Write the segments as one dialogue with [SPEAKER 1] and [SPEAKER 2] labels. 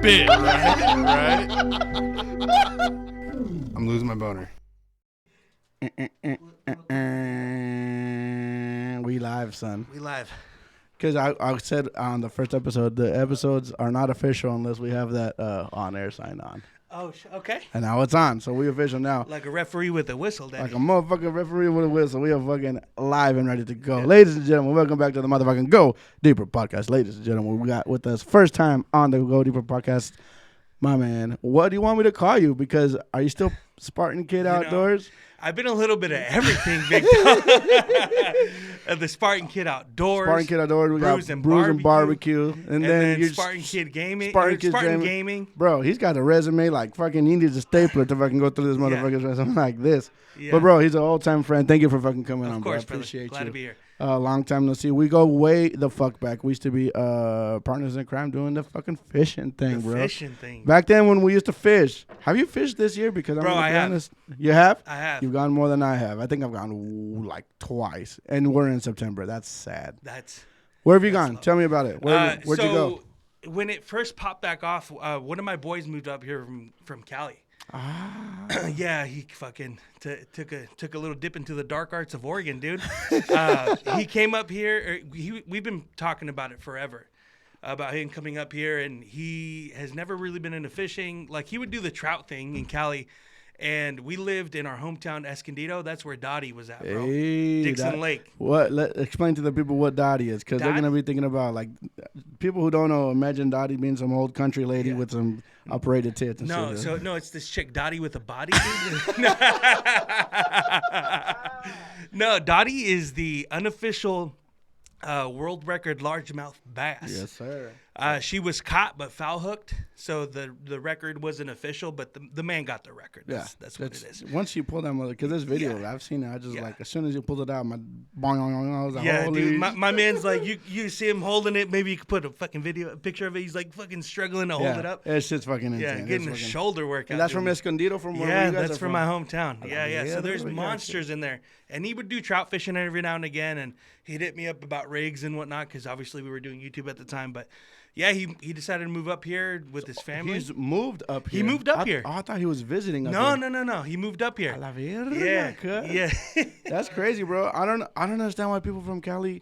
[SPEAKER 1] bit, right?
[SPEAKER 2] I'm losing my boner.
[SPEAKER 3] We live, son.
[SPEAKER 1] We live.
[SPEAKER 3] Because I said on the first episode, the episodes are not official unless we have that on-air sign on.
[SPEAKER 1] Oh, okay.
[SPEAKER 3] And now it's on, so we official now.
[SPEAKER 1] Like a referee with a whistle, Daddy.
[SPEAKER 3] Like a motherfucking referee with a whistle. We are fucking live and ready to go. Yeah. Ladies and gentlemen, welcome back to the motherfucking Go Deeper podcast. Ladies and gentlemen, we got with us first time on the Go Deeper podcast, my man. What do you want me to call you? Because are you still Spartan Kid Outdoors?
[SPEAKER 1] I've been a little bit of everything, big dog. The Spartan Kid Outdoors.
[SPEAKER 3] Spartan Kid Outdoors. We
[SPEAKER 1] Brews
[SPEAKER 3] got
[SPEAKER 1] and
[SPEAKER 3] Brews and
[SPEAKER 1] BBQ.
[SPEAKER 3] BBQ.
[SPEAKER 1] And then Spartan Kid Gaming. Spartan Gaming.
[SPEAKER 3] Bro, he's got a resume like fucking, he needs a stapler to fucking go through this motherfucker's resume like this. Yeah. But, bro, he's an old-time friend. Thank you for fucking coming on, bro. I appreciate you.
[SPEAKER 1] Glad to be here.
[SPEAKER 3] Long time no see. We go way the fuck back. We used to be partners in crime doing the fucking fishing thing, bro.
[SPEAKER 1] Fishing thing.
[SPEAKER 3] Back then when we used to fish. Have you fished this year? Because I'm
[SPEAKER 1] I have.
[SPEAKER 3] Honest. You have?
[SPEAKER 1] I have.
[SPEAKER 3] You've gone more than I have. I think I've gone like twice. And we're in September. That's sad. Where have you gone? Tell me about it. Where'd you go?
[SPEAKER 1] When it first popped back off, one of my boys moved up here from Cali. Yeah, he fucking took a little dip into the dark arts of Oregon, dude. He came up here. We've been talking about it forever, about him coming up here, and he has never really been into fishing. Like, he would do the trout thing in Cali, and we lived in our hometown, Escondido. That's where Dottie was at, bro.
[SPEAKER 3] Hey,
[SPEAKER 1] Dixon Lake.
[SPEAKER 3] Explain to the people what Dottie is, because they're going to be thinking about, like, people who don't know, imagine Dottie being some old country lady with some operated tits and shit.
[SPEAKER 1] No, it's this chick, Dottie with a body, dude. No, Dottie is the unofficial world record largemouth bass.
[SPEAKER 3] Yes, sir.
[SPEAKER 1] She was caught but foul hooked, so the record wasn't official, but the man got the record. That's what it is.
[SPEAKER 3] Once you pull that mother, because this video, I've seen it. I just like, as soon as you pulled it out, I was like, holy.
[SPEAKER 1] Dude, my man's like, you see him holding it. Maybe you could put a fucking picture of it. He's like fucking struggling to hold it up.
[SPEAKER 3] It's just fucking insane.
[SPEAKER 1] Yeah, getting a shoulder workout.
[SPEAKER 3] And that's from Escondido, from where you guys
[SPEAKER 1] that's
[SPEAKER 3] are
[SPEAKER 1] from my hometown. Yeah. So there's
[SPEAKER 3] we
[SPEAKER 1] monsters in there, and he would do trout fishing every now and again, and he'd hit me up about rigs and whatnot, because obviously we were doing YouTube at the time, but. Yeah, he decided to move up here with his family.
[SPEAKER 3] He's moved up here.
[SPEAKER 1] He moved up here.
[SPEAKER 3] I thought he was visiting up
[SPEAKER 1] here.
[SPEAKER 3] No.
[SPEAKER 1] No. He moved up here.
[SPEAKER 3] A la verga,
[SPEAKER 1] Yeah.
[SPEAKER 3] That's crazy, bro. I don't understand why people from Cali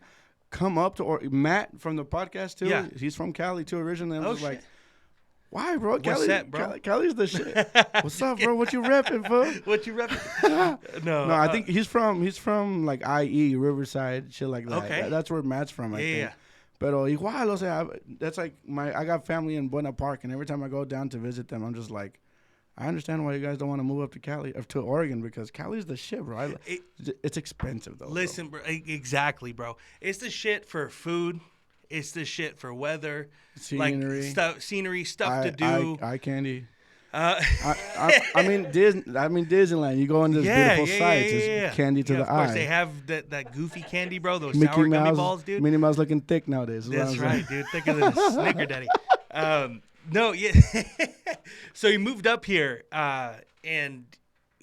[SPEAKER 3] come up to, or Matt from the podcast too. Yeah. He's from Cali too originally. I was like, why, bro?
[SPEAKER 1] What's that, bro?
[SPEAKER 3] Cali's the shit. What's up, bro? What you repping, fool?
[SPEAKER 1] What you repping?
[SPEAKER 3] No, I think he's from like IE, Riverside, shit like that.
[SPEAKER 1] Okay.
[SPEAKER 3] That's where Matt's from, I think.
[SPEAKER 1] Yeah.
[SPEAKER 3] Pero igual, o sea, that's like I got family in Buena Park, and every time I go down to visit them, I'm just like, I understand why you guys don't want to move up to Cali or to Oregon, because Cali's the shit, bro. It's expensive though.
[SPEAKER 1] Listen, bro, exactly, bro. It's the shit for food. It's the shit for weather,
[SPEAKER 3] scenery,
[SPEAKER 1] stuff to do,
[SPEAKER 3] eye candy. I mean Disneyland. You go into this beautiful sites. It's candy to the eye.
[SPEAKER 1] Of course, they have that goofy candy, bro. Those
[SPEAKER 3] Mickey
[SPEAKER 1] sour
[SPEAKER 3] Mouse,
[SPEAKER 1] gummy balls, dude.
[SPEAKER 3] Minnie Mouse looking thick nowadays.
[SPEAKER 1] That's right, dude. Thicker than a Snicker Daddy. No, yeah. So he moved up here, and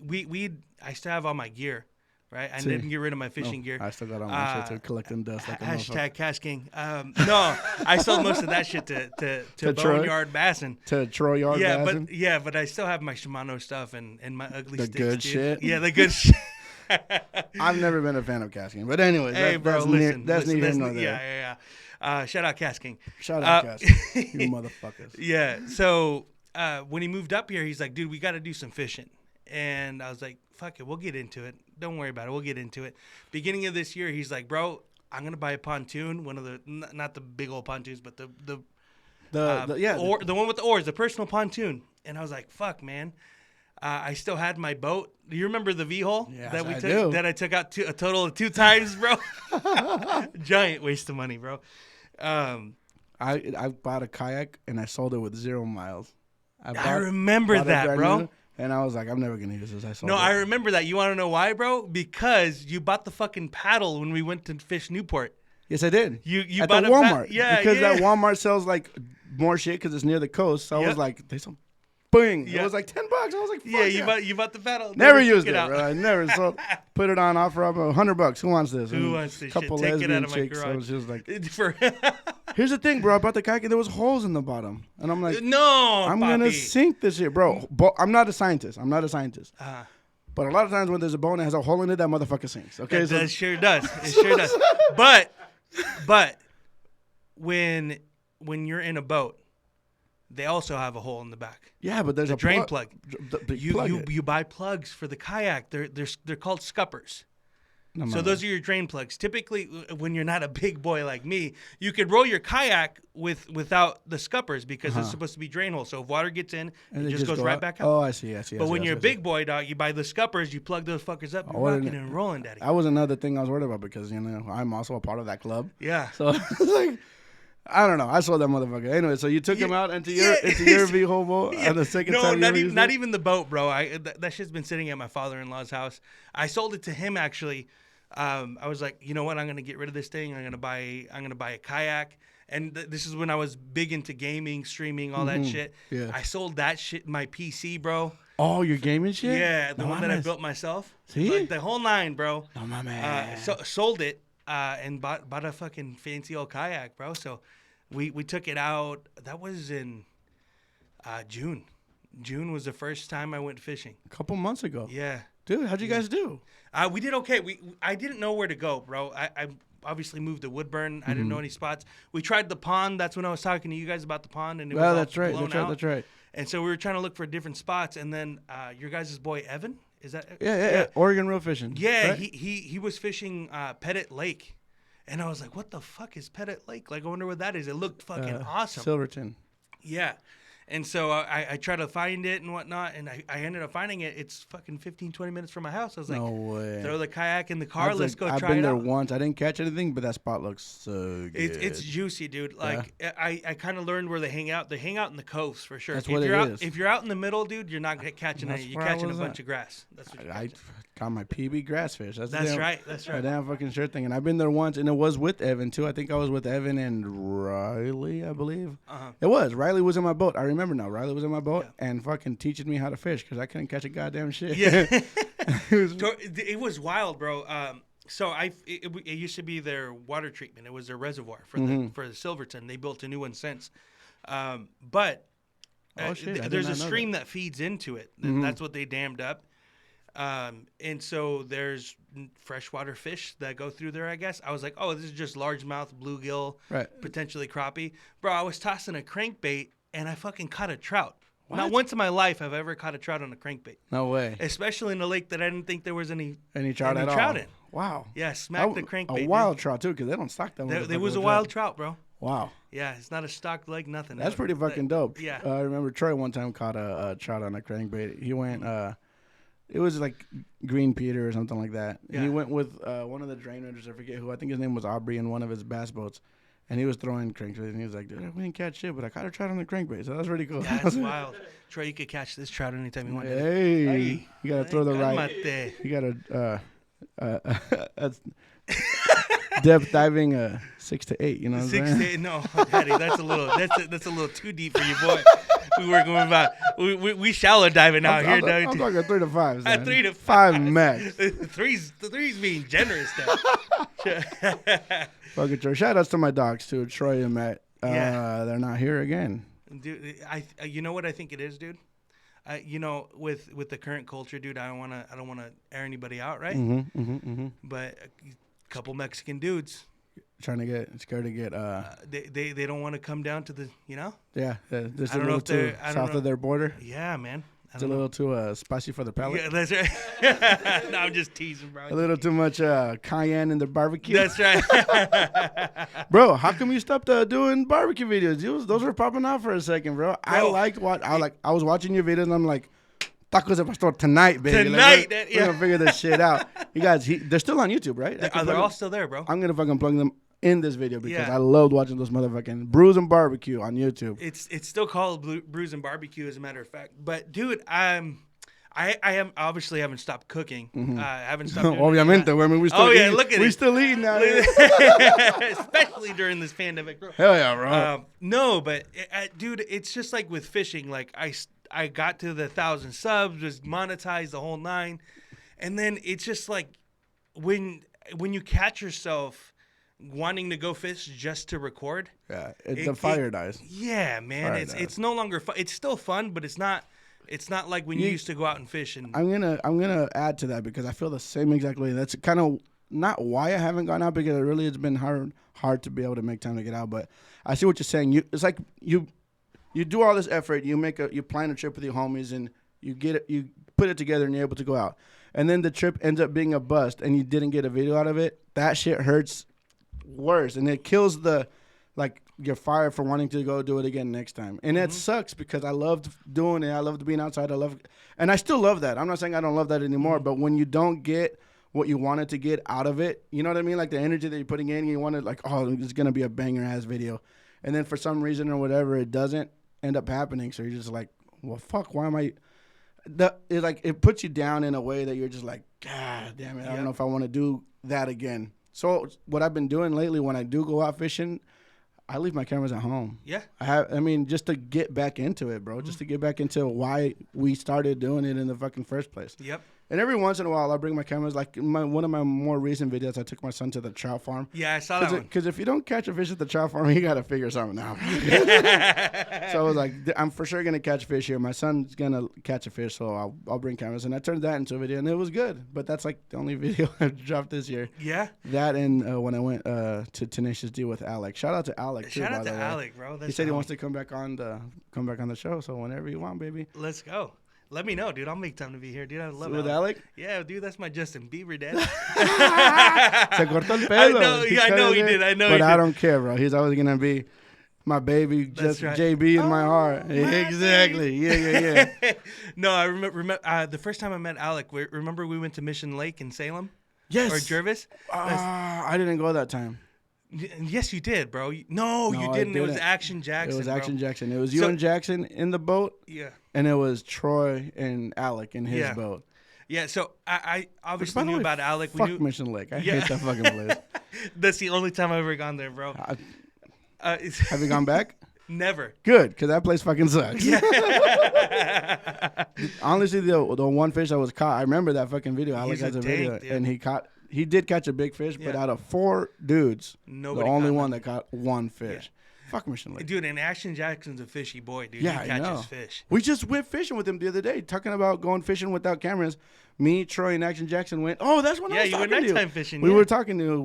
[SPEAKER 1] I still have all my gear. Right, I didn't get rid of my fishing gear.
[SPEAKER 3] I still got all my shit to collecting dust. Like
[SPEAKER 1] hashtag Cash King. No, I sold most of that shit to Boneyard Bassin.
[SPEAKER 3] To Troy Yard Bassin?
[SPEAKER 1] But I still have my Shimano stuff and my ugly sticks.
[SPEAKER 3] The good shit?
[SPEAKER 1] Yeah, the good shit.
[SPEAKER 3] I've never been a fan of Cash King. But anyways,
[SPEAKER 1] hey, bro,
[SPEAKER 3] that's neither here nor there.
[SPEAKER 1] Yeah. Shout out Cash King.
[SPEAKER 3] Shout out Cash King. You motherfuckers.
[SPEAKER 1] Yeah, so when he moved up here, he's like, dude, we got to do some fishing. And I was like, fuck it, we'll get into it. Don't worry about it. We'll get into it. Beginning of this year, he's like, bro, I'm going to buy a pontoon, one of the, not the big old pontoons, but the one with the oars, the personal pontoon. And I was like, fuck, man. I still had my boat. Do you remember the V-hole that I took out a total of 2 times, bro? Giant waste of money, bro.
[SPEAKER 3] I bought a kayak and I sold it with 0 miles.
[SPEAKER 1] I remember that, bro.
[SPEAKER 3] And I was like, I'm never going to use this.
[SPEAKER 1] I remember that. You want to know why, bro? Because you bought the fucking paddle when we went to fish Newport.
[SPEAKER 3] Yes, I did.
[SPEAKER 1] You
[SPEAKER 3] at
[SPEAKER 1] bought
[SPEAKER 3] the Walmart. Because that Walmart sells like more shit because it's near the coast. So I was like, they sell Boing.
[SPEAKER 1] Yeah.
[SPEAKER 3] It was like $10. I was like, fuck
[SPEAKER 1] Yeah, you bought the paddle.
[SPEAKER 3] Never used it, bro. I never. So put it on offer up $100. Who wants this?
[SPEAKER 1] Who wants this
[SPEAKER 3] couple
[SPEAKER 1] shit? Take it out
[SPEAKER 3] lesbian
[SPEAKER 1] of my
[SPEAKER 3] chicks.
[SPEAKER 1] garage.
[SPEAKER 3] So she was like,
[SPEAKER 1] For
[SPEAKER 3] here's the thing, bro. I bought the kayak and there was holes in the bottom. And I'm like,
[SPEAKER 1] no,
[SPEAKER 3] I'm
[SPEAKER 1] papi.
[SPEAKER 3] going to sink this shit, bro. I'm not a scientist. But a lot of times when there's a bone that has a hole in it, that motherfucker sinks. Okay,
[SPEAKER 1] That sure does. It sure does. But when you're in a boat, they also have a hole in the back.
[SPEAKER 3] yeah, but there's a
[SPEAKER 1] Drain plug.
[SPEAKER 3] You
[SPEAKER 1] You buy plugs for the kayak. They're called scuppers.
[SPEAKER 3] No,
[SPEAKER 1] So those are your drain plugs. Typically, when you're not a big boy like me, you could roll your kayak without the scuppers because it's supposed to be drain holes. So if water gets in, it just goes right back out.
[SPEAKER 3] Oh, I see.
[SPEAKER 1] But when you're a big boy, dog, you buy the scuppers, you plug those fuckers up, you're rocking and rolling, daddy.
[SPEAKER 3] That was another thing I was worried about because, I'm also a part of that club.
[SPEAKER 1] Yeah.
[SPEAKER 3] So it's like, I don't know. I saw that motherfucker. Anyway, so you took him out into your V-hobo and the second time you
[SPEAKER 1] not even the boat, bro. That shit's been sitting at my father-in-law's house. I sold it to him, actually. I was like, you know what? I'm gonna get rid of this thing. I'm gonna buy a kayak. And this is when I was big into gaming, streaming, all that shit.
[SPEAKER 3] Yeah.
[SPEAKER 1] I sold that shit, my PC, bro.
[SPEAKER 3] Oh, your gaming shit?
[SPEAKER 1] Yeah, the one that I built myself.
[SPEAKER 3] See?
[SPEAKER 1] Like the whole nine, bro.
[SPEAKER 3] No, my man.
[SPEAKER 1] Sold it and bought a fucking fancy old kayak, bro. So we took it out. That was in June. June was the first time I went fishing.
[SPEAKER 3] A couple months ago.
[SPEAKER 1] Yeah.
[SPEAKER 3] Dude, how'd you guys do?
[SPEAKER 1] We did okay. I didn't know where to go, bro. I obviously moved to Woodburn. I didn't know any spots. We tried the pond. That's when I was talking to you guys about the pond, and it was all blown out.
[SPEAKER 3] That's right.
[SPEAKER 1] And so we were trying to look for different spots, and then your guys' boy Evan, is that?
[SPEAKER 3] Yeah. Oregon Real Fishing.
[SPEAKER 1] Yeah,
[SPEAKER 3] right?
[SPEAKER 1] he was fishing Pettit Lake, and I was like, what the fuck is Pettit Lake? Like, I wonder what that is. It looked fucking awesome.
[SPEAKER 3] Silverton.
[SPEAKER 1] Yeah. And so I tried to find it and whatnot, and I ended up finding it. It's fucking 15, 20 minutes from my house. I was like,
[SPEAKER 3] no way.
[SPEAKER 1] Throw the kayak in the car. Let's go try it out.
[SPEAKER 3] I've been there once. I didn't catch anything, but that spot looks so good.
[SPEAKER 1] It's juicy, dude. Like, I kind of learned where they hang out. They hang out in the coves for sure.
[SPEAKER 3] That's what it is.
[SPEAKER 1] If you're out in the middle, dude, you're not catching any. You're catching a bunch of grass. That's what you're
[SPEAKER 3] I
[SPEAKER 1] catching.
[SPEAKER 3] caught my PB grass fish. That's
[SPEAKER 1] right. That's right.
[SPEAKER 3] A damn fucking sure thing. And I've been there once, and it was with Evan, too. I think I was with Evan and Riley, I believe. It was. Riley was in my boat. I remember now. Riley was in my boat and fucking teaching me how to fish because I couldn't catch a goddamn shit.
[SPEAKER 1] Yeah. It was wild, bro. So it used to be their water treatment. It was their reservoir for the Silverton. They built a new one since. But there's a stream that feeds into it. That's what they dammed up. And so there's freshwater fish that go through there, I guess. I was like, oh, this is just largemouth, bluegill, potentially crappie. Bro, I was tossing a crankbait, and I fucking caught a trout. What? Not once in my life have I ever caught a trout on a crankbait.
[SPEAKER 3] No way.
[SPEAKER 1] Especially in a lake that I didn't think there was any
[SPEAKER 3] trout at all.
[SPEAKER 1] In.
[SPEAKER 3] Wow.
[SPEAKER 1] Yeah, smacked the crankbait.
[SPEAKER 3] A wild trout, too, because they don't stock them.
[SPEAKER 1] There was a wild trout, bro.
[SPEAKER 3] Wow.
[SPEAKER 1] Yeah, it's not a stocked lake, nothing.
[SPEAKER 3] That's pretty fucking dope.
[SPEAKER 1] Yeah.
[SPEAKER 3] I remember Troy one time caught a trout on a crankbait. He went, it was like Green Peter or something like that. Yeah. And he went with one of the drain runners, I forget who. I think his name was Aubrey in one of his bass boats. And he was throwing crankbaits, and he was like, dude, we didn't catch shit, but I caught a trout on the crankbait. So that's pretty cool.
[SPEAKER 1] Yeah, that's wild. Troy, you could catch this trout anytime you want.
[SPEAKER 3] Hey, you got to throw the right. You got to that's depth diving 6 to 8, you know what I'm saying?
[SPEAKER 1] 6 to 8, no, Daddy, that's a little too deep for you, boy. We were going about we shallow diving out here.
[SPEAKER 3] I'm talking 3 to 5.
[SPEAKER 1] 3 to
[SPEAKER 3] 5 max.
[SPEAKER 1] Three's being generous there.
[SPEAKER 3] Fucking Troy. Shout outs to my dogs too, Troy and Matt. They're not here again.
[SPEAKER 1] Dude, you know what I think it is, dude. With the current culture, dude, I don't wanna air anybody out, right? But a couple Mexican dudes
[SPEAKER 3] scared to get.
[SPEAKER 1] They don't want to come down to the,
[SPEAKER 3] Yeah, just a little too south of their border.
[SPEAKER 1] Yeah, man.
[SPEAKER 3] It's a little too spicy for the palate.
[SPEAKER 1] Yeah, that's right. No, I'm just teasing, bro.
[SPEAKER 3] A little too much cayenne in the barbecue.
[SPEAKER 1] That's right.
[SPEAKER 3] Bro, how come you stopped doing barbecue videos? Those were popping out for a second, bro. I was watching your videos and I'm like, tacos de pastor tonight, baby.
[SPEAKER 1] Tonight,
[SPEAKER 3] we're gonna figure this shit out. You guys, they're still on YouTube, right?
[SPEAKER 1] They're all still there, bro.
[SPEAKER 3] I'm gonna fucking plug them in this video because I loved watching those motherfucking Brews&BBQ on YouTube.
[SPEAKER 1] It's still called Brews&BBQ as a matter of fact. But dude, I am obviously haven't stopped cooking. I haven't stopped.
[SPEAKER 3] Obviamente, I mean, we still we still eating now,
[SPEAKER 1] especially during this pandemic, bro.
[SPEAKER 3] Hell yeah, bro.
[SPEAKER 1] No, but dude, it's just like with fishing. Like I got to the 1,000 subs, was monetized the whole 9, and then it's just like when you catch yourself wanting to go fish just to record.
[SPEAKER 3] Yeah, the fire dies.
[SPEAKER 1] Yeah, man, it's no longer fun. It's still fun, but it's not like when you used to go out and fish. And
[SPEAKER 3] I'm gonna add to that because I feel the same exact way. That's kind of not why I haven't gone out, because it really has been hard to be able to make time to get out. But I see what you're saying. It's like you do all this effort, you plan a trip with your homies, and you put it together, and you're able to go out, and then the trip ends up being a bust, and you didn't get a video out of it. That shit hurts worse, and it kills your fire for wanting to go do it again next time. And it sucks because I loved doing it. I loved being outside. And I still love that. I'm not saying I don't love that anymore, but when you don't get what you wanted to get out of it, you know what I mean? Like the energy that you're putting in, you wanted like, oh, it's going to be a banger ass video. And then for some reason or whatever, it doesn't end up happening. So you're just like, well, fuck, why am I? It puts you down in a way that you're just like, God damn it, I don't know if I want to do that again. So what I've been doing lately when I do go out fishing, I leave my cameras at home.
[SPEAKER 1] Yeah.
[SPEAKER 3] Just to get back into it, bro. Just to get back into why we started doing it in the fucking first place.
[SPEAKER 1] Yep.
[SPEAKER 3] And every once in a while, I'll bring my cameras. Like one of my more recent videos, I took my son to the trout farm.
[SPEAKER 1] Yeah, I saw that one.
[SPEAKER 3] Because if you don't catch a fish at the trout farm, you got to figure something out. So I was like, I'm for sure going to catch fish here. My son's going to catch a fish, so I'll bring cameras. And I turned that into a video, and it was good. But that's like the only video I've dropped this year.
[SPEAKER 1] Yeah.
[SPEAKER 3] That and when I went to Tenacious D with Alec. Shout out to Alec, too,
[SPEAKER 1] Shout out
[SPEAKER 3] by
[SPEAKER 1] to
[SPEAKER 3] the way.
[SPEAKER 1] Alec, bro.
[SPEAKER 3] He said he wants to come back on the show, so whenever you want, baby.
[SPEAKER 1] Let's go. Let me know, dude. I'll make time to be here, dude. I love
[SPEAKER 3] with Alec.
[SPEAKER 1] Yeah, dude. That's my Justin Bieber dad.
[SPEAKER 3] Se cortó el pelo.
[SPEAKER 1] I know he did.
[SPEAKER 3] But I don't care, bro. He's always gonna be my baby, just right. JB in my heart. Exactly. Yeah.
[SPEAKER 1] No, I remember the first time I met Alec. Remember we went to Mission Lake in Salem?
[SPEAKER 3] Yes.
[SPEAKER 1] Or Jervis?
[SPEAKER 3] I didn't go that time.
[SPEAKER 1] Yes, you did, bro. No, you didn't. It was Action Jackson.
[SPEAKER 3] It was Action Jackson. It was you and Jackson in the boat.
[SPEAKER 1] Yeah.
[SPEAKER 3] And it was Troy and Alec in his boat.
[SPEAKER 1] Yeah, so I obviously knew about Alec.
[SPEAKER 3] Fuck Mission Lake. I hate that fucking place. That's
[SPEAKER 1] the only time I've ever gone there, bro.
[SPEAKER 3] Have you gone back?
[SPEAKER 1] Never.
[SPEAKER 3] Good, because that place fucking sucks. Yeah. Honestly, the one fish that was caught, I remember that fucking video. Alec has a video. Dude. And he did catch a big fish, but out of 4 dudes, the only one that caught one fish. Yeah. Fuck Mission Lake.
[SPEAKER 1] Dude, and Action Jackson's a fishy boy, dude.
[SPEAKER 3] Yeah,
[SPEAKER 1] he catches fish.
[SPEAKER 3] We just went fishing with him the other day, talking about going fishing without cameras. Me, Troy, and Action Jackson went, that's when I was talking to you. Yeah, you went nighttime fishing.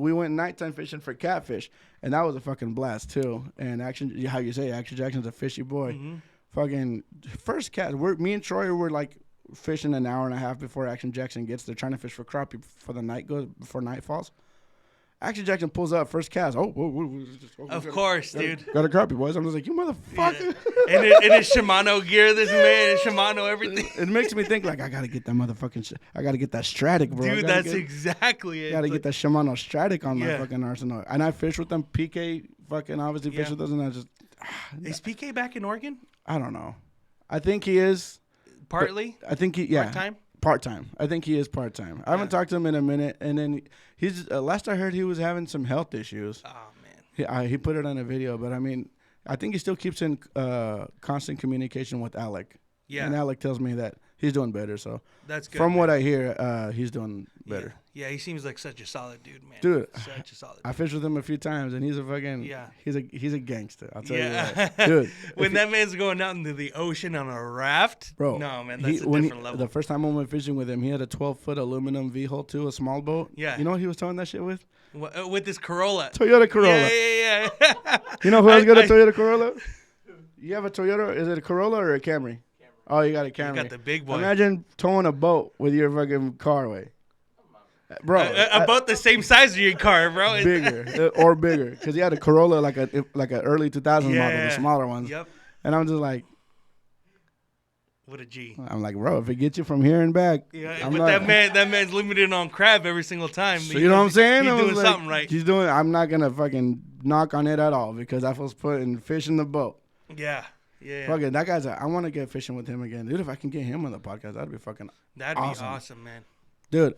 [SPEAKER 3] We went nighttime fishing for catfish, and that was a fucking blast, too. And Action Jackson's a fishy boy. Mm-hmm. Fucking first cat. Me and Troy were like fishing an hour and a half before Action Jackson gets there, trying to fish for crappie before night falls. Action Jackson pulls up first cast.
[SPEAKER 1] Of course, dude.
[SPEAKER 3] Got a crappie, boys. I'm just like, you motherfucker.
[SPEAKER 1] Yeah. And his Shimano gear, this man, Shimano everything.
[SPEAKER 3] It makes me think like I gotta get that motherfucking. I gotta get that Stratic, bro.
[SPEAKER 1] Dude, that's exactly it.
[SPEAKER 3] Gotta get that Shimano Stratic on my fucking arsenal. And I fish with them. PK fucking obviously fish with us, and I just.
[SPEAKER 1] Is PK back in Oregon?
[SPEAKER 3] I don't know. I think he is.
[SPEAKER 1] Partly.
[SPEAKER 3] I think
[SPEAKER 1] Part-time.
[SPEAKER 3] Part-time. I think he is part-time. I haven't talked to him in a minute, and then he's last I heard he was having some health issues.
[SPEAKER 1] Oh man.
[SPEAKER 3] He put it on a video, but I mean, I think he still keeps in constant communication with Alec. Yeah. And Alec tells me that he's doing better. So
[SPEAKER 1] that's good.
[SPEAKER 3] From what I hear, he's doing better.
[SPEAKER 1] Yeah, he seems like such a solid dude, man.
[SPEAKER 3] Dude,
[SPEAKER 1] such a solid dude.
[SPEAKER 3] I fished with him a few times, and he's a fucking he's a gangster. I'll tell you that, dude.
[SPEAKER 1] When that man's going out into the ocean on a raft, bro. No, man, that's a different level.
[SPEAKER 3] The first time I went fishing with him, he had a 12-foot aluminum V-hull too, a small boat. Yeah. You know what he was towing that shit with?
[SPEAKER 1] With his Corolla.
[SPEAKER 3] Toyota Corolla.
[SPEAKER 1] Yeah.
[SPEAKER 3] You know who else got a Toyota Corolla? You have a Toyota? Is it a Corolla or a Camry? Oh, you got a Camry.
[SPEAKER 1] You got the big boy.
[SPEAKER 3] Imagine towing a boat with your fucking car away. Bro,
[SPEAKER 1] about the same size as your car, bro.
[SPEAKER 3] Bigger or bigger, because he had a Corolla like a early 2000s model, the smaller ones. Yep. And I'm just like,
[SPEAKER 1] what a G.
[SPEAKER 3] I'm like, bro, if it gets you from here and back,
[SPEAKER 1] but like, that man's limited on crab every single time.
[SPEAKER 3] So you know what I'm saying?
[SPEAKER 1] He's doing something right.
[SPEAKER 3] I'm not gonna fucking knock on it at all because I was putting fish in the boat.
[SPEAKER 1] Yeah.
[SPEAKER 3] Fucking that guy's. I want to get fishing with him again, dude. If I can get him on the podcast, that'd be fucking.
[SPEAKER 1] That'd be awesome, man.
[SPEAKER 3] Dude.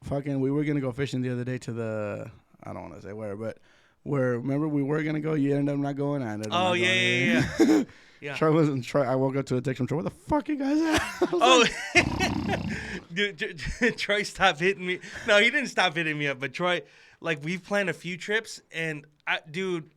[SPEAKER 3] Fucking, we were gonna go fishing the other day to I don't want to say where, but where remember we were gonna go, you ended up not going. I ended up
[SPEAKER 1] Oh
[SPEAKER 3] not
[SPEAKER 1] yeah.
[SPEAKER 3] going.
[SPEAKER 1] Yeah.
[SPEAKER 3] Troy. I woke up to a text from Troy. Where the fuck you guys at?
[SPEAKER 1] Oh, dude, Troy stopped hitting me. No, he didn't stop hitting me up, but Troy, like, we've planned a few trips, and dude,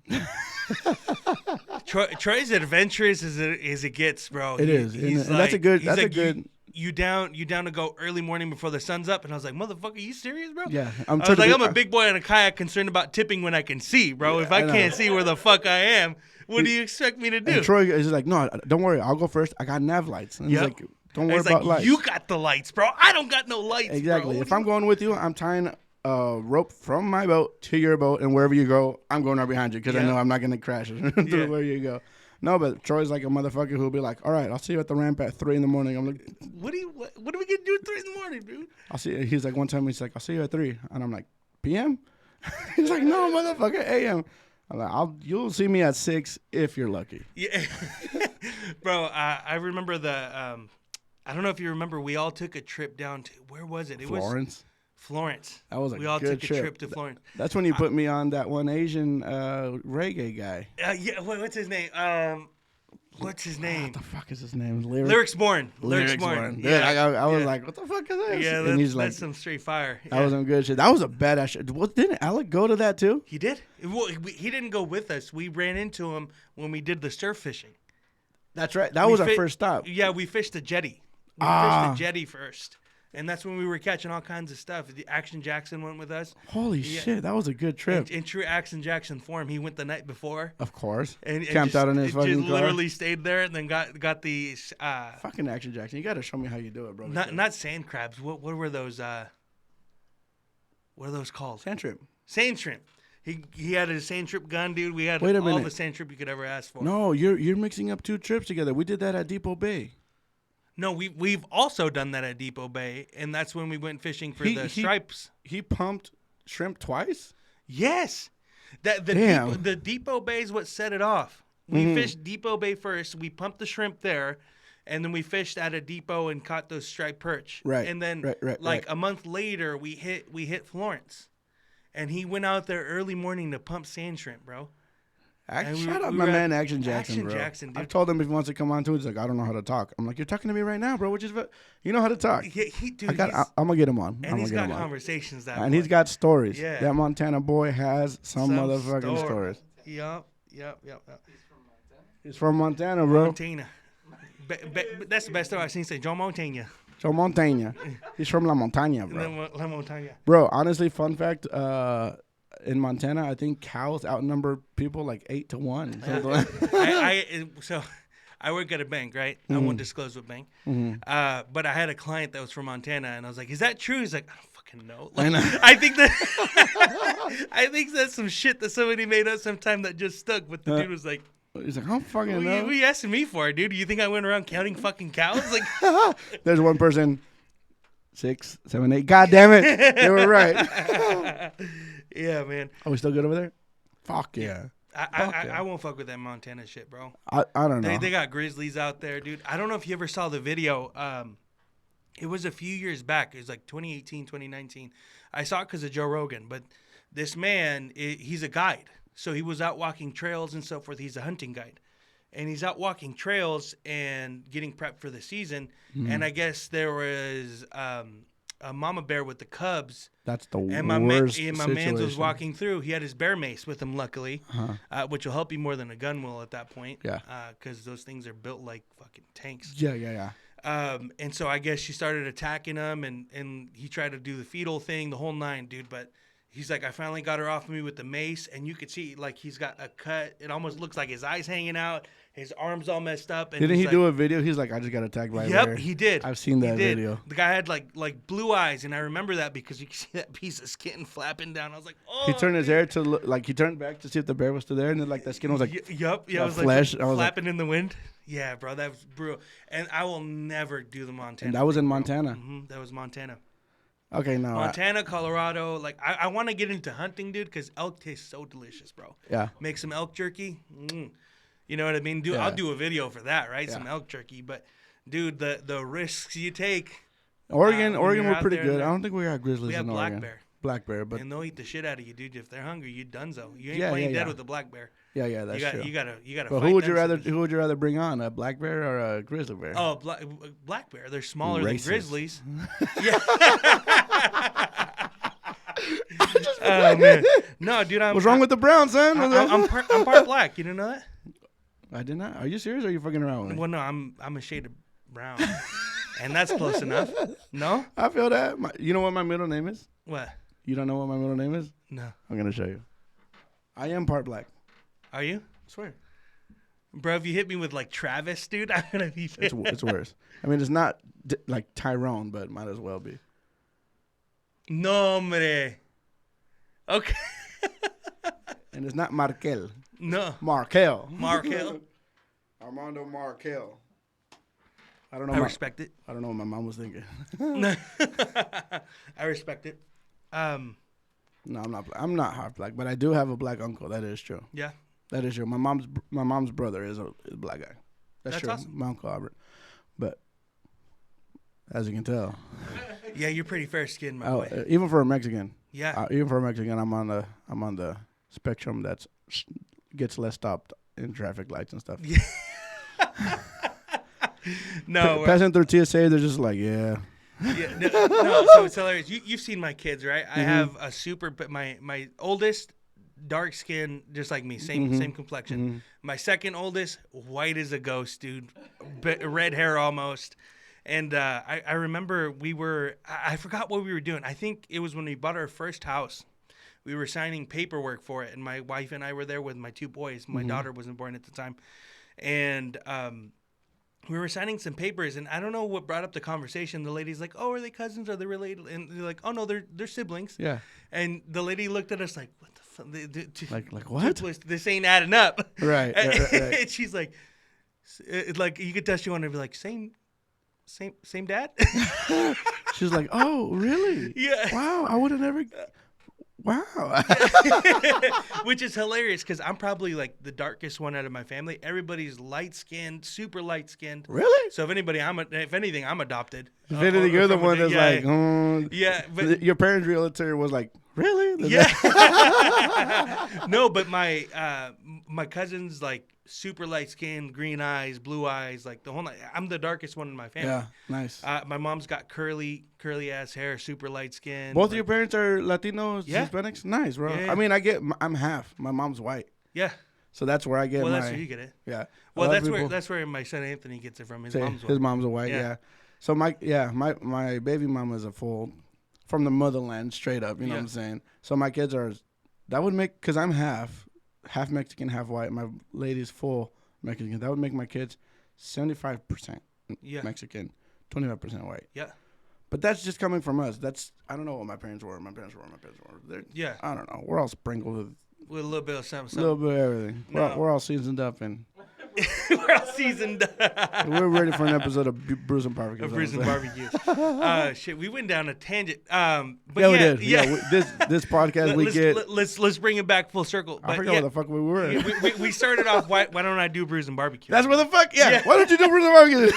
[SPEAKER 1] Troy's adventurous as it gets, bro.
[SPEAKER 3] It is.
[SPEAKER 1] He's
[SPEAKER 3] and
[SPEAKER 1] like,
[SPEAKER 3] that's a good.
[SPEAKER 1] he's
[SPEAKER 3] That's
[SPEAKER 1] like,
[SPEAKER 3] a good.
[SPEAKER 1] You down to go early morning before the sun's up? And I was like, motherfucker, you serious, bro?
[SPEAKER 3] Yeah,
[SPEAKER 1] I'm a big boy on a kayak concerned about tipping when I can see, bro.
[SPEAKER 3] Yeah,
[SPEAKER 1] if I can't see where the fuck I am, what do you expect me to do?
[SPEAKER 3] And Troy is like, no, don't worry, I'll go first. I got nav lights. And he's like, don't worry about lights.
[SPEAKER 1] You got the lights, bro. I don't got no lights,
[SPEAKER 3] exactly.
[SPEAKER 1] Bro.
[SPEAKER 3] If I'm going with you, I'm tying a rope from my boat to your boat, and wherever you go, I'm going right behind you because I know I'm not gonna crash through where you go. No, but Troy's like a motherfucker who'll be like, all right, I'll see you at the ramp at 3 in the morning. I'm like,
[SPEAKER 1] what are we gonna do at 3 in the morning, dude?
[SPEAKER 3] I'll see. He's like, one time he's like, I'll see you at 3, and I'm like, PM? He's like, no, motherfucker, AM. I'm like, you'll see me at 6 if you're lucky.
[SPEAKER 1] Yeah, bro. I remember I don't know if you remember. We all took a trip down to where was it? It
[SPEAKER 3] Florence.
[SPEAKER 1] was Florence.
[SPEAKER 3] That was
[SPEAKER 1] we all
[SPEAKER 3] good
[SPEAKER 1] took a trip to Florence.
[SPEAKER 3] That's when you put me on that one Asian reggae guy.
[SPEAKER 1] Yeah. What's his name? What's his name?
[SPEAKER 3] What the fuck is his name?
[SPEAKER 1] Lyrics Born.
[SPEAKER 3] Yeah, I was like, what the fuck is this?
[SPEAKER 1] Yeah,
[SPEAKER 3] and he's like,
[SPEAKER 1] that's some straight fire.
[SPEAKER 3] That was some good shit. That was a badass shit. Didn't Alec go to that too?
[SPEAKER 1] He did. Well, he didn't go with us. We ran into him when we did the surf fishing.
[SPEAKER 3] That's right. That was our first stop.
[SPEAKER 1] Yeah, we fished the jetty. We fished the jetty first. And that's when we were catching all kinds of stuff. The Action Jackson went with us.
[SPEAKER 3] Holy shit, that was a good trip.
[SPEAKER 1] In true Action Jackson form, he went the night before.
[SPEAKER 3] Of course.
[SPEAKER 1] And
[SPEAKER 3] camped out in his fucking car.
[SPEAKER 1] Literally stayed there and then got the
[SPEAKER 3] fucking Action Jackson. You got to show me how you do it, bro.
[SPEAKER 1] Not sand crabs. What were those? What are those called?
[SPEAKER 3] Sand shrimp.
[SPEAKER 1] Sand shrimp. He had a sand shrimp gun, dude. We had
[SPEAKER 3] all
[SPEAKER 1] the sand shrimp you could ever ask for.
[SPEAKER 3] No, you're mixing up two trips together. We did that at Depot Bay.
[SPEAKER 1] No, we've also done that at Depot Bay, and that's when we went fishing for the stripes.
[SPEAKER 3] He pumped shrimp twice?
[SPEAKER 1] Yes. The Depot Bay is what set it off. We fished Depot Bay first. We pumped the shrimp there, and then we fished at a depot and caught those striped perch.
[SPEAKER 3] Right.
[SPEAKER 1] And then a month later, we hit Florence, and he went out there early morning to pump sand shrimp, bro.
[SPEAKER 3] Shout out my man Action Jackson, bro.
[SPEAKER 1] Dude.
[SPEAKER 3] I've told him if he wants to come on too. He's like, I don't know how to talk. I'm like, you're talking to me right now, bro. You know how to talk.
[SPEAKER 1] Yeah,
[SPEAKER 3] I'm gonna get him on.
[SPEAKER 1] And he's got conversations that.
[SPEAKER 3] And he's got stories.
[SPEAKER 1] Yeah.
[SPEAKER 3] That Montana boy has some motherfucking stories.
[SPEAKER 1] Yep.
[SPEAKER 3] He's from Montana, bro.
[SPEAKER 1] Montana. That's the best thing I've seen. Say Joe Montana.
[SPEAKER 3] Joe Montana. He's from La Montaña, bro.
[SPEAKER 1] La Montaña.
[SPEAKER 3] Bro, honestly, fun fact. In Montana, I think cows outnumber people like 8-1.
[SPEAKER 1] So I work at a bank, right? I won't disclose what bank. But I had a client that was from Montana, and I was like, "Is that true?" He's like, "I don't fucking know." Like, I think that's some shit that somebody made up sometime that just stuck. But the dude was like,
[SPEAKER 3] "He's like, I don't fucking know."
[SPEAKER 1] What are you asking me for, dude? Do you think I went around counting fucking cows? Like,
[SPEAKER 3] there's one person, 6, 7, 8. God damn it, they were right.
[SPEAKER 1] Yeah, man.
[SPEAKER 3] Are we still good over there? Fuck yeah.
[SPEAKER 1] I won't fuck with that Montana shit, bro.
[SPEAKER 3] I don't know.
[SPEAKER 1] They got grizzlies out there, dude. I don't know if you ever saw the video. It was a few years back. It was like 2018, 2019. I saw it because of Joe Rogan. But this man, he's a guide. So he was out walking trails and so forth. He's a hunting guide. And he's out walking trails and getting prepped for the season. And I guess there was a mama bear with the cubs.
[SPEAKER 3] That's the worst
[SPEAKER 1] situation. My man was walking through. He had his bear mace with him, luckily, which will help you more than a gun will at that point.
[SPEAKER 3] Yeah.
[SPEAKER 1] Because those things are built like fucking tanks.
[SPEAKER 3] Yeah.
[SPEAKER 1] And so I guess she started attacking him, and he tried to do the fetal thing, the whole nine, dude. But he's like, I finally got her off of me with the mace, and you could see, like, he's got a cut. It almost looks like his eyes hanging out. His arm's all messed up. And
[SPEAKER 3] didn't he do a video? He's like, I just got attacked by a bear.
[SPEAKER 1] Yep, he did.
[SPEAKER 3] I've seen that video.
[SPEAKER 1] The guy had like blue eyes, and I remember that because you can see that piece of skin flapping down. I was like, oh.
[SPEAKER 3] He turned his hair to look, like, he turned back to see if the bear was still there, and then like that skin was like,
[SPEAKER 1] yep, it was
[SPEAKER 3] flesh.
[SPEAKER 1] Like flapping in the wind. Yeah, bro, that was brutal. And I will never do the Montana.
[SPEAKER 3] And that was in Montana.
[SPEAKER 1] That was Montana.
[SPEAKER 3] Okay, no.
[SPEAKER 1] Montana, Colorado. Like, I want to get into hunting, dude, because elk tastes so delicious, bro.
[SPEAKER 3] Yeah.
[SPEAKER 1] Make some elk jerky. You know what I mean? Dude, I'll do a video for that, right? Yeah. Some elk jerky. But, dude, the risks you take.
[SPEAKER 3] Oregon, we're pretty good. I don't think we got grizzlies in Oregon.
[SPEAKER 1] We have
[SPEAKER 3] black bear, but
[SPEAKER 1] and they'll eat the shit out of you, dude. If they're hungry, you donezo. You ain't playing dead with a black bear.
[SPEAKER 3] Yeah, that's true.
[SPEAKER 1] You gotta.
[SPEAKER 3] But
[SPEAKER 1] fight
[SPEAKER 3] who would you
[SPEAKER 1] them
[SPEAKER 3] rather bring on, a black bear or a grizzly bear?
[SPEAKER 1] Oh, black bear. They're smaller than grizzlies. Yeah. Oh man, no, dude.
[SPEAKER 3] What's wrong with the brown, son?
[SPEAKER 1] I'm part black. You didn't know that?
[SPEAKER 3] I did not. Are you serious? Or are you fucking around with me?
[SPEAKER 1] Well, no, I'm a shade of brown, and that's close enough. No,
[SPEAKER 3] I feel that. You know what my middle name is?
[SPEAKER 1] What?
[SPEAKER 3] You don't know what my middle name is?
[SPEAKER 1] No.
[SPEAKER 3] I'm gonna show you. I am part black.
[SPEAKER 1] Are you?
[SPEAKER 3] I swear.
[SPEAKER 1] Bro, if you hit me with like Travis, dude, I'm gonna be.
[SPEAKER 3] It's worse. I mean, it's not like Tyrone, but might as well be.
[SPEAKER 1] No, hombre. Okay.
[SPEAKER 3] And it's not Markel.
[SPEAKER 1] No.
[SPEAKER 3] Markel.
[SPEAKER 1] Armando
[SPEAKER 3] Markel. I don't know.
[SPEAKER 1] I respect it.
[SPEAKER 3] I don't know what my mom was thinking.
[SPEAKER 1] I respect it.
[SPEAKER 3] No, I'm not half black, but I do have a black uncle. That is true.
[SPEAKER 1] Yeah.
[SPEAKER 3] That is true. My mom's brother is a black guy. That's true.
[SPEAKER 1] Awesome.
[SPEAKER 3] My uncle Albert. But as you can tell.
[SPEAKER 1] Yeah, you're pretty fair skinned, my boy.
[SPEAKER 3] Even for a Mexican.
[SPEAKER 1] Yeah.
[SPEAKER 3] Even for a Mexican, I'm on the spectrum that gets less stopped in traffic lights and stuff.
[SPEAKER 1] Yeah. No.
[SPEAKER 3] Passing through TSA, they're just like, yeah.
[SPEAKER 1] Yeah, no, so it's hilarious. You've seen my kids, right? I have a but my oldest, dark skin, just like me, same complexion.
[SPEAKER 3] Mm-hmm.
[SPEAKER 1] My second oldest, white as a ghost, dude, red hair almost. And I remember I forgot what we were doing. I think it was when we bought our first house. We were signing paperwork for it, and my wife and I were there with my two boys. My daughter wasn't born at the time. And we were signing some papers, and I don't know what brought up the conversation. The lady's like, "Oh, are they cousins? Are they related?" And they're like, "Oh no, they're siblings."
[SPEAKER 3] Yeah.
[SPEAKER 1] And the lady looked at us like, "What the fuck?
[SPEAKER 3] Like what?
[SPEAKER 1] This ain't adding up."
[SPEAKER 3] Right.
[SPEAKER 1] And she's like, you could tell she wanted to be like, same dad.
[SPEAKER 3] She's like, "Oh, really?
[SPEAKER 1] Yeah.
[SPEAKER 3] Wow, I would have never." Wow.
[SPEAKER 1] Which is hilarious because I'm probably like the darkest one out of my family. Everybody's light skinned, super light skinned.
[SPEAKER 3] Really?
[SPEAKER 1] So if anything, I'm adopted.
[SPEAKER 3] If anything, you're the one that's
[SPEAKER 1] yeah, but
[SPEAKER 3] your parents' realtor was like, really?
[SPEAKER 1] Yeah. No, but my cousin's like super light skin, green eyes, blue eyes, like the whole night. I'm the darkest one in my family.
[SPEAKER 3] Yeah, nice.
[SPEAKER 1] My mom's got curly ass hair, super light skin.
[SPEAKER 3] Both of your parents are Latinos,
[SPEAKER 1] Yeah.
[SPEAKER 3] Hispanics? Nice, bro.
[SPEAKER 1] Yeah.
[SPEAKER 3] I mean, I'm half. My mom's white.
[SPEAKER 1] Yeah.
[SPEAKER 3] So that's where I get
[SPEAKER 1] That's where you get it.
[SPEAKER 3] Yeah.
[SPEAKER 1] Well, that's where my son Anthony gets it from. His mom's
[SPEAKER 3] a white, yeah. So my baby mama is a full from the motherland, straight up, you know what I'm saying? So my kids because I'm half Mexican, half white. My lady's full Mexican. That would make my kids 75% Mexican, 25% white.
[SPEAKER 1] Yeah.
[SPEAKER 3] But that's just coming from us. I don't know what my parents were. I don't know. We're all sprinkled
[SPEAKER 1] with a little bit of something.
[SPEAKER 3] A little bit of everything. No. We're all seasoned up and
[SPEAKER 1] we're all seasoned.
[SPEAKER 3] We're ready for an episode of Brews and Barbecue.
[SPEAKER 1] Brews and Barbecue. Shit, we went down a tangent. But
[SPEAKER 3] we did. Yeah, this podcast
[SPEAKER 1] let's bring it back full circle.
[SPEAKER 3] I forgot where the fuck we were.
[SPEAKER 1] We started off. Why don't I do Brews and Barbecue?
[SPEAKER 3] That's where the fuck. Yeah. Why don't you do Brews and Barbecue?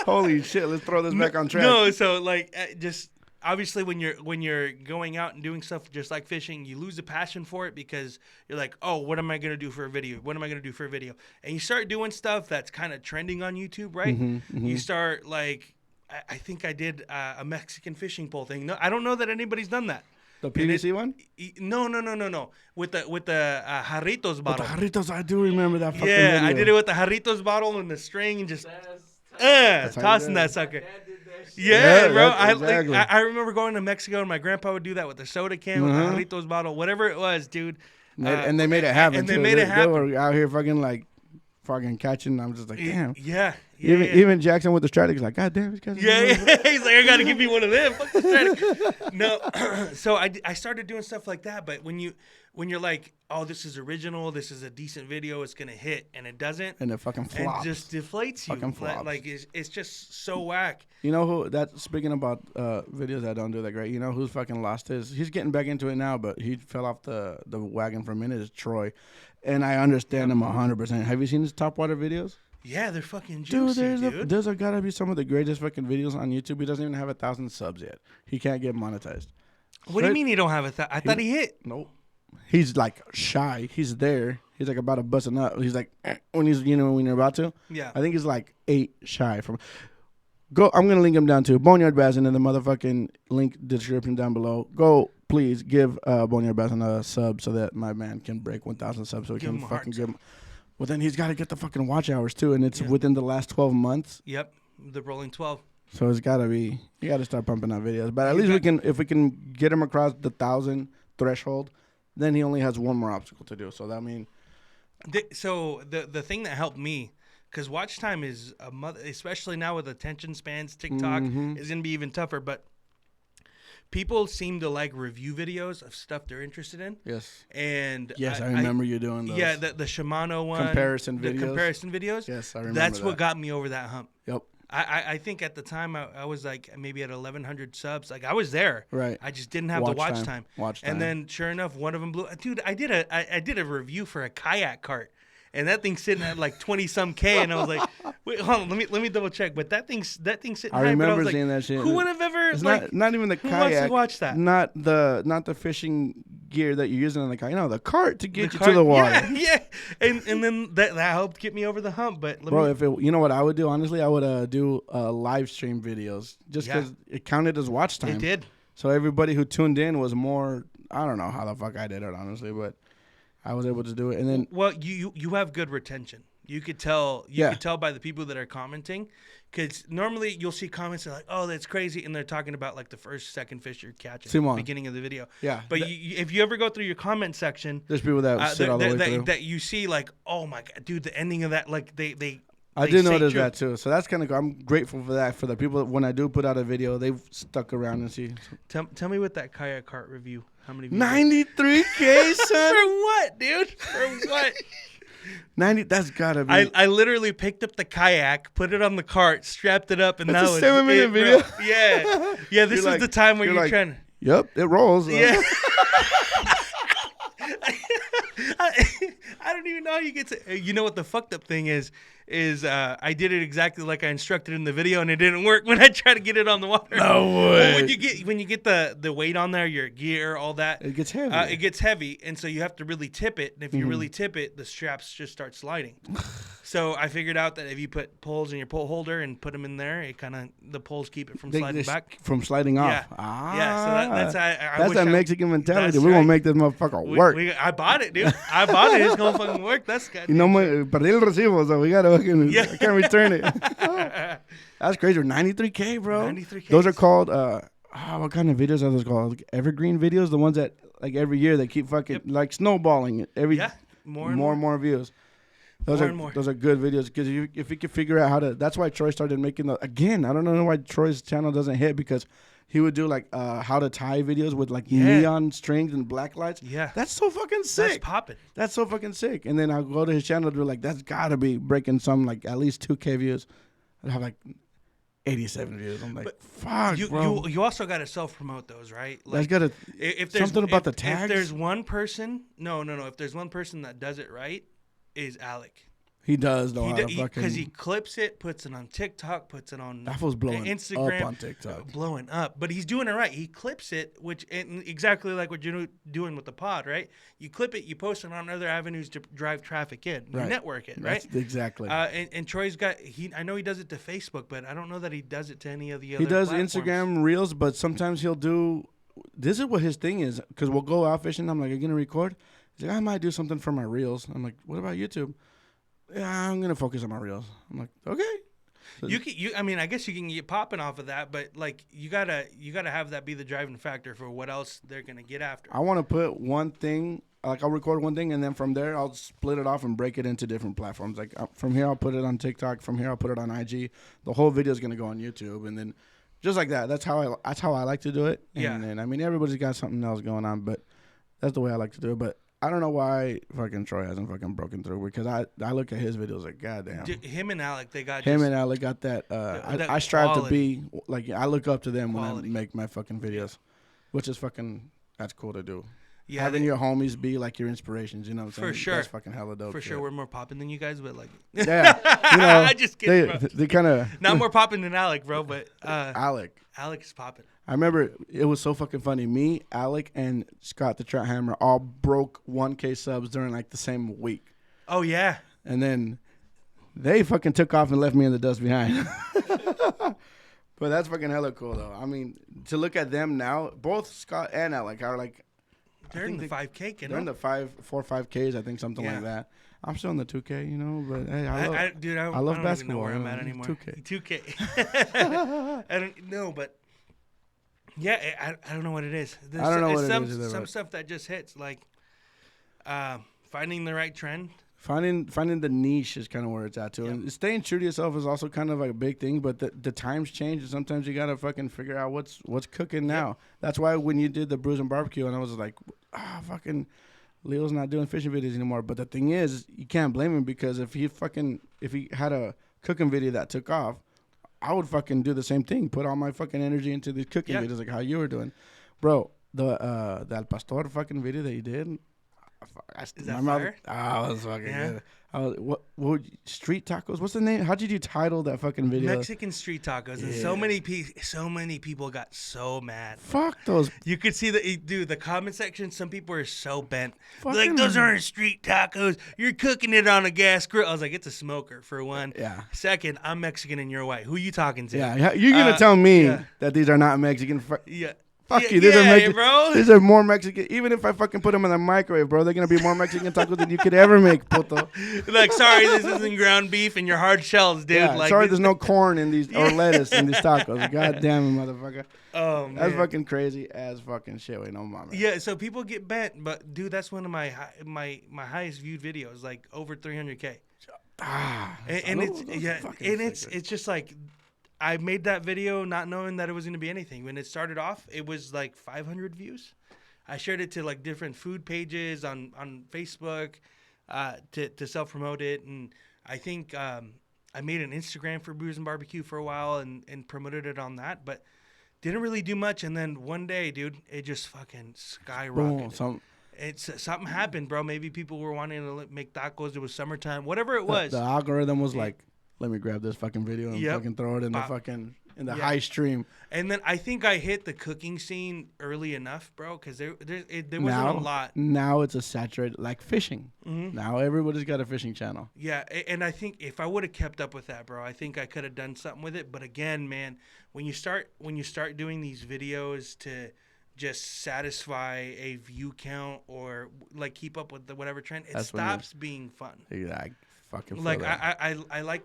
[SPEAKER 3] Holy shit! Let's throw this back on track.
[SPEAKER 1] No, so just. Obviously, when you're going out and doing stuff just like fishing, you lose the passion for it because you're like, oh, what am I going to do for a video? What am I going to do for a video? And you start doing stuff that's kind of trending on YouTube, right? You start like, I think I did a Mexican fishing pole thing. No, I don't know that anybody's done that.
[SPEAKER 3] The PVC one?
[SPEAKER 1] No. With the jarritos bottle.
[SPEAKER 3] With the jarritos, I do remember that fucking
[SPEAKER 1] video.
[SPEAKER 3] video.
[SPEAKER 1] I did it with the jarritos bottle and the string and just tossing that sucker. Yeah, bro.
[SPEAKER 3] Exactly.
[SPEAKER 1] I remember going to Mexico and my grandpa would do that with the soda can, with the Jarritos bottle, whatever it was, dude.
[SPEAKER 3] And they made it happen.
[SPEAKER 1] And they made it happen.
[SPEAKER 3] They were out here fucking catching. I'm just like, damn.
[SPEAKER 1] Yeah.
[SPEAKER 3] Even Jackson with the Stratix, like, God damn, he's catching.
[SPEAKER 1] Yeah. He's like, I got to give me one of them. Fuck the Stratix. No. So I started doing stuff like that. But when you're like, oh, this is original, this is a decent video, it's gonna hit, and it doesn't,
[SPEAKER 3] and it fucking flops,
[SPEAKER 1] and just deflates you.
[SPEAKER 3] Fucking flops.
[SPEAKER 1] Like it's just so whack.
[SPEAKER 3] You know who? That speaking about videos that don't do that great. You know who's fucking lost his? He's getting back into it now, but he fell off the wagon for a minute. Is Troy, and I understand him 100%. Have you seen his top water videos?
[SPEAKER 1] Yeah, they're fucking juicy, dude.
[SPEAKER 3] Those are gotta be some of the greatest fucking videos on YouTube. He doesn't even have 1,000 subs yet. He can't get monetized.
[SPEAKER 1] What do you mean he don't have I thought he hit.
[SPEAKER 3] Nope. He's like shy. He's there. He's like about to bust a nut. He's like when he's when you're about to.
[SPEAKER 1] Yeah.
[SPEAKER 3] I think he's like 8 shy from. Go. I'm gonna link him down to Boneyard Bassin in the motherfucking link description down below. Go, please give Boneyard Bassin a sub so that my man can break 1,000 subs so he can fucking give him. Well, then he's got to get the fucking watch hours too, and it's within the last 12 months.
[SPEAKER 1] Yep, the rolling 12.
[SPEAKER 3] So it's got to be. You got to start pumping out videos. But at least we can, if we can get him across the 1,000 threshold, then he only has one more obstacle to do. So that means.
[SPEAKER 1] So the thing that helped me, because watch time is a mother, especially now with attention spans, TikTok is gonna be even tougher. But people seem to like review videos of stuff they're interested in.
[SPEAKER 3] Yes.
[SPEAKER 1] And
[SPEAKER 3] yes, I remember you doing those.
[SPEAKER 1] Yeah, the Shimano one.
[SPEAKER 3] Comparison videos.
[SPEAKER 1] The comparison videos.
[SPEAKER 3] Yes, I remember
[SPEAKER 1] That's what got me over that hump.
[SPEAKER 3] Yep.
[SPEAKER 1] I think at the time I was like maybe at 1,100 subs. Like I was there.
[SPEAKER 3] Right.
[SPEAKER 1] I just didn't have the watch time. And then sure enough, one of them blew. Dude, I did a review for a kayak cart. And that thing's sitting at like 20-some K, and I was like, "Wait, hold on, let me double check." But that thing's sitting.
[SPEAKER 3] I remember seeing that shit.
[SPEAKER 1] Who would have ever?
[SPEAKER 3] It's
[SPEAKER 1] like,
[SPEAKER 3] not even the
[SPEAKER 1] who
[SPEAKER 3] kayak.
[SPEAKER 1] wants to watch that?
[SPEAKER 3] Not the fishing gear that you're using on the kayak. No, the cart to get you to the water.
[SPEAKER 1] Yeah. And then that helped get me over the hump. But
[SPEAKER 3] you know what I would do? Honestly, I would do live stream videos just because it counted as watch time.
[SPEAKER 1] It did.
[SPEAKER 3] So everybody who tuned in was more. I don't know how the fuck I did it, honestly, but I was able to do it. And then,
[SPEAKER 1] well, you have good retention. You could tell. You could tell by the people that are commenting, because normally you'll see comments that are like, "Oh, that's crazy," and they're talking about like the first, second fish you're catching at the beginning of the video.
[SPEAKER 3] Yeah.
[SPEAKER 1] But if you ever go through your comment section,
[SPEAKER 3] there's people that sit all the way through.
[SPEAKER 1] That you see like, "Oh my god, dude!" The ending of that, like they
[SPEAKER 3] I did notice that too. So that's kind of cool. I'm grateful for that. For the people, when I do put out a video, they've stuck around and see.
[SPEAKER 1] Tell me what that kayak cart review. How many views?
[SPEAKER 3] 93K, son.
[SPEAKER 1] For what, dude? For what?
[SPEAKER 3] 90. That's gotta be.
[SPEAKER 1] I literally picked up the kayak, put it on the cart, strapped it up, and
[SPEAKER 3] that's
[SPEAKER 1] that was
[SPEAKER 3] a 7-minute video.
[SPEAKER 1] Bro. Yeah. This is the time where you're trying.
[SPEAKER 3] Yep, it rolls.
[SPEAKER 1] Yeah. I don't even know how you get to. You know what the fucked up thing is I did it exactly like I instructed in the video, and it didn't work when I tried to get it on the water.
[SPEAKER 3] No way.
[SPEAKER 1] Well, when you get the weight on there, your gear, all that,
[SPEAKER 3] it gets heavy.
[SPEAKER 1] It gets heavy, and so you have to really tip it. And if you really tip it, the straps just start sliding. So I figured out that if you put poles in your pole holder and put them in there, it the poles keep it from sliding back.
[SPEAKER 3] From sliding off.
[SPEAKER 1] Yeah.
[SPEAKER 3] Ah.
[SPEAKER 1] So that's
[SPEAKER 3] that's that Mexican mentality. We're gonna make this motherfucker work.
[SPEAKER 1] I bought it, dude. I bought it. It's gonna fucking work. That's good.
[SPEAKER 3] Perdí el recibo, so we gotta fucking. I can't return it. That's crazy. 93K, bro. 93K. Those are called. What kind of videos are those called? Like evergreen videos, the ones that like every year they keep fucking like snowballing it. More and more views. Those are good videos because if you can figure out how to. That's why Troy started making again. I don't know why Troy's channel doesn't hit because he would do like how to tie videos with like neon strings and black lights. Yeah, that's so fucking sick.
[SPEAKER 1] That's popping.
[SPEAKER 3] That's so fucking sick. And then I'll go to his channel and be like, that's gotta be breaking some like at least 2K views. I'd have like 87 views. I'm like, fuck, bro.
[SPEAKER 1] You also got to self-promote those, right?
[SPEAKER 3] Like, that's if there's something about the tags.
[SPEAKER 1] If there's one person, no. If there's one person that does it right, is Alec.
[SPEAKER 3] He does know how to fucking...
[SPEAKER 1] Because he clips it, puts it on TikTok, puts it on
[SPEAKER 3] that was blowing
[SPEAKER 1] Instagram.
[SPEAKER 3] Up on TikTok.
[SPEAKER 1] Blowing up. But he's doing it right. He clips it, exactly like what you're doing with the pod, right? You clip it, you post it on other avenues to drive traffic in. You network it, right?
[SPEAKER 3] That's exactly.
[SPEAKER 1] And Troy's got... I know he does it to Facebook, but I don't know that he does it to any of the other
[SPEAKER 3] He does
[SPEAKER 1] platforms.
[SPEAKER 3] Instagram Reels, but sometimes he'll do... This is what his thing is. Because we'll go out fishing. I'm like, are you going to record? He's like, I might do something for my Reels. I'm like, what about YouTube? Yeah, I'm gonna focus on my Reels. I'm like, okay. So
[SPEAKER 1] I mean, I guess you can get popping off of that, but like you gotta have that be the driving factor for what else they're gonna get after.
[SPEAKER 3] I want to put one thing, like I'll record one thing, and then from there I'll split it off and break it into different platforms. Like from here I'll put it on TikTok. From here I'll put it on IG. The whole video is gonna go on YouTube, and then just like that. That's how I like to do it. And I mean, everybody's got something else going on, but that's the way I like to do it. But I don't know why fucking Troy hasn't fucking broken through because I look at his videos like goddamn.
[SPEAKER 1] Him and Alec, they got
[SPEAKER 3] him and Alec got that. I strive to be like I look up to them when I make my fucking videos, which is fucking that's cool to do. Yeah, having your homies be like your inspirations, you know what I'm saying?
[SPEAKER 1] For sure.
[SPEAKER 3] That's fucking hella dope.
[SPEAKER 1] For sure, we're more popping than you guys, but like
[SPEAKER 3] yeah, you know,
[SPEAKER 1] I just kidding, bro.
[SPEAKER 3] They kind of
[SPEAKER 1] not more popping than Alec, bro, but
[SPEAKER 3] Alec
[SPEAKER 1] is popping.
[SPEAKER 3] I remember it was so fucking funny. Me, Alec, and Scott the Trout Hammer all broke 1K subs during like the same week.
[SPEAKER 1] Oh yeah.
[SPEAKER 3] And then they fucking took off and left me in the dust behind. But that's fucking hella cool though. I mean, to look at them now, both Scott and Alec are like
[SPEAKER 1] they're in the 5K,
[SPEAKER 3] they're in the 4 or 5Ks, I think, something like that. I'm still in the 2K, you know, but hey, I love
[SPEAKER 1] I don't
[SPEAKER 3] basketball.
[SPEAKER 1] even know where I'm at anymore.
[SPEAKER 3] 2K.
[SPEAKER 1] 2K. I don't know, but yeah, I don't know what it is.
[SPEAKER 3] I don't know what it is either,
[SPEAKER 1] some stuff that just hits, like finding the right trend.
[SPEAKER 3] Finding the niche is kind of where it's at too. Yep. And staying true to yourself is also kind of like a big thing, but the times change, and sometimes you gotta fucking figure out what's cooking now. Yep. That's why when you did the Brews&BBQ, and I was like, fucking Leo's not doing fishing videos anymore. But the thing is, you can't blame him, because if he had a cooking video that took off, I would fucking do the same thing. Put all my fucking energy into these cooking videos, like how you were doing, bro. The Al Pastor fucking video that you did.
[SPEAKER 1] Is that fire?
[SPEAKER 3] That was fucking good. What street tacos? What's the name? How did you title that fucking video?
[SPEAKER 1] Mexican street tacos. And so many people got so mad.
[SPEAKER 3] Fuck those.
[SPEAKER 1] You could see the comment section. Some people are so bent. Like, those aren't street tacos. You're cooking it on a gas grill. I was like, it's a smoker for one.
[SPEAKER 3] Yeah.
[SPEAKER 1] Second, I'm Mexican and you're white. Who you talking to?
[SPEAKER 3] Yeah. You're gonna tell me that these are not Mexican?
[SPEAKER 1] Yeah.
[SPEAKER 3] Fuck you. These are more Mexican. Even if I fucking put them in the microwave, bro, they're going to be more Mexican tacos than you could ever make, puto.
[SPEAKER 1] Like, sorry, this isn't ground beef and your hard shells, dude.
[SPEAKER 3] Yeah,
[SPEAKER 1] like,
[SPEAKER 3] sorry, there's no corn in these, or lettuce in these tacos. God damn it, motherfucker.
[SPEAKER 1] Oh, man.
[SPEAKER 3] That's fucking crazy as fucking shit. Wait, no, mama.
[SPEAKER 1] Yeah, so people get bent, but, dude, that's one of my highest viewed videos, like over 300K. It's just like... I made that video not knowing that it was going to be anything. When it started off, it was like 500 views. I shared it to like different food pages on Facebook to self-promote it. And I think I made an Instagram for Brews&BBQ for a while and promoted it on that. But didn't really do much. And then one day, dude, it just fucking skyrocketed. Boom, something happened, bro. Maybe people were wanting to make tacos. It was summertime. Whatever it was.
[SPEAKER 3] The algorithm was like... Let me grab this fucking video and fucking throw it in the high stream.
[SPEAKER 1] And then I think I hit the cooking scene early enough, bro, because there wasn't a lot.
[SPEAKER 3] Now it's a saturated, like fishing. Mm-hmm. Now everybody's got a fishing channel.
[SPEAKER 1] Yeah, and I think if I would have kept up with that, bro, I think I could have done something with it. But again, man, when you start doing these videos to just satisfy a view count or like keep up with whatever trend, it stops being fun.
[SPEAKER 3] Exactly. Fucking
[SPEAKER 1] like I like.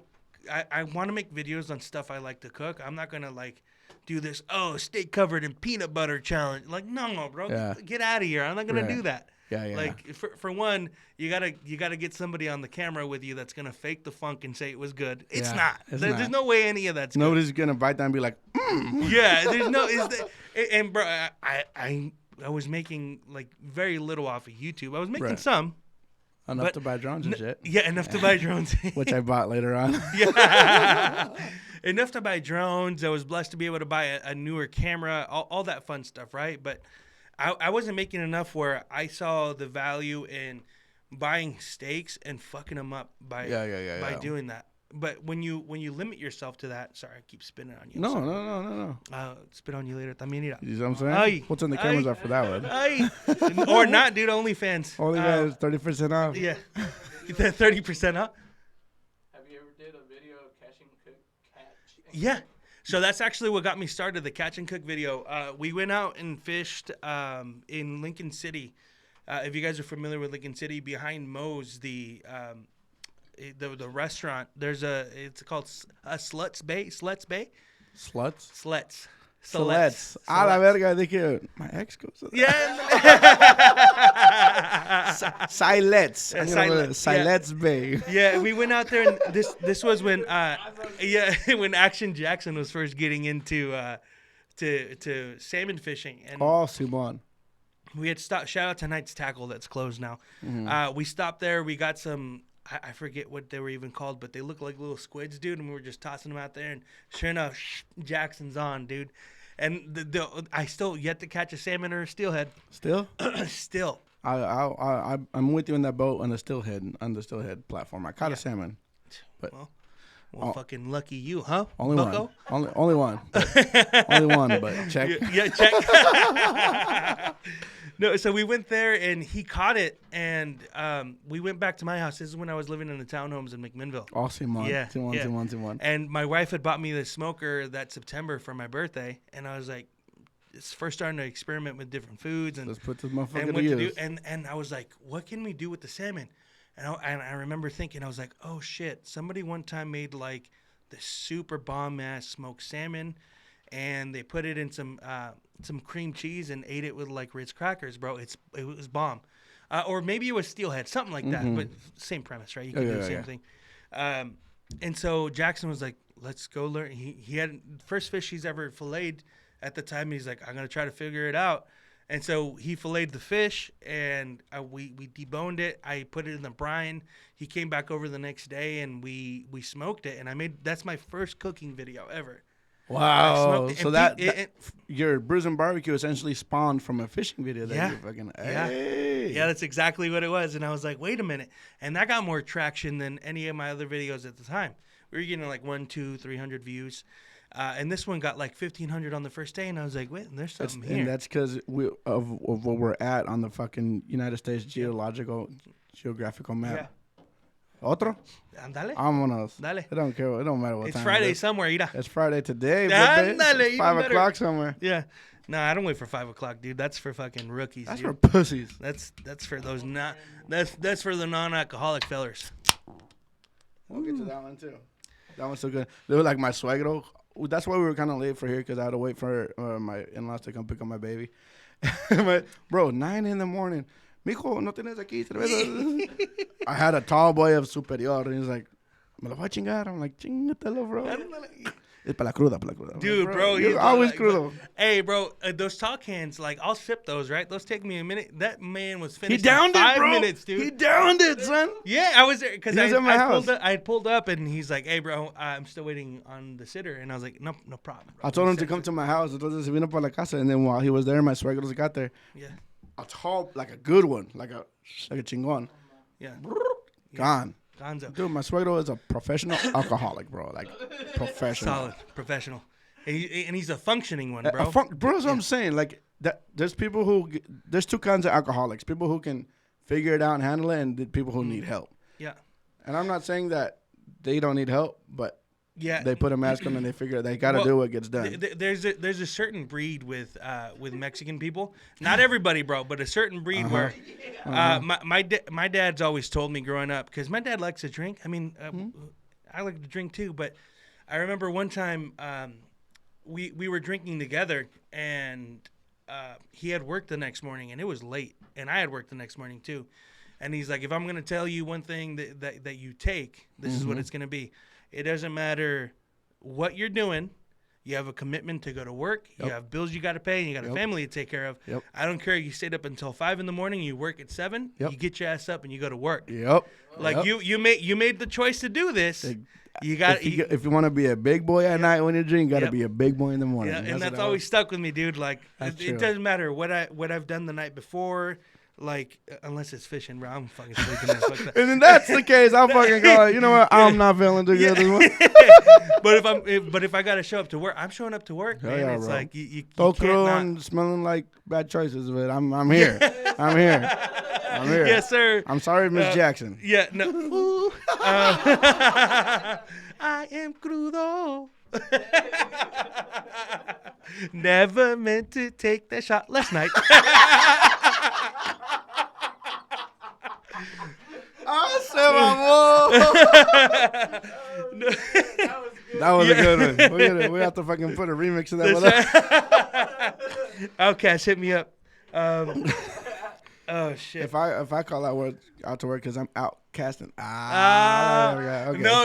[SPEAKER 1] I want to make videos on stuff I like to cook. I'm not gonna like do this steak covered in peanut butter challenge. Like, no, bro, get out of here. I'm not gonna do that.
[SPEAKER 3] Yeah.
[SPEAKER 1] Like for one, you gotta get somebody on the camera with you that's gonna fake the funk and say it was good. It's not. There's no way any of that's
[SPEAKER 3] Nobody's
[SPEAKER 1] good.
[SPEAKER 3] gonna bite that and be like,
[SPEAKER 1] Yeah, there's no. And bro, I was making like very little off of YouTube. I was making some.
[SPEAKER 3] Enough to buy drones and shit.
[SPEAKER 1] Yeah, enough to buy drones.
[SPEAKER 3] Which I bought later on.
[SPEAKER 1] Yeah. Enough to buy drones. I was blessed to be able to buy a newer camera, all that fun stuff, right? But I wasn't making enough where I saw the value in buying steaks and fucking them up by doing that. But when you limit yourself to that, sorry, I keep spinning on you.
[SPEAKER 3] No.
[SPEAKER 1] Spit on you later. También irá.
[SPEAKER 3] You know what I'm saying? We'll turn the cameras off for that one.
[SPEAKER 1] Or not, dude. OnlyFans.
[SPEAKER 3] OnlyFans, 30% off.
[SPEAKER 1] Yeah. Get that 30% off.
[SPEAKER 2] Have you ever did a video of catch and cook?
[SPEAKER 1] Yeah. So that's actually what got me started, the catch and cook video. We went out and fished in Lincoln City. If you guys are familiar with Lincoln City, behind Moe's, the restaurant, it's called Sluts Bay.
[SPEAKER 3] Sluts.
[SPEAKER 1] A la
[SPEAKER 3] verga, dije, my ex goes to that.
[SPEAKER 1] Yeah.
[SPEAKER 3] Silets Bay.
[SPEAKER 1] Yeah, we went out there, and this was when when Action Jackson was first getting into to salmon fishing. And
[SPEAKER 3] Simon.
[SPEAKER 1] We had stopped. Shout out to Knight's Tackle that's closed now. Mm-hmm. We stopped there. We got some. I forget what they were even called, but they look like little squids, dude. And we were just tossing them out there, and sure enough, Jackson's on, dude. And I still yet to catch a salmon or a steelhead.
[SPEAKER 3] Still?
[SPEAKER 1] Still.
[SPEAKER 3] I'm with you on that boat on the steelhead platform. I caught a salmon, but
[SPEAKER 1] Well, fucking lucky you, huh?
[SPEAKER 3] Only
[SPEAKER 1] Bucko?
[SPEAKER 3] one. Only one. Only one, but check.
[SPEAKER 1] Yeah, check. No, so we went there and he caught it, and we went back to my house. This is when I was living in the townhomes in McMinnville.
[SPEAKER 3] Oh, Simon.
[SPEAKER 1] Yeah,
[SPEAKER 3] Simon,
[SPEAKER 1] yeah.
[SPEAKER 3] Simon, Simon.
[SPEAKER 1] And my wife had bought me the smoker that September for my birthday, and I was like, it's first starting to experiment with different foods and
[SPEAKER 3] Let's put this motherfucker
[SPEAKER 1] and
[SPEAKER 3] to
[SPEAKER 1] what to do.
[SPEAKER 3] use.
[SPEAKER 1] And I was like, what can we do with the salmon? And I remember thinking, I was like, oh shit, somebody one time made like the super bomb ass smoked salmon, and they put it in some cream cheese and ate it with like Ritz crackers, bro. It was bomb. Or maybe it was steelhead, something like that. But same premise, right? You can do the same thing. And so Jackson was like, let's go learn. He had first fish he's ever filleted at the time. He's like, I'm gonna try to figure it out. And so he filleted the fish, and we deboned it. I put it in the brine. He came back over the next day, and we smoked it. And that's my first cooking video ever.
[SPEAKER 3] Wow. So your Brews&BBQ essentially spawned from a fishing video that you fucking, hey.
[SPEAKER 1] Yeah, that's exactly what it was. And I was like, wait a minute. And that got more traction than any of my other videos at the time. We were getting like 100, 200, 300 views. And this one got like 1,500 on the first day, and I was like, "Wait, there's something here."
[SPEAKER 3] And that's because of where we're at on the fucking United States geographical map.
[SPEAKER 1] Yeah.
[SPEAKER 3] Otro?
[SPEAKER 1] Andale.
[SPEAKER 3] Vámonos.
[SPEAKER 1] Dale.
[SPEAKER 3] It don't care. It don't matter what
[SPEAKER 1] It's
[SPEAKER 3] time.
[SPEAKER 1] Friday
[SPEAKER 3] it is.
[SPEAKER 1] somewhere, Ira.
[SPEAKER 3] It's Friday today.
[SPEAKER 1] Andale,
[SPEAKER 3] It's 5 o'clock somewhere.
[SPEAKER 1] Yeah. No, I don't wait for 5 o'clock, dude. That's for fucking rookies.
[SPEAKER 3] That's
[SPEAKER 1] dude.
[SPEAKER 3] for pussies.
[SPEAKER 1] That's for those not. That's for the non-alcoholic fellers.
[SPEAKER 3] We'll get to that one too. That one's so good. They were like my suegro. That's why we were kind of late for here, because I had to wait for my in-laws to come pick up my baby. Bro, 9 in the morning. Mijo, no tienes aquí cerveza. I had a tall boy of Superior, and he's like, me lo voy a chingar. I'm like, chingatelo, bro. Es para la cruda, para la cruda.
[SPEAKER 1] Dude, bro,
[SPEAKER 3] you're always crudo.
[SPEAKER 1] Hey, bro, those tall cans, like, I'll sip those, right? Those take me a minute. That man was
[SPEAKER 3] He
[SPEAKER 1] finished
[SPEAKER 3] downed
[SPEAKER 1] in
[SPEAKER 3] it,
[SPEAKER 1] 5
[SPEAKER 3] bro.
[SPEAKER 1] minutes, dude.
[SPEAKER 3] He downed it, son.
[SPEAKER 1] Yeah, I was there because
[SPEAKER 3] He was at my house.
[SPEAKER 1] I had pulled up, and he's like, "Hey, bro, I'm still waiting on the sitter," and I was like, "No problem." Bro.
[SPEAKER 3] I told him to come to my house. Entonces se vino para la casa, and then while he was there, my suegros got there.
[SPEAKER 1] Yeah,
[SPEAKER 3] A tall, like a good one, like a chingon.
[SPEAKER 1] yeah.
[SPEAKER 3] Gone.
[SPEAKER 1] Gonzo.
[SPEAKER 3] Dude, my suegro is a professional alcoholic, bro. Like, professional.
[SPEAKER 1] Solid, professional. And he's a functioning one,
[SPEAKER 3] Bro,
[SPEAKER 1] bro.
[SPEAKER 3] that's what I'm saying. Like, there's people there's two kinds of alcoholics. People who can figure it out and handle it, and the people who need help.
[SPEAKER 1] Yeah.
[SPEAKER 3] And I'm not saying that they don't need help, but
[SPEAKER 1] Yeah.
[SPEAKER 3] they put a mask on and they figure they got to do what gets done.
[SPEAKER 1] There's a certain breed with Mexican people. Not everybody, bro, but a certain breed where my dad's always told me growing up, because my dad likes to drink. I mean, I like to drink too, but I remember one time we were drinking together, and he had work the next morning, and it was late, and I had work the next morning too. And he's like, if I'm going to tell you one thing that you take, this is what it's going to be. It doesn't matter what you're doing. You have a commitment to go to work. You have bills you got to pay, and you got a family to take care of. I don't care. You stayed up until 5 in the morning. You work at 7. You get your ass up and you go to work. Like you made the choice to do this. You got
[SPEAKER 3] if you want to be a big boy at night when you drink, you got to be a big boy in the morning.
[SPEAKER 1] Yeah, and that's always stuck with me, dude. Like it doesn't matter what I've done the night before. Like, unless it's fishing, bro, I'm fucking sleeping.
[SPEAKER 3] And then that's the case. I'll fucking go. You know what? I'm not feeling too good this morning.
[SPEAKER 1] But if I gotta show up to work, I'm showing up to work, man. It's
[SPEAKER 3] bro.
[SPEAKER 1] like you
[SPEAKER 3] So
[SPEAKER 1] can't
[SPEAKER 3] cruel
[SPEAKER 1] not.
[SPEAKER 3] and smelling like bad choices, but I'm here. I'm here. I'm here.
[SPEAKER 1] Yes, sir.
[SPEAKER 3] I'm sorry, Miss Jackson.
[SPEAKER 1] Yeah, no. I am crudo. Never meant to take that shot last night.
[SPEAKER 3] That was a good one. We have to fucking put a remix of that one up.
[SPEAKER 1] Outcast, hit me up. Oh shit!
[SPEAKER 3] If I call that word out to work because I'm out casting.
[SPEAKER 1] No,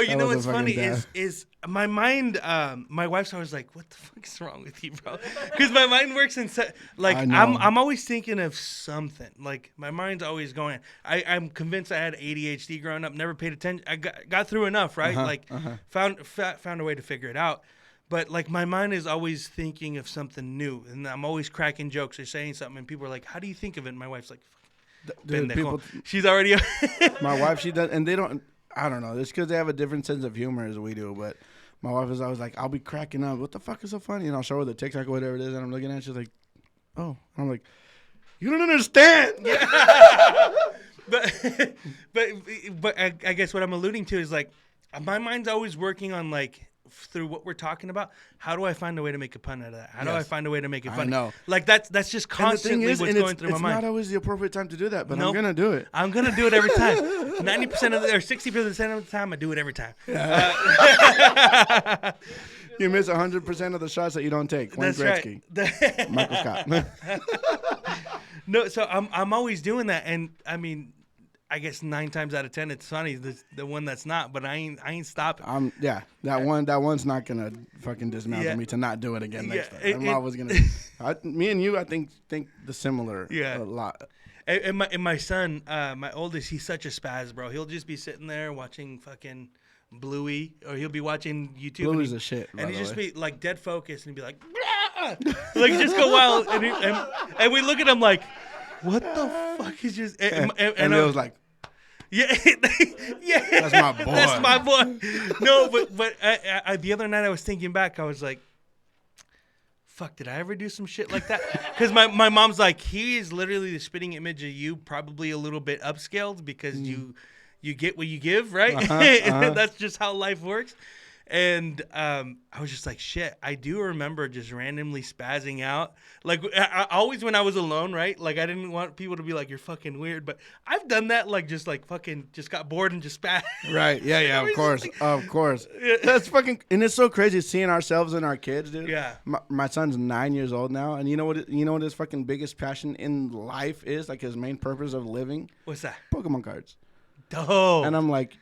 [SPEAKER 1] you
[SPEAKER 3] That
[SPEAKER 1] know
[SPEAKER 3] was
[SPEAKER 1] what's
[SPEAKER 3] a fucking
[SPEAKER 1] funny
[SPEAKER 3] dab.
[SPEAKER 1] is my mind. My wife's always like, "What the fuck is wrong with you, bro?" Because my mind works in like
[SPEAKER 3] I know.
[SPEAKER 1] I'm always thinking of something. Like my mind's always going. I'm convinced I had ADHD growing up. Never paid attention. I got through enough, right? Found a way to figure it out. But like my mind is always thinking of something new, and I'm always cracking jokes or saying something, and people are like, "How do you think of it?" And my wife's like,
[SPEAKER 3] Dude, people,
[SPEAKER 1] she's already.
[SPEAKER 3] my wife, she does, and they don't. I don't know. It's because they have a different sense of humor as we do. But my wife is always like, I'll be cracking up. What the fuck is so funny? And I'll show her the TikTok or whatever it is, and I'm looking at it. She's like, oh. And I'm like, you don't understand.
[SPEAKER 1] but I guess what I'm alluding to is like my mind's always working on like through what we're talking about. How do I find a way to make a pun out of that? How do I find a way to make it funny?
[SPEAKER 3] I know.
[SPEAKER 1] Like that's just constantly what's going through my mind.
[SPEAKER 3] It's not always the appropriate time to do that, but I'm gonna do it.
[SPEAKER 1] I'm gonna do it every time. 90% of or 60% of the time, I do it every time.
[SPEAKER 3] You miss 100% of the shots that you don't take. Wayne Gretzky,
[SPEAKER 1] right.
[SPEAKER 3] Michael Scott.
[SPEAKER 1] No, so I'm always doing that, and I mean, I guess 9 times out of 10 it's funny. The one that's not, but I ain't stopping.
[SPEAKER 3] That one's not gonna fucking dismantle me to not do it again next time. I'm always gonna. Me and you, I think the similar. A lot.
[SPEAKER 1] And my son, my oldest, he's such a spaz, bro. He'll just be sitting there watching fucking Bluey, or he'll be watching YouTube.
[SPEAKER 3] Bluey's a shit.
[SPEAKER 1] And he'd just be like dead focused and be like, like just go wild. And we look at him like, what the fuck is just? And
[SPEAKER 3] it was like,
[SPEAKER 1] yeah,
[SPEAKER 3] that's my boy.
[SPEAKER 1] That's my boy. No, but I the other night I was thinking back. I was like, fuck, did I ever do some shit like that? Because my mom's like, he is literally the spitting image of you, probably a little bit upscaled because you get what you give, right? That's just how life works. And I was just like, shit, I do remember just randomly spazzing out. Like, I always when I was alone, right? Like, I didn't want people to be like, you're fucking weird. But I've done that, like, just fucking just got bored and just spazzed.
[SPEAKER 3] Right, yeah, of course. Of course. That's fucking, and it's so crazy seeing ourselves and our kids, dude.
[SPEAKER 1] Yeah.
[SPEAKER 3] My son's 9 years old now, and you know what his fucking biggest passion in life is? Like, his main purpose of living?
[SPEAKER 1] What's that?
[SPEAKER 3] Pokemon cards.
[SPEAKER 1] Oh.
[SPEAKER 3] And I'm like,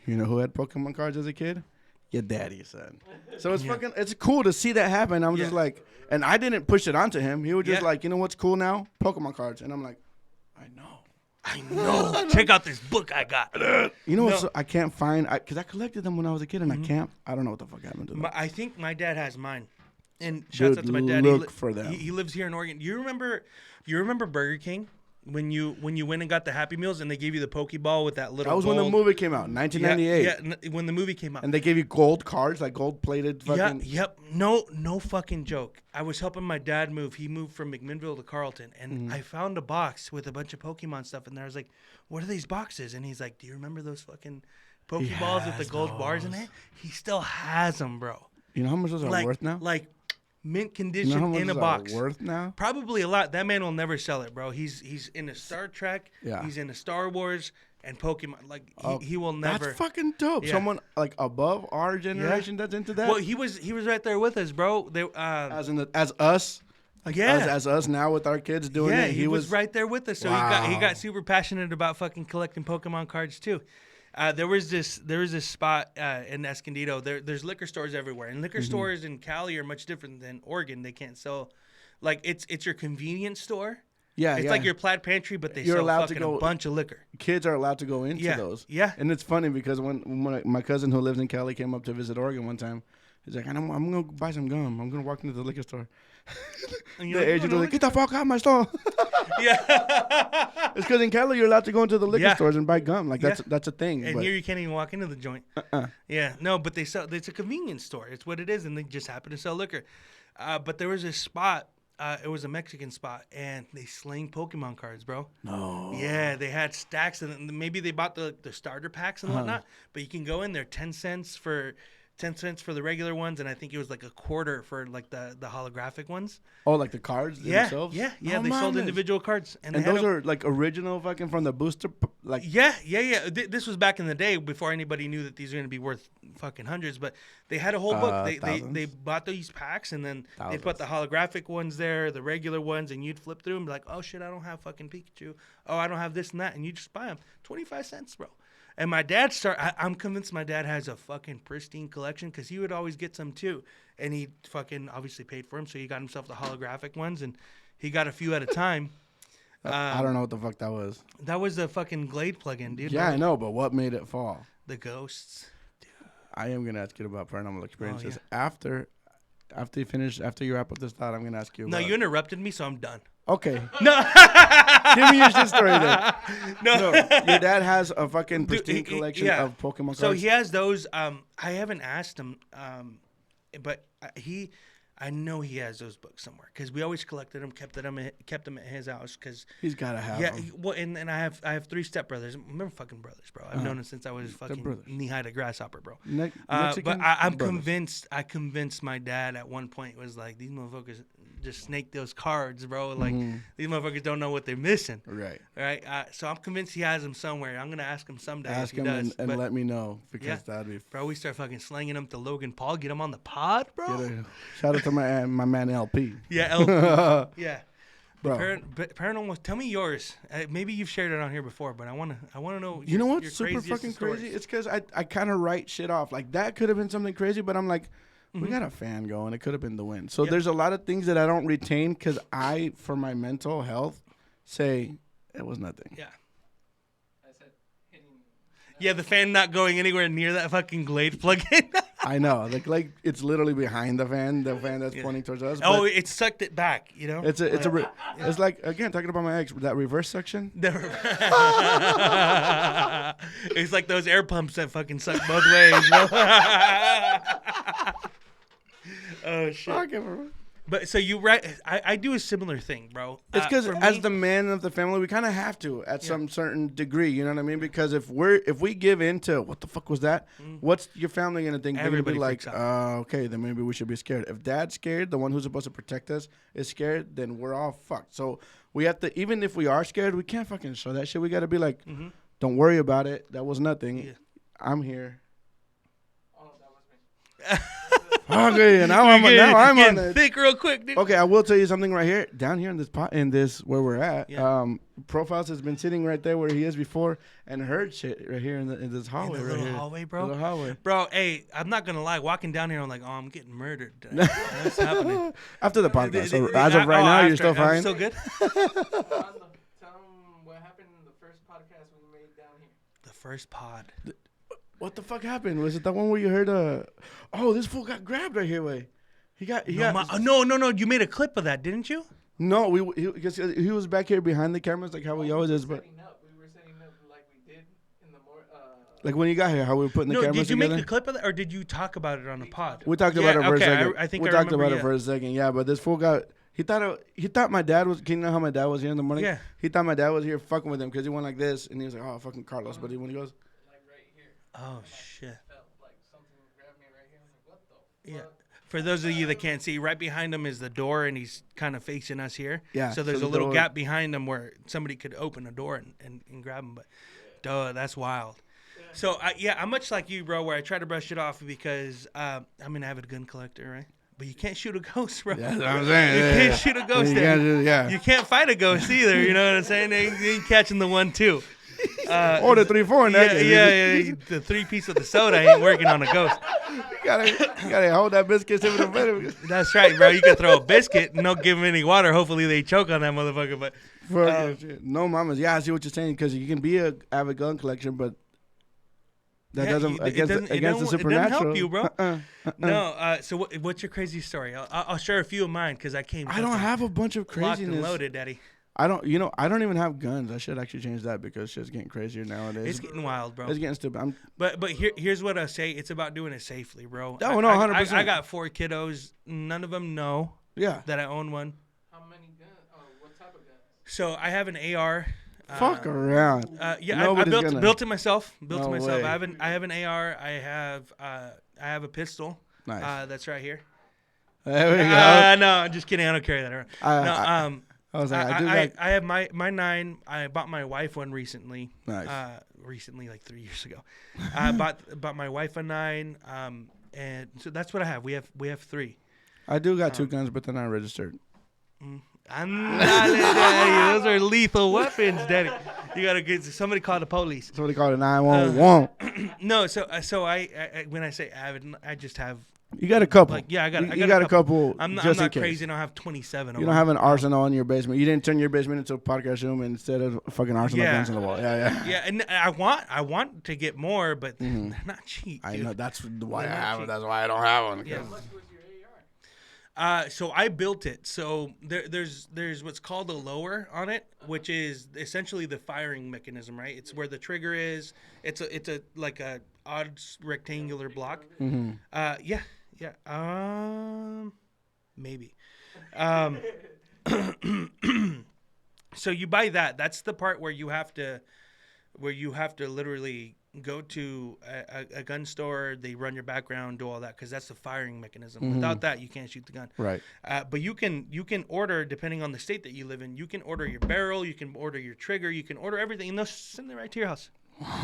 [SPEAKER 3] you know who had Pokemon cards as a kid? Your daddy, son. So it's fucking, it's cool to see that happen. I'm just like, and I didn't push it onto him. He was just like, you know what's cool now? Pokemon cards. And I'm like, I know.
[SPEAKER 1] Check out this book I got.
[SPEAKER 3] You know what? So I can't find, because I collected them when I was a kid, and I don't know what the fuck happened to them.
[SPEAKER 1] I think my dad has mine. And shouts out to my dad.
[SPEAKER 3] Look for them.
[SPEAKER 1] He lives here in Oregon. You remember Burger King? When you went and got the Happy Meals and they gave you the Pokeball with that little.
[SPEAKER 3] That was when the movie came out, 1998.
[SPEAKER 1] Yeah, when the movie came out.
[SPEAKER 3] And they gave you gold cards, like gold plated fucking.
[SPEAKER 1] Yep. No fucking joke. I was helping my dad move. He moved from McMinnville to Carlton, and I found a box with a bunch of Pokemon stuff in there. I was like, "What are these boxes?" And he's like, "Do you remember those fucking Pokeballs with the gold bars in it?" He still has them, bro.
[SPEAKER 3] You know how much those are worth now?
[SPEAKER 1] Like mint condition
[SPEAKER 3] you know how much
[SPEAKER 1] in a
[SPEAKER 3] those
[SPEAKER 1] box.
[SPEAKER 3] Are worth now?
[SPEAKER 1] Probably a lot. That man will never sell it, bro. He's in a Star Trek.
[SPEAKER 3] Yeah.
[SPEAKER 1] He's in a Star Wars and Pokemon. Like he will never.
[SPEAKER 3] That's fucking dope.
[SPEAKER 1] Yeah.
[SPEAKER 3] Someone like above our generation that's into that.
[SPEAKER 1] Well, he was right there with us, bro. They
[SPEAKER 3] as us. Like as us now with our kids doing it.
[SPEAKER 1] He was right there with us. So he got super passionate about fucking collecting Pokemon cards too. There was this spot in Escondido. There's liquor stores everywhere, and liquor stores in Cali are much different than Oregon. They can't sell, like it's your convenience store.
[SPEAKER 3] Yeah,
[SPEAKER 1] it's like your Plaid Pantry, but you're sell allowed fucking a bunch of liquor.
[SPEAKER 3] Kids are allowed to go into those. Yeah, and it's funny because when my cousin who lives in Cali came up to visit Oregon one time, he's like, I'm gonna buy some gum. I'm gonna walk into the liquor store. The agent was like, get the fuck out of my store. It's because in Cali you're allowed to go into the liquor stores and buy gum. Like that's a thing.
[SPEAKER 1] And here you can't even walk into the joint. Yeah, no, but they sell. It's a convenience store. It's what it is, and they just happen to sell liquor. But there was this spot. It was a Mexican spot, and they sling Pokemon cards, bro.
[SPEAKER 3] No.
[SPEAKER 1] Yeah, they had stacks, and maybe they bought the starter packs and whatnot. But you can go in there, 10 cents for the regular ones, and I think it was like a quarter for like the holographic ones.
[SPEAKER 3] Oh, like the cards themselves?
[SPEAKER 1] Yeah. They sold individual cards,
[SPEAKER 3] and those are like original fucking from the booster, like.
[SPEAKER 1] Yeah. This was back in the day before anybody knew that these were going to be worth fucking hundreds. But they had a whole book. They bought these packs, and then they put the holographic ones there, the regular ones, and you'd flip through them, and be like, oh shit, I don't have fucking Pikachu. Oh, I don't have this and that, and you just buy them, 25 cents, bro. And my dad I'm convinced my dad has a fucking pristine collection because he would always get some too. And he fucking obviously paid for them. So he got himself the holographic ones and he got a few at a time.
[SPEAKER 3] I don't know what the fuck that was.
[SPEAKER 1] That was the fucking Glade plug-in, dude.
[SPEAKER 3] Yeah, I know, but what made it fall?
[SPEAKER 1] The ghosts. Dude.
[SPEAKER 3] I am going to ask you about paranormal experiences.
[SPEAKER 1] Oh, yeah.
[SPEAKER 3] After you wrap up this thought, I'm going to ask you about...
[SPEAKER 1] No, you interrupted me, so I'm done.
[SPEAKER 3] Okay.
[SPEAKER 1] No.
[SPEAKER 3] Give me your shit story then.
[SPEAKER 1] No.
[SPEAKER 3] Your dad has a fucking
[SPEAKER 1] Dude,
[SPEAKER 3] pristine collection
[SPEAKER 1] yeah.
[SPEAKER 3] of Pokemon cards.
[SPEAKER 1] So he has those. I haven't asked him, but I know he has those books somewhere because we always collected them, kept them at his house because
[SPEAKER 3] He's gotta have
[SPEAKER 1] yeah.
[SPEAKER 3] them.
[SPEAKER 1] Well, and I have 3 stepbrothers. Remember, fucking brothers, bro. I've known them since I was fucking
[SPEAKER 3] brothers.
[SPEAKER 1] knee high to grasshopper, bro.
[SPEAKER 3] But
[SPEAKER 1] But I'm convinced. I convinced my dad at one point was like, these motherfuckers just snake those cards, bro. Like these motherfuckers don't know what they're missing.
[SPEAKER 3] Right.
[SPEAKER 1] Right. So I'm convinced he has them somewhere. I'm gonna ask him someday.
[SPEAKER 3] Ask
[SPEAKER 1] if he
[SPEAKER 3] him
[SPEAKER 1] does.
[SPEAKER 3] and
[SPEAKER 1] But,
[SPEAKER 3] let me know because
[SPEAKER 1] yeah.
[SPEAKER 3] that'd be.
[SPEAKER 1] bro, we start fucking slanging them to Logan Paul. Get him on the pod, bro.
[SPEAKER 3] Shout out to my man LP.
[SPEAKER 1] Yeah, LP. Yeah.
[SPEAKER 3] Bro.
[SPEAKER 1] Paranormal. Tell me yours. Maybe you've shared it on here before, but I wanna know.
[SPEAKER 3] You know
[SPEAKER 1] your
[SPEAKER 3] what's super
[SPEAKER 1] craziest
[SPEAKER 3] fucking
[SPEAKER 1] stories.
[SPEAKER 3] crazy? It's because I kind of write shit off. Like, that could have been something crazy, but I'm like,
[SPEAKER 1] Mm-hmm.
[SPEAKER 3] we got a fan going. It could have been the wind. So
[SPEAKER 1] Yep.
[SPEAKER 3] there's a lot of things that I don't retain because for my mental health, say it was nothing.
[SPEAKER 1] Yeah.
[SPEAKER 2] I said hitting.
[SPEAKER 1] Yeah, the fan not going anywhere near that fucking Glade plug-in.
[SPEAKER 3] I know. Like it's literally behind the fan that's pointing towards us.
[SPEAKER 1] Oh,
[SPEAKER 3] but
[SPEAKER 1] it sucked it back, you know?
[SPEAKER 3] it's like, again, talking about my ex, that reverse suction.
[SPEAKER 1] It's like those air pumps that fucking suck both ways, bro. Oh, shit.
[SPEAKER 3] Fuck it, bro.
[SPEAKER 1] But so you right, I do a similar thing, bro.
[SPEAKER 3] It's because
[SPEAKER 1] for
[SPEAKER 3] as
[SPEAKER 1] me-
[SPEAKER 3] the man of the family, we kind of have to at some certain degree. You know what I mean? Because if we give in to what the fuck was that, what's your family gonna think? They're gonna be
[SPEAKER 1] Everybody
[SPEAKER 3] like,
[SPEAKER 1] freaks out.
[SPEAKER 3] okay, then maybe we should be scared. If dad's scared, the one who's supposed to protect us is scared, then we're all fucked. So we have to, even if we are scared, we can't fucking show that shit. We gotta be like, don't worry about it. That was nothing.
[SPEAKER 1] Yeah.
[SPEAKER 3] I'm here.
[SPEAKER 2] Oh, that was me.
[SPEAKER 3] Okay, now I'm on
[SPEAKER 1] getting
[SPEAKER 3] it.
[SPEAKER 1] thick real quick, dude.
[SPEAKER 3] Okay, I will tell you something right here. Down here in this where we're at,
[SPEAKER 1] Yeah.
[SPEAKER 3] Profiles has been sitting right there where he is before and heard shit right here in this
[SPEAKER 1] In
[SPEAKER 3] hallway
[SPEAKER 1] the
[SPEAKER 3] right
[SPEAKER 1] little
[SPEAKER 3] here.
[SPEAKER 1] hallway, bro.
[SPEAKER 3] Little hallway.
[SPEAKER 1] Bro, hey, I'm not gonna lie. Walking down here, I'm like, oh, I'm getting murdered. What's happening?
[SPEAKER 3] After the podcast. So as of right now, you're still
[SPEAKER 1] I'm
[SPEAKER 3] fine.
[SPEAKER 1] still good.
[SPEAKER 2] Tell them what happened in the first podcast we made down here.
[SPEAKER 1] The first pod.
[SPEAKER 3] What the fuck happened? Was it that one where you heard oh, this fool got grabbed right here, way. He got
[SPEAKER 1] No. You made a clip of that, didn't you?
[SPEAKER 3] No, because he was back here behind the cameras like how he always is, but
[SPEAKER 2] We were setting up like we did in the
[SPEAKER 3] like when you got here, how we were putting the
[SPEAKER 1] No,
[SPEAKER 3] cameras
[SPEAKER 1] did you
[SPEAKER 3] together.
[SPEAKER 1] make a clip of that, or did you talk about it on the pod?
[SPEAKER 3] We talked about it for a second.
[SPEAKER 1] I think
[SPEAKER 3] we
[SPEAKER 1] I
[SPEAKER 3] talked
[SPEAKER 1] remember,
[SPEAKER 3] about it
[SPEAKER 1] yeah.
[SPEAKER 3] for a second. Yeah, but this fool got. He thought my dad was. Can you know how my dad was here in the morning?
[SPEAKER 1] Yeah.
[SPEAKER 3] He thought my dad was here fucking with him because he went like this and he was like, "Oh, fucking Carlos." But when he goes,
[SPEAKER 2] like right here.
[SPEAKER 1] Oh shit.
[SPEAKER 2] Felt like something grabbed me right here. I'm like, what the
[SPEAKER 1] Yeah.
[SPEAKER 2] fuck?
[SPEAKER 1] For those of you that can't see, right behind him is the door, and he's kind of facing us here.
[SPEAKER 3] Yeah,
[SPEAKER 1] So there's
[SPEAKER 3] so
[SPEAKER 1] a
[SPEAKER 3] the
[SPEAKER 1] little
[SPEAKER 3] door-
[SPEAKER 1] gap behind him where somebody could open a door and grab him. But, duh, that's wild. So, I'm much like you, bro, where I try to brush it off because I'm an avid gun collector, right? But you can't shoot a ghost, bro.
[SPEAKER 3] "That's what I'm saying."
[SPEAKER 1] You
[SPEAKER 3] Yeah,
[SPEAKER 1] can't shoot a ghost.
[SPEAKER 3] You
[SPEAKER 1] there.
[SPEAKER 3] can't just- yeah.
[SPEAKER 1] You can't fight a ghost either. You know what I'm saying? They ain't catching the 1-2.
[SPEAKER 3] Or the 3-4 in that case.
[SPEAKER 1] Yeah. The 3-piece of the soda ain't working on a ghost.
[SPEAKER 3] You gotta hold that biscuit in the middle.
[SPEAKER 1] That's right, bro. You can throw a biscuit and don't give them any water. Hopefully they choke on that motherfucker. But
[SPEAKER 3] No mamas. Yeah, I see what you're saying because you can be a avid gun collection, but that
[SPEAKER 1] Yeah,
[SPEAKER 3] doesn't
[SPEAKER 1] it
[SPEAKER 3] against
[SPEAKER 1] doesn't-
[SPEAKER 3] the
[SPEAKER 1] it doesn't
[SPEAKER 3] supernatural.
[SPEAKER 1] help you, bro. No. So what's your crazy story? I'll share a few of mine because I came.
[SPEAKER 3] I don't have a bunch of
[SPEAKER 1] locked and
[SPEAKER 3] craziness.
[SPEAKER 1] loaded, Daddy.
[SPEAKER 3] I don't even have guns. I should actually change that because shit's getting crazier nowadays.
[SPEAKER 1] It's getting wild, bro.
[SPEAKER 3] It's getting stupid.
[SPEAKER 1] But here's what I say. It's about doing it safely, bro.
[SPEAKER 3] Oh, no, 100%.
[SPEAKER 1] I got 4 kiddos. None of them know
[SPEAKER 3] Yeah.
[SPEAKER 1] that I own one.
[SPEAKER 2] How many guns? Oh, what type of guns?
[SPEAKER 1] So I have an AR.
[SPEAKER 3] Fuck around.
[SPEAKER 1] Yeah, I
[SPEAKER 3] Nobody's gonna-
[SPEAKER 1] built it myself.
[SPEAKER 3] No
[SPEAKER 1] myself.
[SPEAKER 3] way.
[SPEAKER 1] I have an AR. I have a pistol.
[SPEAKER 3] Nice.
[SPEAKER 1] That's right here.
[SPEAKER 3] There we go.
[SPEAKER 1] No, I'm just kidding. I don't carry that around.
[SPEAKER 3] I was like,
[SPEAKER 1] I have my 9. I bought my wife one recently.
[SPEAKER 3] Nice.
[SPEAKER 1] Recently, like 3 years ago. I bought my wife a 9. And so that's what I have. We have 3.
[SPEAKER 3] I do got 2 guns, but they're not registered.
[SPEAKER 1] I'm not, Daddy. Those are lethal weapons, Daddy. You gotta get somebody call the police.
[SPEAKER 3] Somebody called it 911.
[SPEAKER 1] No, so I when I say avid, I just have.
[SPEAKER 3] You got a couple.
[SPEAKER 1] Like, yeah, I got
[SPEAKER 3] a couple.
[SPEAKER 1] I'm
[SPEAKER 3] just
[SPEAKER 1] not
[SPEAKER 3] in case.
[SPEAKER 1] crazy. I don't have 27 of
[SPEAKER 3] You
[SPEAKER 1] them.
[SPEAKER 3] don't have an arsenal in your basement. You didn't turn your basement into a podcast room instead of a fucking arsenal
[SPEAKER 1] Yeah.
[SPEAKER 3] guns on the wall. Yeah.
[SPEAKER 1] Yeah, and I want to get more, but they're not cheap.
[SPEAKER 3] I
[SPEAKER 1] dude.
[SPEAKER 3] know that's why I
[SPEAKER 1] They're not
[SPEAKER 3] have
[SPEAKER 1] cheap.
[SPEAKER 3] it. That's why I don't have one.
[SPEAKER 1] Yeah.
[SPEAKER 2] How much was your
[SPEAKER 1] So I built it. So there's what's called a lower on it, which is essentially the firing mechanism, right? It's where the trigger is. It's a like a odd rectangular block.
[SPEAKER 3] Mm-hmm.
[SPEAKER 1] Yeah. Maybe. So you buy that. That's the part where you have to literally go to a gun store. They run your background, do all that, because that's the firing mechanism.
[SPEAKER 3] Mm-hmm.
[SPEAKER 1] Without that, you can't shoot the gun.
[SPEAKER 3] Right.
[SPEAKER 1] But you can order, depending on the state that you live in. You can order your barrel. You can order your trigger. You can order everything, and they'll send it right to your house.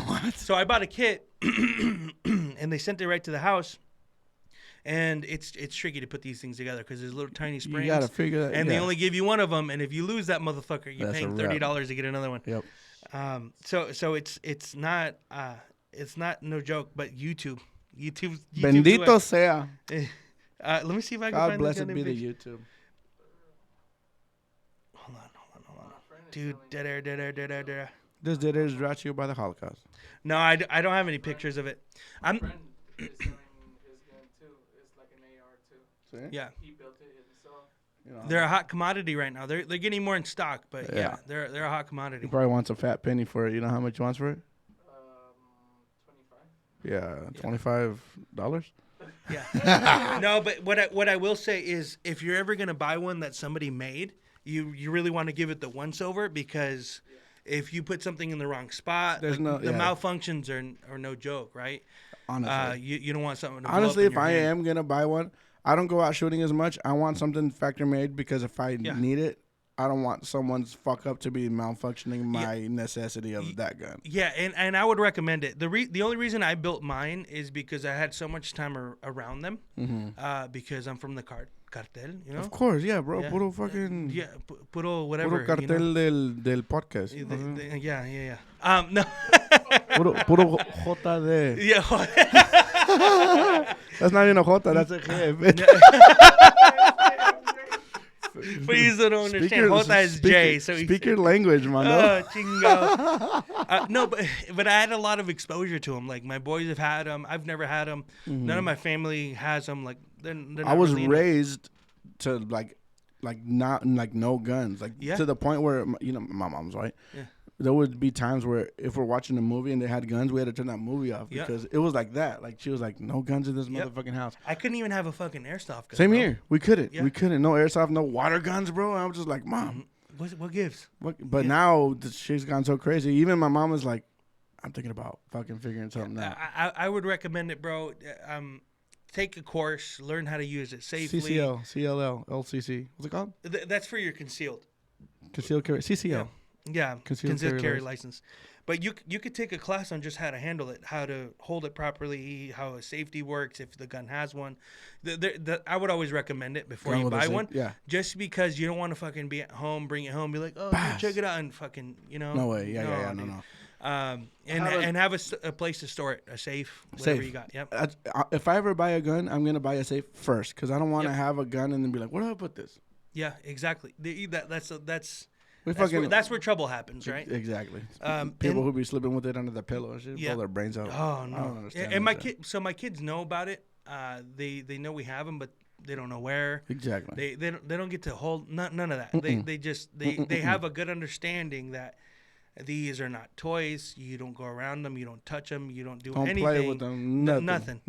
[SPEAKER 3] What?
[SPEAKER 1] So I bought a kit, and they sent it right to the house. And it's tricky to put these things together because there's little tiny springs.
[SPEAKER 3] You gotta figure that.
[SPEAKER 1] And they only give you one of them, and if you lose that motherfucker, you're
[SPEAKER 3] That's
[SPEAKER 1] paying $30 to get another one.
[SPEAKER 3] Yep.
[SPEAKER 1] So it's not no joke, but YouTube
[SPEAKER 3] Bendito sea.
[SPEAKER 1] let me see if I can
[SPEAKER 3] God
[SPEAKER 1] find
[SPEAKER 3] blessed
[SPEAKER 1] the
[SPEAKER 3] be the YouTube.
[SPEAKER 1] Hold on. Dude, dead air.
[SPEAKER 3] This did is brought to you by the Holocaust.
[SPEAKER 1] No, I don't have any pictures of it.
[SPEAKER 2] My friend is selling his gun too. It's like an AR too.
[SPEAKER 3] See?
[SPEAKER 1] Yeah.
[SPEAKER 2] He built it himself.
[SPEAKER 3] You know,
[SPEAKER 1] They're a hot commodity right now. They're getting more in stock, but yeah, they're a hot commodity.
[SPEAKER 3] he probably wants a fat penny for it. You know how much he wants for it?
[SPEAKER 2] 25.
[SPEAKER 3] Yeah, $25.
[SPEAKER 1] Yeah. No, but what I will say is, if you're ever gonna buy one that somebody made, you really want to give it the once over, because if you put something in the wrong spot,
[SPEAKER 3] There's
[SPEAKER 1] the
[SPEAKER 3] no-
[SPEAKER 1] malfunctions are no joke, right?
[SPEAKER 3] Honestly.
[SPEAKER 1] You don't want something to blow
[SPEAKER 3] Honestly,
[SPEAKER 1] up in
[SPEAKER 3] if
[SPEAKER 1] your
[SPEAKER 3] I
[SPEAKER 1] hand.
[SPEAKER 3] am gonna buy one, I don't go out shooting as much. I want something factory made, because if I need it, I don't want someone's fuck up to be malfunctioning my necessity of that gun.
[SPEAKER 1] Yeah, and I would recommend it. The only reason I built mine is because I had so much time around them. Because I'm from the cartel, you know.
[SPEAKER 3] Of course, yeah, bro.
[SPEAKER 1] Yeah.
[SPEAKER 3] Puro fucking
[SPEAKER 1] Puro whatever.
[SPEAKER 3] puro cartel
[SPEAKER 1] you know?
[SPEAKER 3] del podcast.
[SPEAKER 1] Yeah. No.
[SPEAKER 3] Puro JD.
[SPEAKER 1] Yeah.
[SPEAKER 3] That's not even a J. That's a jefe.
[SPEAKER 1] Please don't understand. Jota is J. So
[SPEAKER 3] speak your language, man.
[SPEAKER 1] Chingo. No, but I had a lot of exposure to them. Like, my boys have had them. I've never had them. None of my family has them. Like, they're not
[SPEAKER 3] I was
[SPEAKER 1] really
[SPEAKER 3] raised to like not no guns. Like
[SPEAKER 1] Yeah.
[SPEAKER 3] to the point where my mom's right.
[SPEAKER 1] Yeah.
[SPEAKER 3] There would be times where if we're watching a movie and they had guns, we had to turn that movie off
[SPEAKER 1] Yeah.
[SPEAKER 3] because it was like that. Like she was like, no guns in this
[SPEAKER 1] Yep.
[SPEAKER 3] motherfucking house.
[SPEAKER 1] I couldn't even have a fucking airsoft gun.
[SPEAKER 3] Same
[SPEAKER 1] bro.
[SPEAKER 3] here. We couldn't.
[SPEAKER 1] Yeah.
[SPEAKER 3] We couldn't. No airsoft, no water guns, bro. I was just like, Mom.
[SPEAKER 1] What gives?
[SPEAKER 3] But now the shit's gone so crazy. Even my mom was like, I'm thinking about fucking figuring something out.
[SPEAKER 1] I would recommend it, bro. Take a course, learn how to use it safely.
[SPEAKER 3] CCL, CLL, LCC. What's it called?
[SPEAKER 1] That's for your concealed.
[SPEAKER 3] Concealed carry. CCL.
[SPEAKER 1] Yeah,
[SPEAKER 3] Concealed
[SPEAKER 1] concealed
[SPEAKER 3] carry
[SPEAKER 1] carry license. But you could take a class on just how to handle it, how to hold it properly, how safety works if the gun has one. I would always recommend it before you buy one.
[SPEAKER 3] Yeah.
[SPEAKER 1] Just because you don't want to fucking be at home, bring it home, be like, oh,
[SPEAKER 3] Bass.
[SPEAKER 1] check it out, and fucking,
[SPEAKER 3] No way. Yeah.
[SPEAKER 1] dude.
[SPEAKER 3] No.
[SPEAKER 1] And have a place to store it, a safe, whatever
[SPEAKER 3] Safe.
[SPEAKER 1] you got. Yep.
[SPEAKER 3] If I ever buy a gun, I'm gonna buy a safe first because I don't want to
[SPEAKER 1] Yep.
[SPEAKER 3] have a gun and then be like, where do I put this?
[SPEAKER 1] Yeah, exactly. That's where trouble happens, right?
[SPEAKER 3] Exactly.
[SPEAKER 1] And-
[SPEAKER 3] People who be slipping with it under the pillow and shit,
[SPEAKER 1] Yeah.
[SPEAKER 3] blow their brains out.
[SPEAKER 1] Oh
[SPEAKER 3] I
[SPEAKER 1] no!
[SPEAKER 3] don't understand
[SPEAKER 1] And my
[SPEAKER 3] that.
[SPEAKER 1] my kids know about it. They know we have them, but they don't know where.
[SPEAKER 3] Exactly.
[SPEAKER 1] They don't get to hold none of that. They have a good understanding that these are not toys. You don't go around them. You don't touch them. You don't do
[SPEAKER 3] Don't
[SPEAKER 1] anything.
[SPEAKER 3] play with them. Nothing.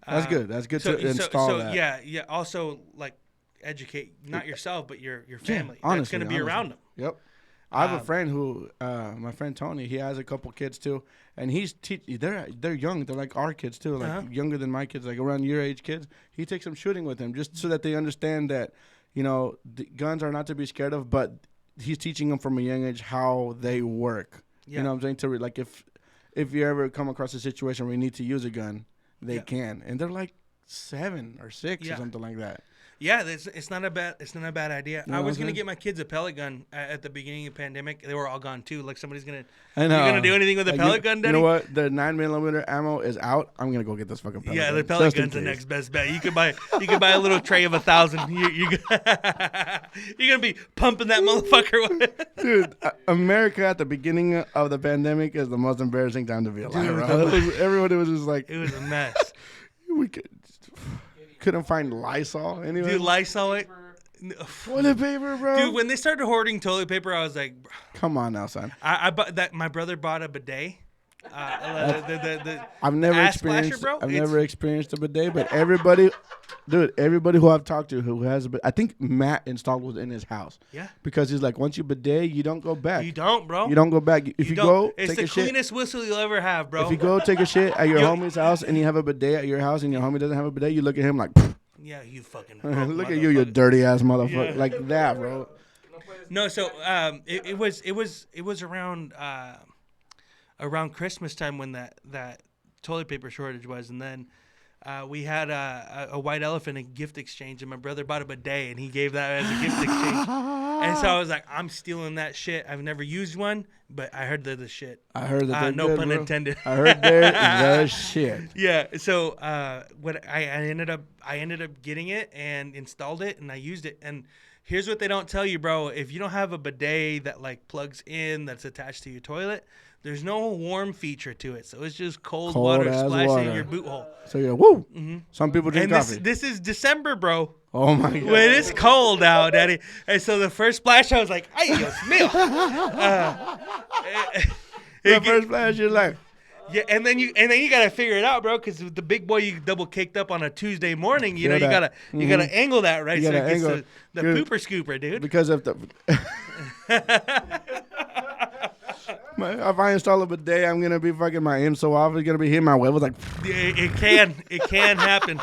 [SPEAKER 3] That's good. That's good to install that.
[SPEAKER 1] Yeah. Also, like, educate not yourself but your family. That's
[SPEAKER 3] honestly,
[SPEAKER 1] going to be around them.
[SPEAKER 3] Yep. I have a friend who, my friend Tony. He has a couple kids too, and he's they're young. They're like our kids too, like younger than my kids, like around your age kids. He takes them shooting with him just so that they understand that, the guns are not to be scared of, but he's teaching them from a young age how they work.
[SPEAKER 1] Yeah.
[SPEAKER 3] You know what I'm saying? Like if you ever come across a situation where you need to use a gun, they can, and they're like 7 or 6 or something like that.
[SPEAKER 1] Yeah, it's not a bad idea.
[SPEAKER 3] You know
[SPEAKER 1] I
[SPEAKER 3] what
[SPEAKER 1] was
[SPEAKER 3] I'm
[SPEAKER 1] gonna
[SPEAKER 3] saying?
[SPEAKER 1] get my kids a pellet gun at the beginning of the pandemic. They were all gone too. Like, somebody's gonna.
[SPEAKER 3] I know.
[SPEAKER 1] You gonna do anything with a
[SPEAKER 3] Like,
[SPEAKER 1] pellet gun, Daddy?
[SPEAKER 3] You know what? The 9mm ammo is out. I'm gonna go get this fucking pellet gun.
[SPEAKER 1] The pellet
[SPEAKER 3] just in
[SPEAKER 1] gun's the
[SPEAKER 3] case.
[SPEAKER 1] next best bet. You could buy a little tray of 1,000. You're gonna be pumping that motherfucker with.
[SPEAKER 3] Dude, America at the beginning of the pandemic is the most embarrassing time to be alive.
[SPEAKER 1] Dude,
[SPEAKER 3] Bro. Everybody was just like,
[SPEAKER 1] It was a mess.
[SPEAKER 3] we could. couldn't find Lysol anyway.
[SPEAKER 1] Dude, Lysol it.
[SPEAKER 3] Toilet paper, bro.
[SPEAKER 1] Dude, when they started hoarding toilet paper, I was like,
[SPEAKER 3] come on now, son.
[SPEAKER 1] I bought that. My brother bought a bidet.
[SPEAKER 3] I've never
[SPEAKER 1] ass
[SPEAKER 3] experienced.
[SPEAKER 1] splasher, bro?
[SPEAKER 3] I've
[SPEAKER 1] It's-
[SPEAKER 3] never experienced a bidet, but everybody who I've talked to who has a bidet, I think Matt installed one in his house.
[SPEAKER 1] Yeah.
[SPEAKER 3] Because he's like, once you bidet, you don't go back.
[SPEAKER 1] You don't, bro.
[SPEAKER 3] You don't go back. If you go,
[SPEAKER 1] it's
[SPEAKER 3] take
[SPEAKER 1] the
[SPEAKER 3] a shit.
[SPEAKER 1] cleanest whistle you'll ever have, bro.
[SPEAKER 3] If you go take a shit at your
[SPEAKER 1] You-
[SPEAKER 3] homie's house and you have a bidet at your house and your homie doesn't have a bidet, you look at him like,
[SPEAKER 1] Yeah, you fucking.
[SPEAKER 3] look at you, you dirty ass motherfucker,
[SPEAKER 1] Yeah.
[SPEAKER 3] like that, bro.
[SPEAKER 1] No, so it was around Christmas time when that toilet paper shortage was, and then we had a white elephant in gift exchange, and my brother bought a bidet, and he gave that as a gift exchange. And so I was like, I'm stealing that shit. I've never used one, but I heard they're the shit.
[SPEAKER 3] I heard that. They're
[SPEAKER 1] No
[SPEAKER 3] good,
[SPEAKER 1] pun
[SPEAKER 3] bro.
[SPEAKER 1] intended.
[SPEAKER 3] I heard they're the shit.
[SPEAKER 1] Yeah. So what I ended up getting it and installed it, and I used it. And here's what they don't tell you, bro. If you don't have a bidet that like plugs in, that's attached to your toilet, there's no warm feature to it. So it's just cold water
[SPEAKER 3] as
[SPEAKER 1] splashing
[SPEAKER 3] water.
[SPEAKER 1] in your boot hole.
[SPEAKER 3] So you're woo. Some people drink
[SPEAKER 1] And
[SPEAKER 3] coffee.
[SPEAKER 1] this is December, bro.
[SPEAKER 3] Oh my god.
[SPEAKER 1] When it's cold out, daddy. And so the first splash, I was like, "Ay, Dios mío."
[SPEAKER 3] The first flash, you're like,
[SPEAKER 1] Yeah, and then you gotta figure it out, bro, because with the big boy you double caked up on a Tuesday morning, you
[SPEAKER 3] Feel
[SPEAKER 1] know,
[SPEAKER 3] that.
[SPEAKER 1] you gotta angle that right
[SPEAKER 3] You
[SPEAKER 1] so it
[SPEAKER 3] gotta
[SPEAKER 1] gets
[SPEAKER 3] angle
[SPEAKER 1] the
[SPEAKER 3] Good.
[SPEAKER 1] pooper scooper, dude.
[SPEAKER 3] because of the. If I install a bidet, I'm gonna be fucking my aim so off. It's gonna be hitting my web. Like,
[SPEAKER 1] It can happen.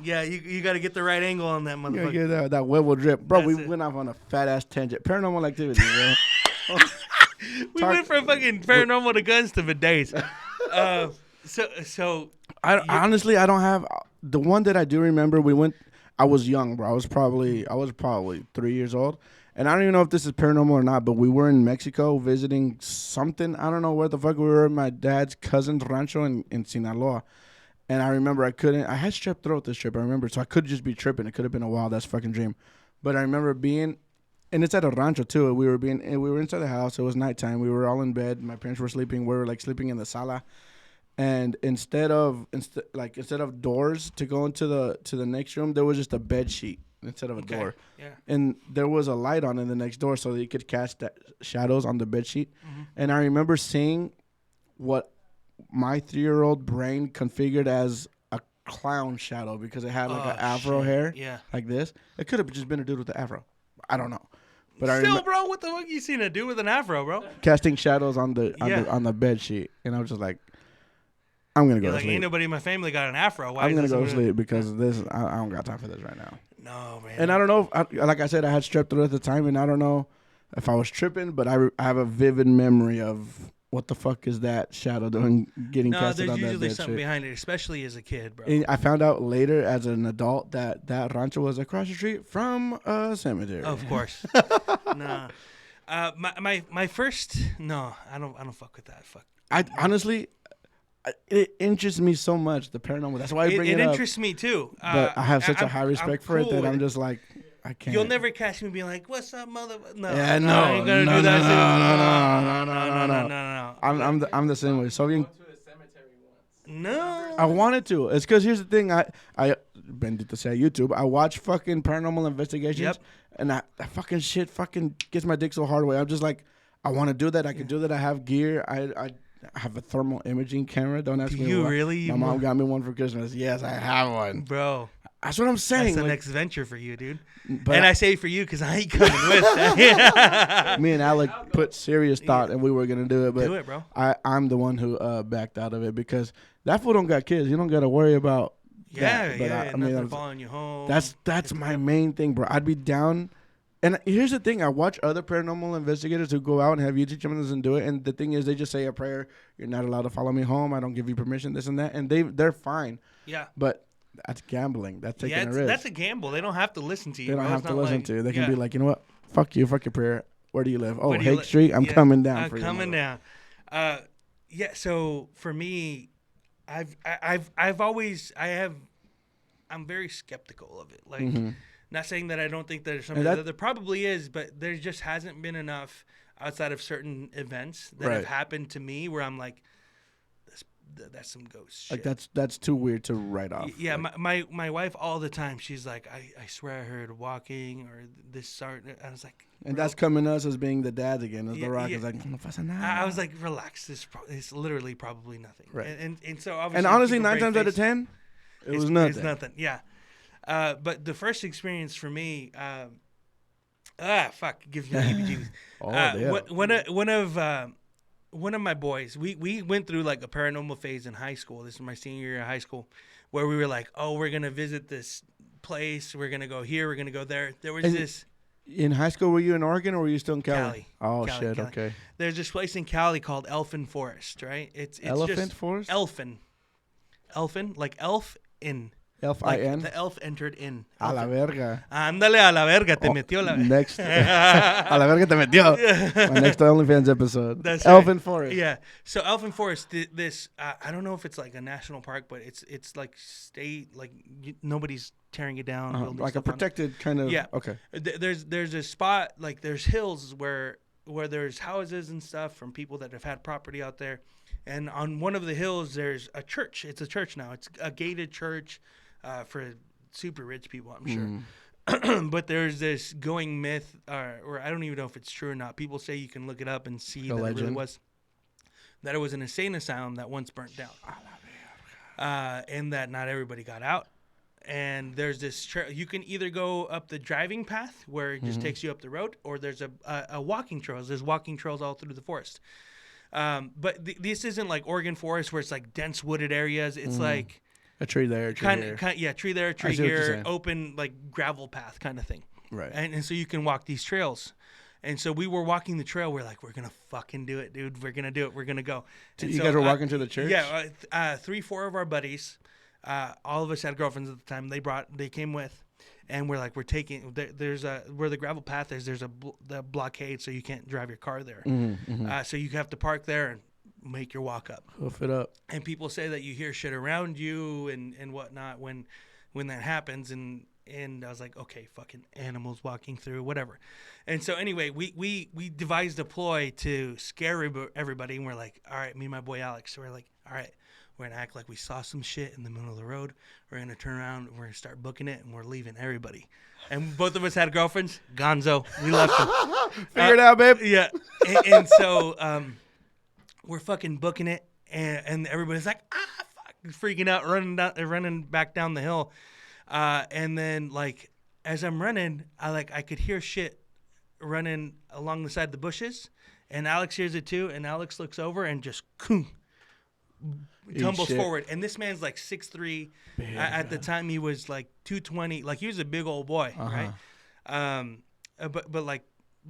[SPEAKER 1] Yeah, you gotta get the right angle on that
[SPEAKER 3] you gotta
[SPEAKER 1] motherfucker.
[SPEAKER 3] get that web will drip, bro.
[SPEAKER 1] That's
[SPEAKER 3] We
[SPEAKER 1] it.
[SPEAKER 3] went off on a fat ass tangent. Paranormal activity, bro.
[SPEAKER 1] We went from fucking paranormal to guns to bidets. So
[SPEAKER 3] Honestly, I don't have the one that I do remember. I was young, bro. I was probably 3 years old. And I don't even know if this is paranormal or not, but we were in Mexico visiting something. I don't know where the fuck we were at my dad's cousin's rancho in Sinaloa. And I remember I had strep throat this trip, I remember. So I could just be tripping. It could have been a wild ass fucking dream. But I remember being, and it's at a rancho too. We were inside the house. It was nighttime. We were all in bed. My parents were sleeping. We were like sleeping in the sala. And instead of doors to go into the next room, there was just a bed sheet instead of a door.
[SPEAKER 1] Yeah.
[SPEAKER 3] And there was a light on in the next door so that you could cast that shadows on the bed sheet. And I remember seeing what my 3-year-old brain configured as a clown shadow because it had like an afro hair.
[SPEAKER 1] Yeah.
[SPEAKER 3] Like this. It could have just been a dude with the afro. I don't know. But
[SPEAKER 1] Still, bro, what the fuck you seen a dude with an afro, bro?
[SPEAKER 3] casting shadows on the bed sheet. And I was just like, I'm gonna go
[SPEAKER 1] You're
[SPEAKER 3] to
[SPEAKER 1] like,
[SPEAKER 3] sleep.
[SPEAKER 1] ain't nobody in my family got an afro. Why
[SPEAKER 3] I'm
[SPEAKER 1] is
[SPEAKER 3] gonna
[SPEAKER 1] this
[SPEAKER 3] go to
[SPEAKER 1] something-
[SPEAKER 3] sleep because this. I don't got time for this right now.
[SPEAKER 1] No, man.
[SPEAKER 3] And I don't know. Like I said, I had strep throat at the time, and I don't know if I was tripping, but I have a vivid memory of what the fuck is that shadow doing, getting
[SPEAKER 1] No,
[SPEAKER 3] casted
[SPEAKER 1] there's
[SPEAKER 3] on that
[SPEAKER 1] usually
[SPEAKER 3] bed
[SPEAKER 1] something
[SPEAKER 3] shit.
[SPEAKER 1] behind it, especially as a kid, bro.
[SPEAKER 3] And I found out later, as an adult, that rancho was across the street from a cemetery.
[SPEAKER 1] Of course. Nah. My first. No, I don't fuck with that. Fuck.
[SPEAKER 3] I honestly, it interests me so much, the paranormal. That's why I bring it,
[SPEAKER 1] It
[SPEAKER 3] up.
[SPEAKER 1] interests me too.
[SPEAKER 3] But I have such a
[SPEAKER 1] I'm-
[SPEAKER 3] high respect
[SPEAKER 1] I'm
[SPEAKER 3] for it
[SPEAKER 1] cool
[SPEAKER 3] that
[SPEAKER 1] with
[SPEAKER 3] I'm
[SPEAKER 1] it.
[SPEAKER 3] just like, I can't.
[SPEAKER 1] You'll never catch me being like, "What's up, mother?" No,
[SPEAKER 3] Yeah,
[SPEAKER 1] I
[SPEAKER 3] no,
[SPEAKER 1] ain't gonna
[SPEAKER 3] no,
[SPEAKER 1] do that.
[SPEAKER 3] no. I'm the same way. So
[SPEAKER 2] Go to a cemetery once.
[SPEAKER 1] No.
[SPEAKER 3] I wanted to. It's because here's the thing. I bendito say YouTube. I watch fucking paranormal investigations,
[SPEAKER 1] Yep.
[SPEAKER 3] and that fucking shit fucking gets my dick so hard away. I'm just like, I want to do that. I can do that. I have gear. I have a thermal imaging camera. Don't ask
[SPEAKER 1] Do
[SPEAKER 3] me
[SPEAKER 1] you
[SPEAKER 3] why.
[SPEAKER 1] really?
[SPEAKER 3] My mom got me one for Christmas. Yes, I have one.
[SPEAKER 1] Bro,
[SPEAKER 3] That's what I'm saying.
[SPEAKER 1] that's the
[SPEAKER 3] like,
[SPEAKER 1] next venture for you, dude.
[SPEAKER 3] but
[SPEAKER 1] And I say for you because I ain't coming with that.
[SPEAKER 3] me and Alec put serious thought, and we were gonna do it, but
[SPEAKER 1] Do it, bro.
[SPEAKER 3] I'm the one who backed out of it because that fool don't got kids. You don't got to worry about.
[SPEAKER 1] Yeah,
[SPEAKER 3] that. But
[SPEAKER 1] yeah.
[SPEAKER 3] I mean,
[SPEAKER 1] Nothing
[SPEAKER 3] I'm-
[SPEAKER 1] following you home.
[SPEAKER 3] That's my main thing, bro. I'd be down. And here's the thing: I watch other paranormal investigators who go out and have YouTube channels and do it. And the thing is, they just say a prayer. You're not allowed to follow me home. I don't give you permission. This and that, and they're fine.
[SPEAKER 1] yeah.
[SPEAKER 3] But that's gambling. That's taking
[SPEAKER 1] Yeah,
[SPEAKER 3] a risk.
[SPEAKER 1] that's a gamble. They don't have to listen to you.
[SPEAKER 3] They don't
[SPEAKER 1] bro.
[SPEAKER 3] have
[SPEAKER 1] It's
[SPEAKER 3] to
[SPEAKER 1] not
[SPEAKER 3] listen
[SPEAKER 1] like-
[SPEAKER 3] to. They can
[SPEAKER 1] yeah.
[SPEAKER 3] be like, you know what? Fuck you. Fuck your prayer. Where do you live? Oh,
[SPEAKER 1] Where do you
[SPEAKER 3] Hake
[SPEAKER 1] li-
[SPEAKER 3] Street. I'm
[SPEAKER 1] yeah,
[SPEAKER 3] coming down
[SPEAKER 1] I'm
[SPEAKER 3] for you.
[SPEAKER 1] coming
[SPEAKER 3] mother-
[SPEAKER 1] down. Yeah. So for me, I'm very skeptical of it. Like,
[SPEAKER 3] Mhm.
[SPEAKER 1] not saying that I don't think there's something.
[SPEAKER 3] that-
[SPEAKER 1] There probably is, but there just hasn't been enough outside of certain events that have
[SPEAKER 3] Right.
[SPEAKER 1] happened to me where I'm like, that's some ghost shit.
[SPEAKER 3] Like that's too weird to write off.
[SPEAKER 1] Yeah,
[SPEAKER 3] like,
[SPEAKER 1] my wife all the time. She's like, I swear I heard walking or this sort. I was like,
[SPEAKER 3] and that's coming us as being the dads again. As
[SPEAKER 1] Yeah,
[SPEAKER 3] the Rock
[SPEAKER 1] yeah.
[SPEAKER 3] is like, no pasa nada.
[SPEAKER 1] I was like, relax. It's literally probably nothing.
[SPEAKER 3] Right.
[SPEAKER 1] And so obviously.
[SPEAKER 3] And honestly,
[SPEAKER 1] keep a
[SPEAKER 3] 9
[SPEAKER 1] brave
[SPEAKER 3] times out of
[SPEAKER 1] face.
[SPEAKER 3] 10, it was nothing.
[SPEAKER 1] It's nothing. Yeah. But the first experience for me, fuck, gives me heebie-jeebies.
[SPEAKER 3] Oh, damn.
[SPEAKER 1] One of my boys, we went through like a paranormal phase in high school. This is my senior year of high school, where we were like, oh, we're gonna visit this place. We're gonna go here. We're gonna go there. There was this.
[SPEAKER 3] In high school, were you in Oregon or were you still in Cali?
[SPEAKER 1] Cali.
[SPEAKER 3] Oh,
[SPEAKER 1] Cali,
[SPEAKER 3] shit,
[SPEAKER 1] Cali.
[SPEAKER 3] okay.
[SPEAKER 1] There's this place in Cali called Elfin Forest, right? It's
[SPEAKER 3] Elephant
[SPEAKER 1] just
[SPEAKER 3] Forest?
[SPEAKER 1] Elfin, like elf in. Like
[SPEAKER 3] Elf-I-N?
[SPEAKER 1] the elf entered in.
[SPEAKER 3] A la verga.
[SPEAKER 1] Ándale a la verga, te metió la verga.
[SPEAKER 3] Next. A la verga te metió. My next OnlyFans episode.
[SPEAKER 1] That's
[SPEAKER 3] Elfin
[SPEAKER 1] right.
[SPEAKER 3] Forest.
[SPEAKER 1] Yeah. So Elfin Forest, this I don't know if it's like a national park, but it's like state, like nobody's tearing it down. building
[SPEAKER 3] Like a
[SPEAKER 1] stuff on it.
[SPEAKER 3] protected kind of.
[SPEAKER 1] Yeah.
[SPEAKER 3] Okay.
[SPEAKER 1] There's a spot, like there's hills where there's houses and stuff from people that have had property out there, and on one of the hills there's a church. It's a church now. It's a gated church for super rich people, I'm sure. But there's this going myth, or I don't even know if it's true or not. People say you can look it up and see that it really was. That it was an insane asylum that once burnt down, and that not everybody got out. And there's this trail. You can either go up the driving path where it just takes you up the road, or there's a walking trails. There's walking trails all through the forest. But this isn't like Oregon forest where it's like dense wooded areas. It's like
[SPEAKER 3] A tree there, a tree here.
[SPEAKER 1] tree there, tree
[SPEAKER 3] see what you're
[SPEAKER 1] here,
[SPEAKER 3] saying.
[SPEAKER 1] open like gravel path kind of thing.
[SPEAKER 3] Right.
[SPEAKER 1] And so you can walk these trails. And so we were walking the trail. We're like, we're going to fucking do it, dude. We're going to do it. We're going to go. And
[SPEAKER 3] You
[SPEAKER 1] so,
[SPEAKER 3] guys were walking to the church?
[SPEAKER 1] Yeah. 3-4 of our buddies, all of us had girlfriends at the time. They came with, and we're like, we're taking, there's where the gravel path is, there's the blockade, so you can't drive your car there. So you have to park there and make your walk up.
[SPEAKER 3] Hoof it up.
[SPEAKER 1] And people say that you hear shit around you and whatnot when that happens. And I was like, okay, fucking animals walking through, whatever. And so anyway, we devised a ploy to scare everybody. And we're like, all right, me and my boy Alex, we're like, all right, we're going to act like we saw some shit in the middle of the road. We're going to turn around, we're going to start booking it, and we're leaving everybody. And both of us had girlfriends. Gonzo. We left them.
[SPEAKER 3] Figure it out, babe.
[SPEAKER 1] Yeah. And so we're fucking booking it, and everybody's like, fuck, freaking out, running back down the hill. And then like as I'm running, I could hear shit running along the side of the bushes, and Alex hears it too, and Alex looks over and just tumbles forward. And this man's like 6'3". At the time he was like 220. Like he was a big old boy, right? But like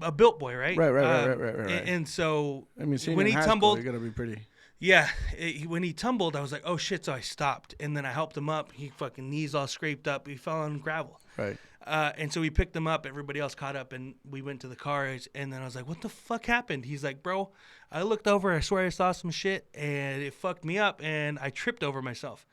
[SPEAKER 1] a built boy, right?
[SPEAKER 3] Right.
[SPEAKER 1] And so
[SPEAKER 3] I mean,
[SPEAKER 1] when he tumbled,
[SPEAKER 3] you gotta be pretty.
[SPEAKER 1] yeah, when he tumbled, I was like, oh shit, so I stopped. And then I helped him up. He fucking knees all scraped up. He fell on gravel.
[SPEAKER 3] Right.
[SPEAKER 1] And so we picked him up. Everybody else caught up, and we went to the cars. And then I was like, what the fuck happened? He's like, bro, I looked over. I swear I saw some shit, and it fucked me up, and I tripped over myself.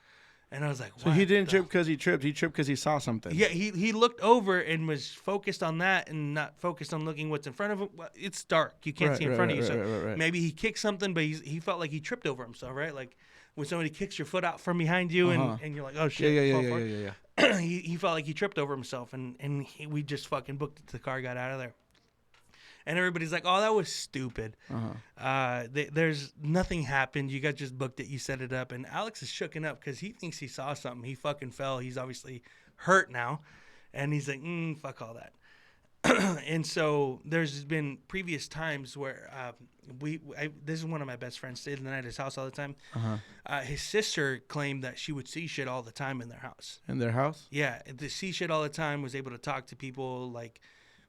[SPEAKER 1] And I was like,
[SPEAKER 3] So he didn't trip because he tripped. He tripped because he saw something.
[SPEAKER 1] Yeah, he looked over and was focused on that and not focused on looking what's in front of him. Well, it's dark. You can't see in front of you. So maybe he kicked something, but he felt like he tripped over himself, right? Like when somebody kicks your foot out from behind you and you're like, oh, shit.
[SPEAKER 3] Yeah.
[SPEAKER 1] He felt like he tripped over himself, and we just fucking booked it to the car, got out of there. And everybody's like, oh, that was stupid. There's nothing happened. You guys just booked it. You set it up. And Alex is shooken up because he thinks he saw something. He fucking fell. He's obviously hurt now. And he's like, fuck all that. And so there's been previous times where this is one of my best friends, stayed the night at his house all the time. His sister claimed that she would see shit all the time in their house.
[SPEAKER 3] In their house?
[SPEAKER 1] Yeah. To see shit all the time, was able to talk to people, like,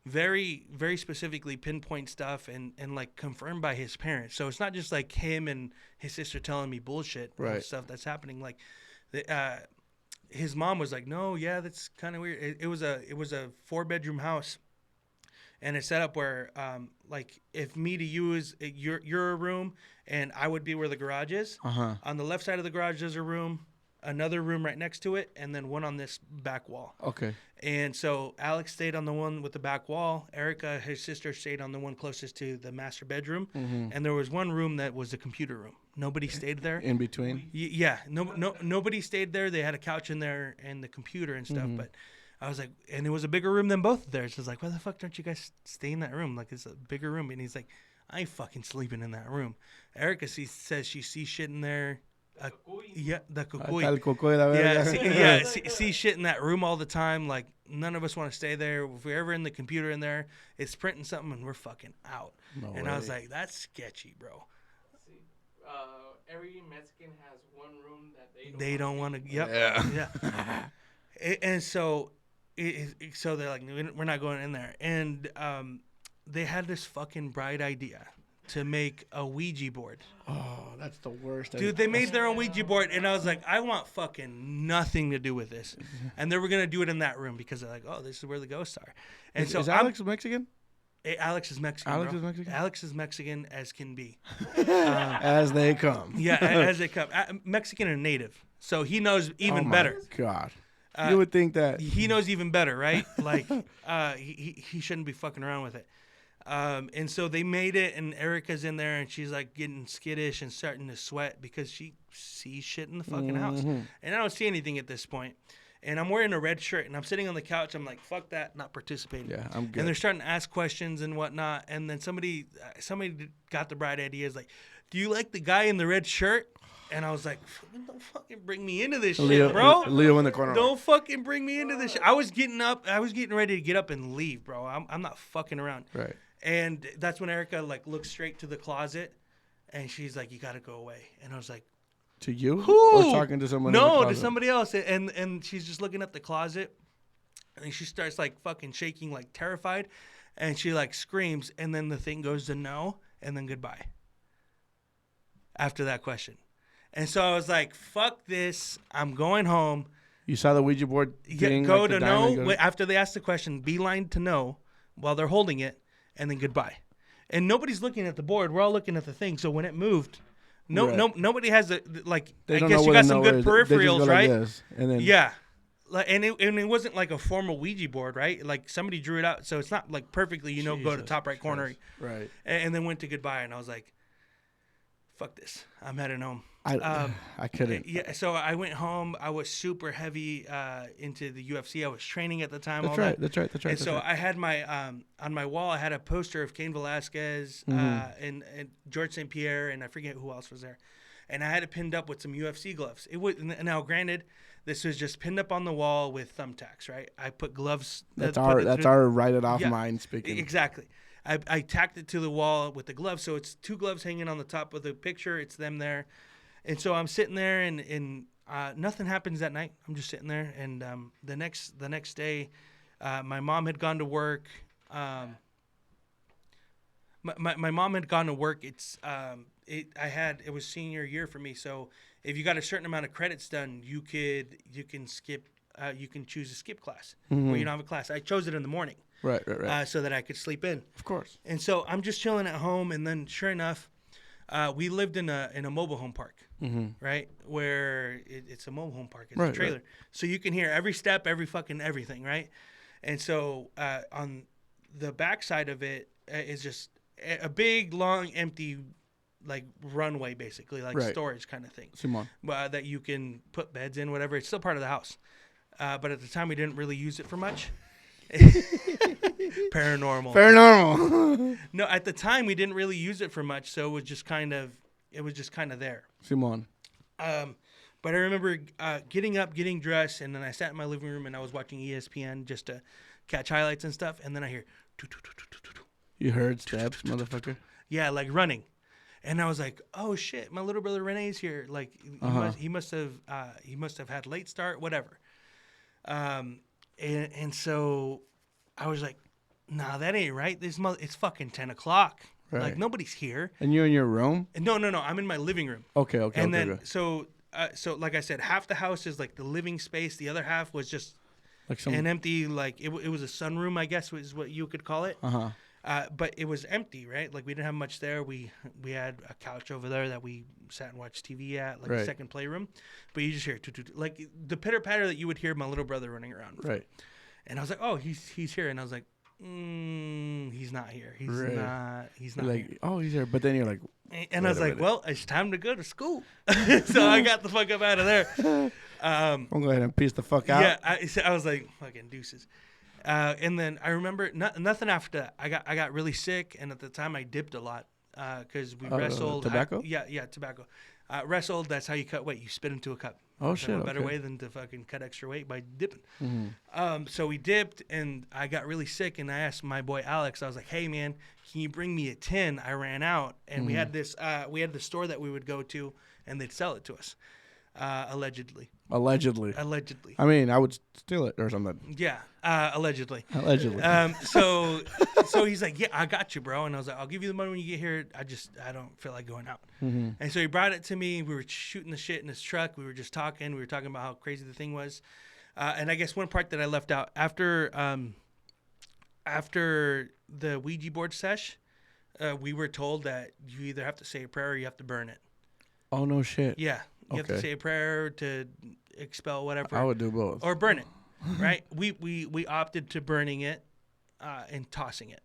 [SPEAKER 1] very, very specifically pinpoint stuff and like confirmed by his parents. So it's not just like him and his sister telling me bullshit and stuff that's happening. Like his mom was like, no, yeah, that's kind of weird. It was a 4-bedroom house, and it's set up where like if me to you is you're a room, and I would be where the garage is. On the left side of the garage there's a room. another room right next to it, and then one on this back wall.
[SPEAKER 3] Okay.
[SPEAKER 1] And so Alex stayed on the one with the back wall. Erica, his sister, stayed on the one closest to the master bedroom. And there was one room that was the computer room. Nobody stayed there.
[SPEAKER 3] In between.
[SPEAKER 1] Yeah, nobody stayed there. They had a couch in there and the computer and stuff. But I was like, and it was a bigger room than both of theirs. I was like, why the fuck don't you guys stay in that room? Like, it's a bigger room. And he's like, I ain't fucking sleeping in that room. Erica says she sees shit in there. Yeah, the cucuy. See shit in that room all the time. Like, none of us want to stay there. If we're ever in the computer in there, it's printing something and we're fucking out.
[SPEAKER 3] No
[SPEAKER 1] and
[SPEAKER 3] way.
[SPEAKER 1] I was like, that's sketchy, bro.
[SPEAKER 2] See, every Mexican has one room that
[SPEAKER 1] they don't want to. Yep. Yeah. And so, so they're like, we're not going in there. And they had this fucking bright idea to make a Ouija board.
[SPEAKER 3] Oh, that's the worst.
[SPEAKER 1] Dude, they made their own Ouija board, and I was like, I want fucking nothing to do with this. And they were going to do it in that room because they're like, oh, this is where the ghosts are. And
[SPEAKER 3] is Alex Mexican?
[SPEAKER 1] Alex is Mexican,
[SPEAKER 3] Alex
[SPEAKER 1] bro.
[SPEAKER 3] is Mexican?
[SPEAKER 1] Alex is Mexican as can be.
[SPEAKER 3] As they come.
[SPEAKER 1] Yeah, as they come. Mexican and native. So he knows even better.
[SPEAKER 3] God. You would think that.
[SPEAKER 1] He knows even better, right? Like, he shouldn't be fucking around with it. And so they made it, and Erica's in there, and she's like getting skittish and starting to sweat because she sees shit in the fucking house. And I don't see anything at this point. And I'm wearing a red shirt, and I'm sitting on the couch. I'm like, fuck that, not participating.
[SPEAKER 3] Yeah, I'm good.
[SPEAKER 1] And they're starting to ask questions and whatnot. And then somebody got the bright idea. Is like, do you like the guy in the red shirt? And I was like, don't fucking bring me into this shit, bro.
[SPEAKER 3] Leo in the corner.
[SPEAKER 1] Don't fucking bring me into this shit. I was getting ready to get up and leave, bro. I'm not fucking around.
[SPEAKER 3] Right.
[SPEAKER 1] And that's when Erica like looks straight to the closet, and she's like, "You gotta go away." And I was like,
[SPEAKER 3] "To you?"
[SPEAKER 1] Who?
[SPEAKER 3] Or talking to someone?
[SPEAKER 1] No, to somebody else. And she's just looking at the closet, and she starts like fucking shaking, like terrified, and she like screams, and then the thing goes to no, and then goodbye. After that question, and so I was like, "Fuck this! I'm going home."
[SPEAKER 3] You saw the Ouija board thing?
[SPEAKER 1] Go to no. After they ask the question, beeline to no, while they're holding it. And then goodbye, and nobody's looking at the board. We're all looking at the thing. So when it moved, nobody has a like. I guess you got some good peripherals, right?
[SPEAKER 3] Like and then
[SPEAKER 1] and it wasn't like a formal Ouija board, right? Like somebody drew it out, so it's not like perfectly. Go to top right corner,
[SPEAKER 3] right?
[SPEAKER 1] And then went to goodbye, and I was like, "Fuck this! I'm heading home."
[SPEAKER 3] I couldn't.
[SPEAKER 1] Yeah, so I went home. I was super heavy into the UFC. I was training at the time.
[SPEAKER 3] That's right.
[SPEAKER 1] And so I had my on my wall. I had a poster of Cain Velasquez and George St. Pierre, and I forget who else was there. And I had it pinned up with some UFC gloves. It was now granted, this was just pinned up on the wall with thumbtacks, right? I put gloves.
[SPEAKER 3] That's our write it off mind speaking.
[SPEAKER 1] Exactly. I tacked it to the wall with the gloves, so it's two gloves hanging on the top of the picture. It's them there. And so I'm sitting there, and nothing happens that night. I'm just sitting there, and the next day, my mom had gone to work. My mom had gone to work. It was senior year for me, so if you got a certain amount of credits done, you can skip. You can choose a skip class where you don't have a class. I chose it in the morning,
[SPEAKER 3] right.
[SPEAKER 1] So that I could sleep in.
[SPEAKER 3] Of course.
[SPEAKER 1] And so I'm just chilling at home, and then sure enough. We lived in a mobile home park, right? Where it's a mobile home park. It's a trailer. Right. So you can hear every step, every fucking everything, right? And so on the back side of it is just a big, long, empty, like runway, basically, like storage kind of thing.
[SPEAKER 3] Simon.
[SPEAKER 1] That you can put beds in, whatever. It's still part of the house. But at the time, we didn't really use it for much. Paranormal. No, at the time we didn't really use it for much, so it was just kind of there.
[SPEAKER 3] Simon.
[SPEAKER 1] But I remember getting up, getting dressed, and then I sat in my living room and I was watching ESPN just to catch highlights and stuff, and then I hear.
[SPEAKER 3] You heard steps, motherfucker?
[SPEAKER 1] Yeah, like running, and I was like, "Oh shit, my little brother Renee's here!" Like he must have had late start, whatever. And so I was like, nah, that ain't right. It's fucking 10 o'clock. Right. Like, nobody's here.
[SPEAKER 3] And you're in your room?
[SPEAKER 1] No. I'm in my living room.
[SPEAKER 3] Okay.
[SPEAKER 1] And then, so like I said, half the house is like the living space. The other half was just like an empty, like, it was a sunroom, I guess, is what you could call it. But it was empty, right? Like we didn't have much there. We had a couch over there that we sat and watched TV at, like a second playroom. But you just hear like the pitter patter that you would hear my little brother running around.
[SPEAKER 3] Right.
[SPEAKER 1] And I was like, oh, he's here. And I was like, he's not here. He's not
[SPEAKER 3] like,
[SPEAKER 1] here.
[SPEAKER 3] oh, he's here. But then you're like,
[SPEAKER 1] and I was like, well, it's time to go to school. So I got the fuck up out of there.
[SPEAKER 3] I'm going to go ahead and peace the fuck out.
[SPEAKER 1] Yeah, I was like, fucking deuces. And then I remember nothing after that. I got really sick, and at the time I dipped a lot because we wrestled.
[SPEAKER 3] Tobacco?
[SPEAKER 1] Yeah, tobacco. Wrestled, that's how you cut weight. You spit into a cup.
[SPEAKER 3] Oh, shit.
[SPEAKER 1] A better way than to fucking cut extra weight by dipping.
[SPEAKER 3] Mm-hmm.
[SPEAKER 1] So we dipped, and I got really sick, and I asked my boy Alex, I was like, hey, man, can you bring me a tin? I ran out, and we had this, we had the store that we would go to, and they'd sell it to us, allegedly.
[SPEAKER 3] Allegedly.
[SPEAKER 1] I
[SPEAKER 3] mean, I would steal it or something.
[SPEAKER 1] Yeah, allegedly. So he's like, yeah, I got you, bro. And I was like, I'll give you the money when you get here. I don't feel like going out.
[SPEAKER 3] Mm-hmm.
[SPEAKER 1] And so he brought it to me. We were shooting the shit in his truck. We were just talking. We were talking about how crazy the thing was. And I guess one part that I left out after the Ouija board sesh, we were told that you either have to say a prayer or you have to burn it.
[SPEAKER 3] Oh, no shit.
[SPEAKER 1] Yeah. You have to say a prayer to expel whatever.
[SPEAKER 3] I would do both.
[SPEAKER 1] Or burn it, right? We opted to burning it and tossing it.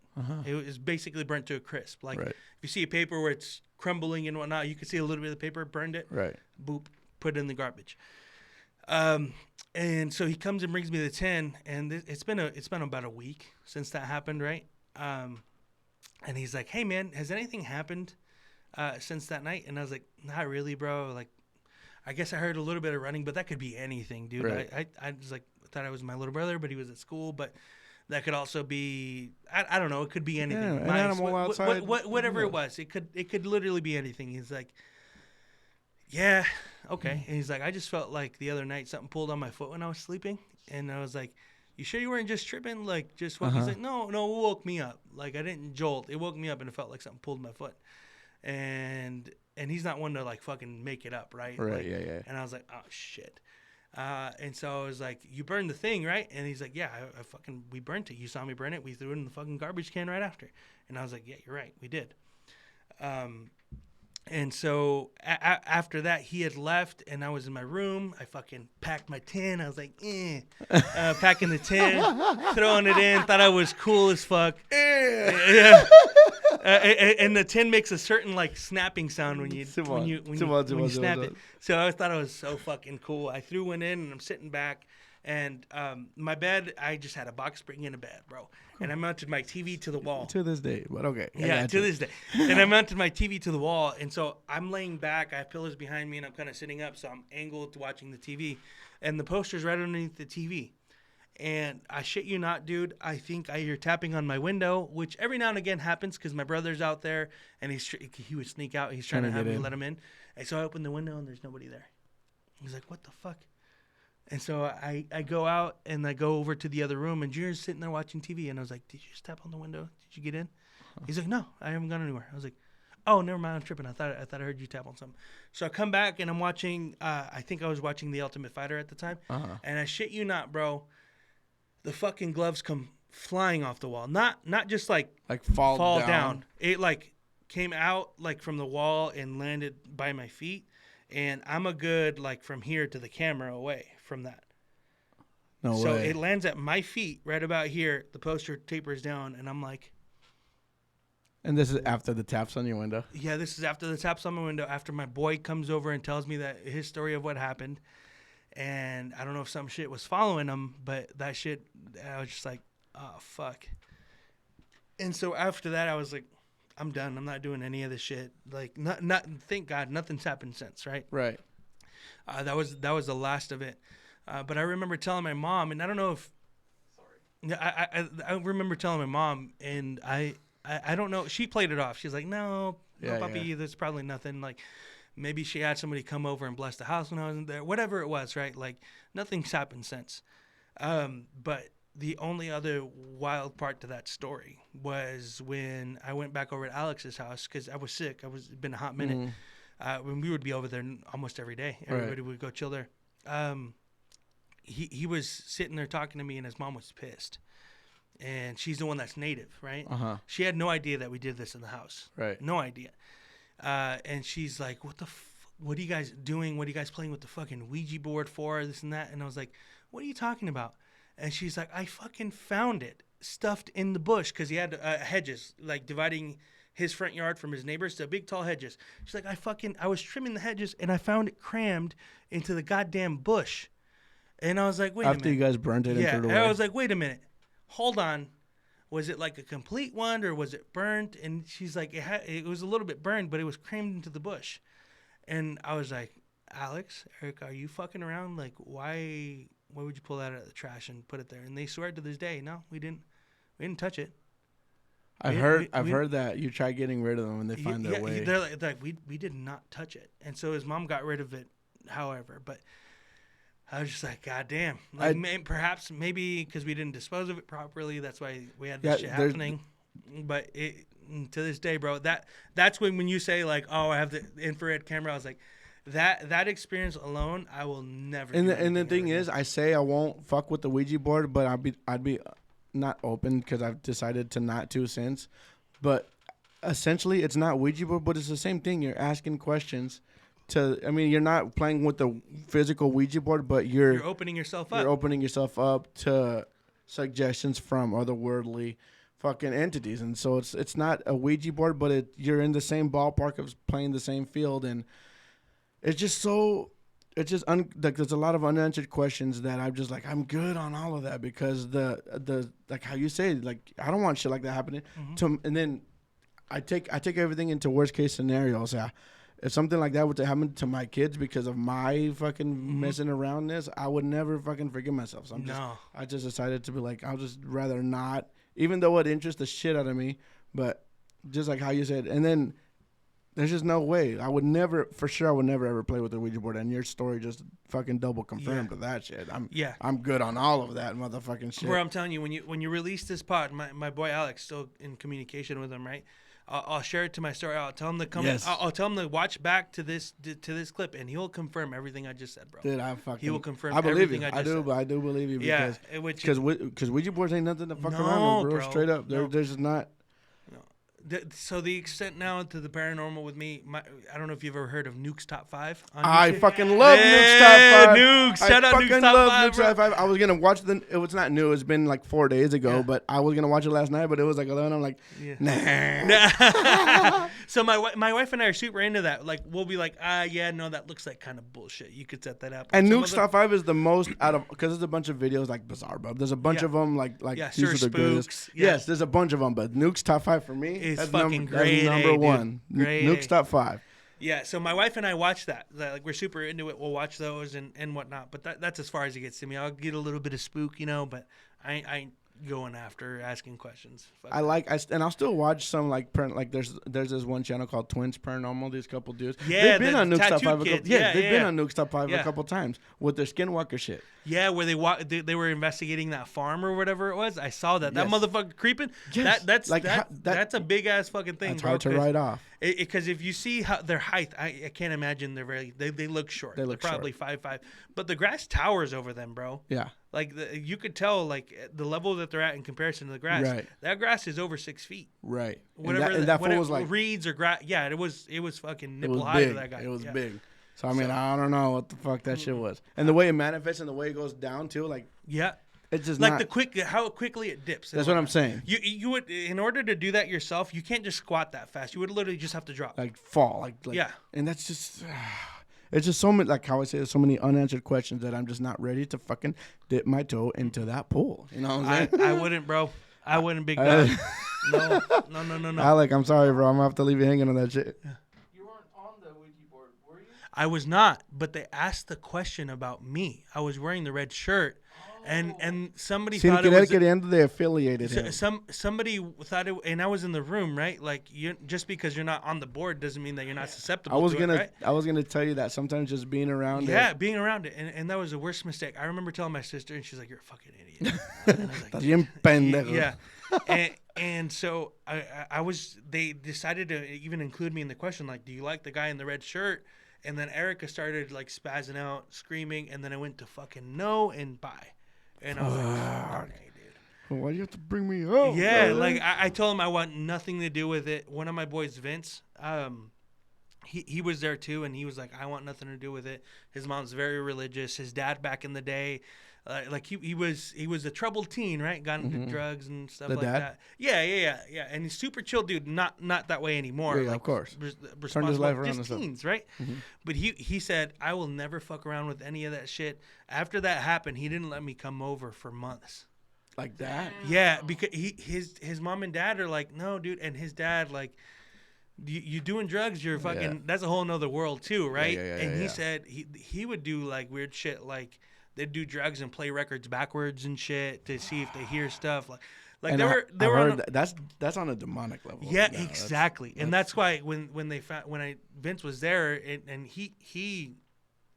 [SPEAKER 1] It was basically burnt to a crisp. Like if you see a paper where it's crumbling and whatnot, you can see a little bit of the paper, burned it.
[SPEAKER 3] Right.
[SPEAKER 1] Boop, put it in the garbage. And so he comes and brings me the tin, and it's been about a week since that happened, right? And he's like, "Hey, man, has anything happened since that night?" And I was like, "Not really, bro. Like, I guess I heard a little bit of running, but that could be anything, dude."
[SPEAKER 3] Right.
[SPEAKER 1] I was like, I thought I was my little brother, but he was at school. But that could also be, I don't know. It could be anything.
[SPEAKER 3] Yeah, an animal outside.
[SPEAKER 1] Whatever it was, it could literally be anything. He's like, yeah, okay. And he's like, I just felt like the other night something pulled on my foot when I was sleeping, and I was like, you sure you weren't just tripping? Like, just woke? He's like, no, it woke me up. Like, I didn't jolt. It woke me up, and it felt like something pulled my foot. And he's not one to like fucking make it up, right?
[SPEAKER 3] Right.
[SPEAKER 1] Like,
[SPEAKER 3] Yeah.
[SPEAKER 1] And I was like, oh shit. And so I was like, you burned the thing, right? And he's like, yeah, we burnt it. You saw me burn it. We threw it in the fucking garbage can right after. And I was like, yeah, you're right. We did. And so after that, he had left, and I was in my room. I fucking packed my tin. I was like, packing the tin, throwing it in. Thought I was cool as fuck. Yeah. And the tin makes a certain like snapping sound when you snap it. So I thought I was so fucking cool. I threw one in, and I'm sitting back. And my bed, I just had a box spring in a bed, bro. And I mounted my TV to the wall.
[SPEAKER 3] To this day, but okay.
[SPEAKER 1] Yeah, to this day. And I mounted my TV to the wall. And so I'm laying back. I have pillows behind me, and I'm kind of sitting up. So I'm angled to watching the TV. And the poster's right underneath the TV. And I shit you not, dude, I think I hear tapping on my window, which every now and again happens because my brother's out there, and he would sneak out. He's trying to have me let him in. And so I open the window, and there's nobody there. He's like, what the fuck? And so I go out, and I go over to the other room, and Junior's sitting there watching TV. And I was like, did you just tap on the window? Did you get in? He's like, no, I haven't gone anywhere. I was like, oh, never mind, I'm tripping. I thought I heard you tap on something. So I come back, and I'm watching, I think I was watching The Ultimate Fighter at the time. And I shit you not, bro, the fucking gloves come flying off the wall. Not just like fall down. It like came out like from the wall and landed by my feet. And I'm a good like from here to the camera away from that.
[SPEAKER 3] No way.
[SPEAKER 1] So it lands at my feet right about here. The poster tapers down, and I'm like.
[SPEAKER 3] And this is after the taps on your window?
[SPEAKER 1] Yeah, this is after the taps on my window, after my boy comes over and tells me that his story of what happened. And I don't know if some shit was following him, but that shit, I was just like, oh, fuck. And so after that, I was like, I'm done. I'm not doing any of this shit. Like, not. Thank God, nothing's happened since, right?
[SPEAKER 3] Right.
[SPEAKER 1] That was the last of it. But I remember telling my mom, and I don't know if. Sorry. I remember telling my mom, and I don't know. She played it off. She's like, no, puppy, there's probably nothing. Like, maybe she had somebody come over and bless the house when I wasn't there. Whatever it was, right? Like, nothing's happened since. But the only other wild part to that story was when I went back over to Alex's house because I was sick. It's been a hot minute. When we would be over there almost every day. Everybody would go chill there. He was sitting there talking to me, and his mom was pissed. and she's the one that's native, right?
[SPEAKER 3] Uh-huh.
[SPEAKER 1] She had no idea that we did this in the house.
[SPEAKER 3] Right.
[SPEAKER 1] No idea. And she's like, what are you guys doing? What are you guys playing with the fucking Ouija board for? This and that. And I was like, what are you talking about? And she's like, I fucking found it stuffed in the bush because he had hedges, like dividing his front yard from his neighbors to big tall hedges. She's like, I was trimming the hedges and I found it crammed into the goddamn bush. And I was like, wait a minute.
[SPEAKER 3] After you guys burned it and threw it away.
[SPEAKER 1] I was like, wait a minute. Hold on. Was it like a complete one or was it burnt? And she's like, it was a little bit burned, but it was crammed into the bush. And I was like, Alex, Erica, are you fucking around? Like, why would you pull that out of the trash and put it there? And they swear to this day, no, we didn't touch it.
[SPEAKER 3] I've heard that you try getting rid of them and they find their way.
[SPEAKER 1] They're like we did not touch it. And so his mom got rid of it, however. But I was just like, God damn. Like, perhaps, maybe because we didn't dispose of it properly, that's why we had this shit happening. But to this day, bro, that's when you say, like, oh, I have the infrared camera, I was like, that experience alone, I will never do.
[SPEAKER 3] And the thing is, I say I won't fuck with the Ouija board, but I'd be not open because I've decided to not to since. But essentially, it's not Ouija board, but it's the same thing. You're asking questions. You're not playing with the physical Ouija board, but you're
[SPEAKER 1] opening yourself up.
[SPEAKER 3] You're opening yourself up to suggestions from otherworldly fucking entities, and so it's not a Ouija board, but you're in the same ballpark of playing the same field, and it's just like there's a lot of unanswered questions that I'm just like, I'm good on all of that because the like how you say, like, I don't want shit like that happening and then I take everything into worst case scenarios. Yeah. If something like that were to happen to my kids because of my fucking messing around this, I would never fucking forgive myself. So I just decided to be like, I'll just rather not, even though it interests the shit out of me, but just like how you said, and then there's just no way. I would never ever play with the Ouija board, and your story just fucking double confirmed that shit. I'm good on all of that motherfucking shit.
[SPEAKER 1] Where I'm telling you, when you release this pod, my boy Alex, still in communication with him, right? I'll share it to my story. I'll tell him to come. Yes. I'll tell him to watch back to this clip, and he'll confirm everything I just said, bro.
[SPEAKER 3] Dude,
[SPEAKER 1] he will confirm.
[SPEAKER 3] I believe
[SPEAKER 1] everything
[SPEAKER 3] you.
[SPEAKER 1] I just said.
[SPEAKER 3] I do believe you. Because Ouija boards ain't nothing to fuck around with, bro. Straight up, they're just not.
[SPEAKER 1] So the extent now to the paranormal with me, I don't know if you've ever heard of Nuke's Top 5.
[SPEAKER 3] I fucking love Nuke's Top 5.
[SPEAKER 1] Nukes, shout out Nuke's Top 5.
[SPEAKER 3] I was gonna watch it was not new. It's been like 4 days ago, but I was gonna watch it last night. But it was like 11. I'm like, nah.
[SPEAKER 1] So my wife and I are super into that. Like, we'll be like, that looks like kind of bullshit. You could set that up.
[SPEAKER 3] And Nuke's Top 5 is the most out of, because there's a bunch of videos like Bizarre Bub. There's a bunch of them like these are the greatest. Yes, there's a bunch of them, but Nuke's Top 5 for me.
[SPEAKER 1] It's fucking great.
[SPEAKER 3] That's number one. Nuke's Top 5.
[SPEAKER 1] Yeah, so my wife and I watch that. Like, we're super into it. We'll watch those and whatnot. But that's as far as it gets to me. I'll get a little bit of spook, but I ain't going after asking questions.
[SPEAKER 3] And I'll still watch some like there's this one channel called Twins Paranormal. These couple dudes.
[SPEAKER 1] Yeah,
[SPEAKER 3] they've been on Nuke's Top 5
[SPEAKER 1] they've
[SPEAKER 3] been on Nuke's Top 5 a couple times with their skinwalker shit.
[SPEAKER 1] Yeah, where they were investigating that farm or whatever it was. I saw that. That motherfucker creeping. Yes. That's a big ass fucking thing.
[SPEAKER 3] That's hard to write off.
[SPEAKER 1] Because if you see how their height, I can't imagine they look short. They're probably 5'5", but the grass towers over them, bro.
[SPEAKER 3] Yeah.
[SPEAKER 1] Like you could tell, like the level that they're at in comparison to the grass.
[SPEAKER 3] Right.
[SPEAKER 1] That grass is over 6 feet.
[SPEAKER 3] Right.
[SPEAKER 1] Whatever
[SPEAKER 3] that fool was like
[SPEAKER 1] reeds or grass. Yeah, it was fucking nipple high to that guy.
[SPEAKER 3] It was big. So I don't know what the fuck that shit was, and the way it manifests and the way it goes down too, like it's just
[SPEAKER 1] like how quickly it dips.
[SPEAKER 3] That's what I'm saying.
[SPEAKER 1] You would, in order to do that yourself, you can't just squat that fast. You would literally just have to drop,
[SPEAKER 3] like fall, like and that's just. It's just so many, like how I say, there's so many unanswered questions that I'm just not ready to fucking dip my toe into that pool. You know what I'm saying?
[SPEAKER 1] I wouldn't, bro. I wouldn't, big dog. No.
[SPEAKER 3] Alec, I'm sorry, bro. I'm gonna have to leave you hanging on that shit.
[SPEAKER 2] You weren't on the Ouija board, were you?
[SPEAKER 1] I was not, but they asked the question about me. I was wearing the red shirt. And somebody thought it was
[SPEAKER 3] they affiliated him.
[SPEAKER 1] Somebody thought it, and I was in the room, right? Like just because you're not on the board doesn't mean that you're not susceptible. I
[SPEAKER 3] was gonna tell you that sometimes just being around it.
[SPEAKER 1] Yeah, being around it, and that was the worst mistake. I remember telling my sister, and she's like, "You're a fucking idiot." And I was like, yeah. And so they decided to even include me in the question, like, do you like the guy in the red shirt? And then Erica started like spazzing out, screaming, and then I went to fucking no and bye. And I was like, okay, dude.
[SPEAKER 3] Why do you have to bring me up?
[SPEAKER 1] Yeah,
[SPEAKER 3] brother?
[SPEAKER 1] like I told him I want nothing to do with it. One of my boys, Vince, he was there too, and he was like, I want nothing to do with it. His mom's very religious. His dad back in the day, like he was a troubled teen, right? Got into drugs and stuff
[SPEAKER 3] The
[SPEAKER 1] like
[SPEAKER 3] dad?
[SPEAKER 1] that. Yeah. And he's super chill dude. Not that way anymore.
[SPEAKER 3] Yeah,
[SPEAKER 1] like,
[SPEAKER 3] of course.
[SPEAKER 1] Responsible,
[SPEAKER 3] Turned his life around
[SPEAKER 1] just
[SPEAKER 3] and stuff.
[SPEAKER 1] teens, right? But he said, I will never fuck around with any of that shit. After that happened, he didn't let me come over for months.
[SPEAKER 3] Like that?
[SPEAKER 1] Yeah, because his mom and dad are like, no, dude, and his dad like, you doing drugs? You're fucking.
[SPEAKER 3] Yeah.
[SPEAKER 1] That's a whole nother world too, right?
[SPEAKER 3] yeah,
[SPEAKER 1] and he
[SPEAKER 3] yeah.
[SPEAKER 1] said he would do like weird shit, like they'd do drugs and play records backwards and shit to see if they hear stuff. Like
[SPEAKER 3] And
[SPEAKER 1] they were
[SPEAKER 3] I've
[SPEAKER 1] on
[SPEAKER 3] heard that's on a demonic level.
[SPEAKER 1] yeah,
[SPEAKER 3] No,
[SPEAKER 1] exactly, and that's why when Vince was there and he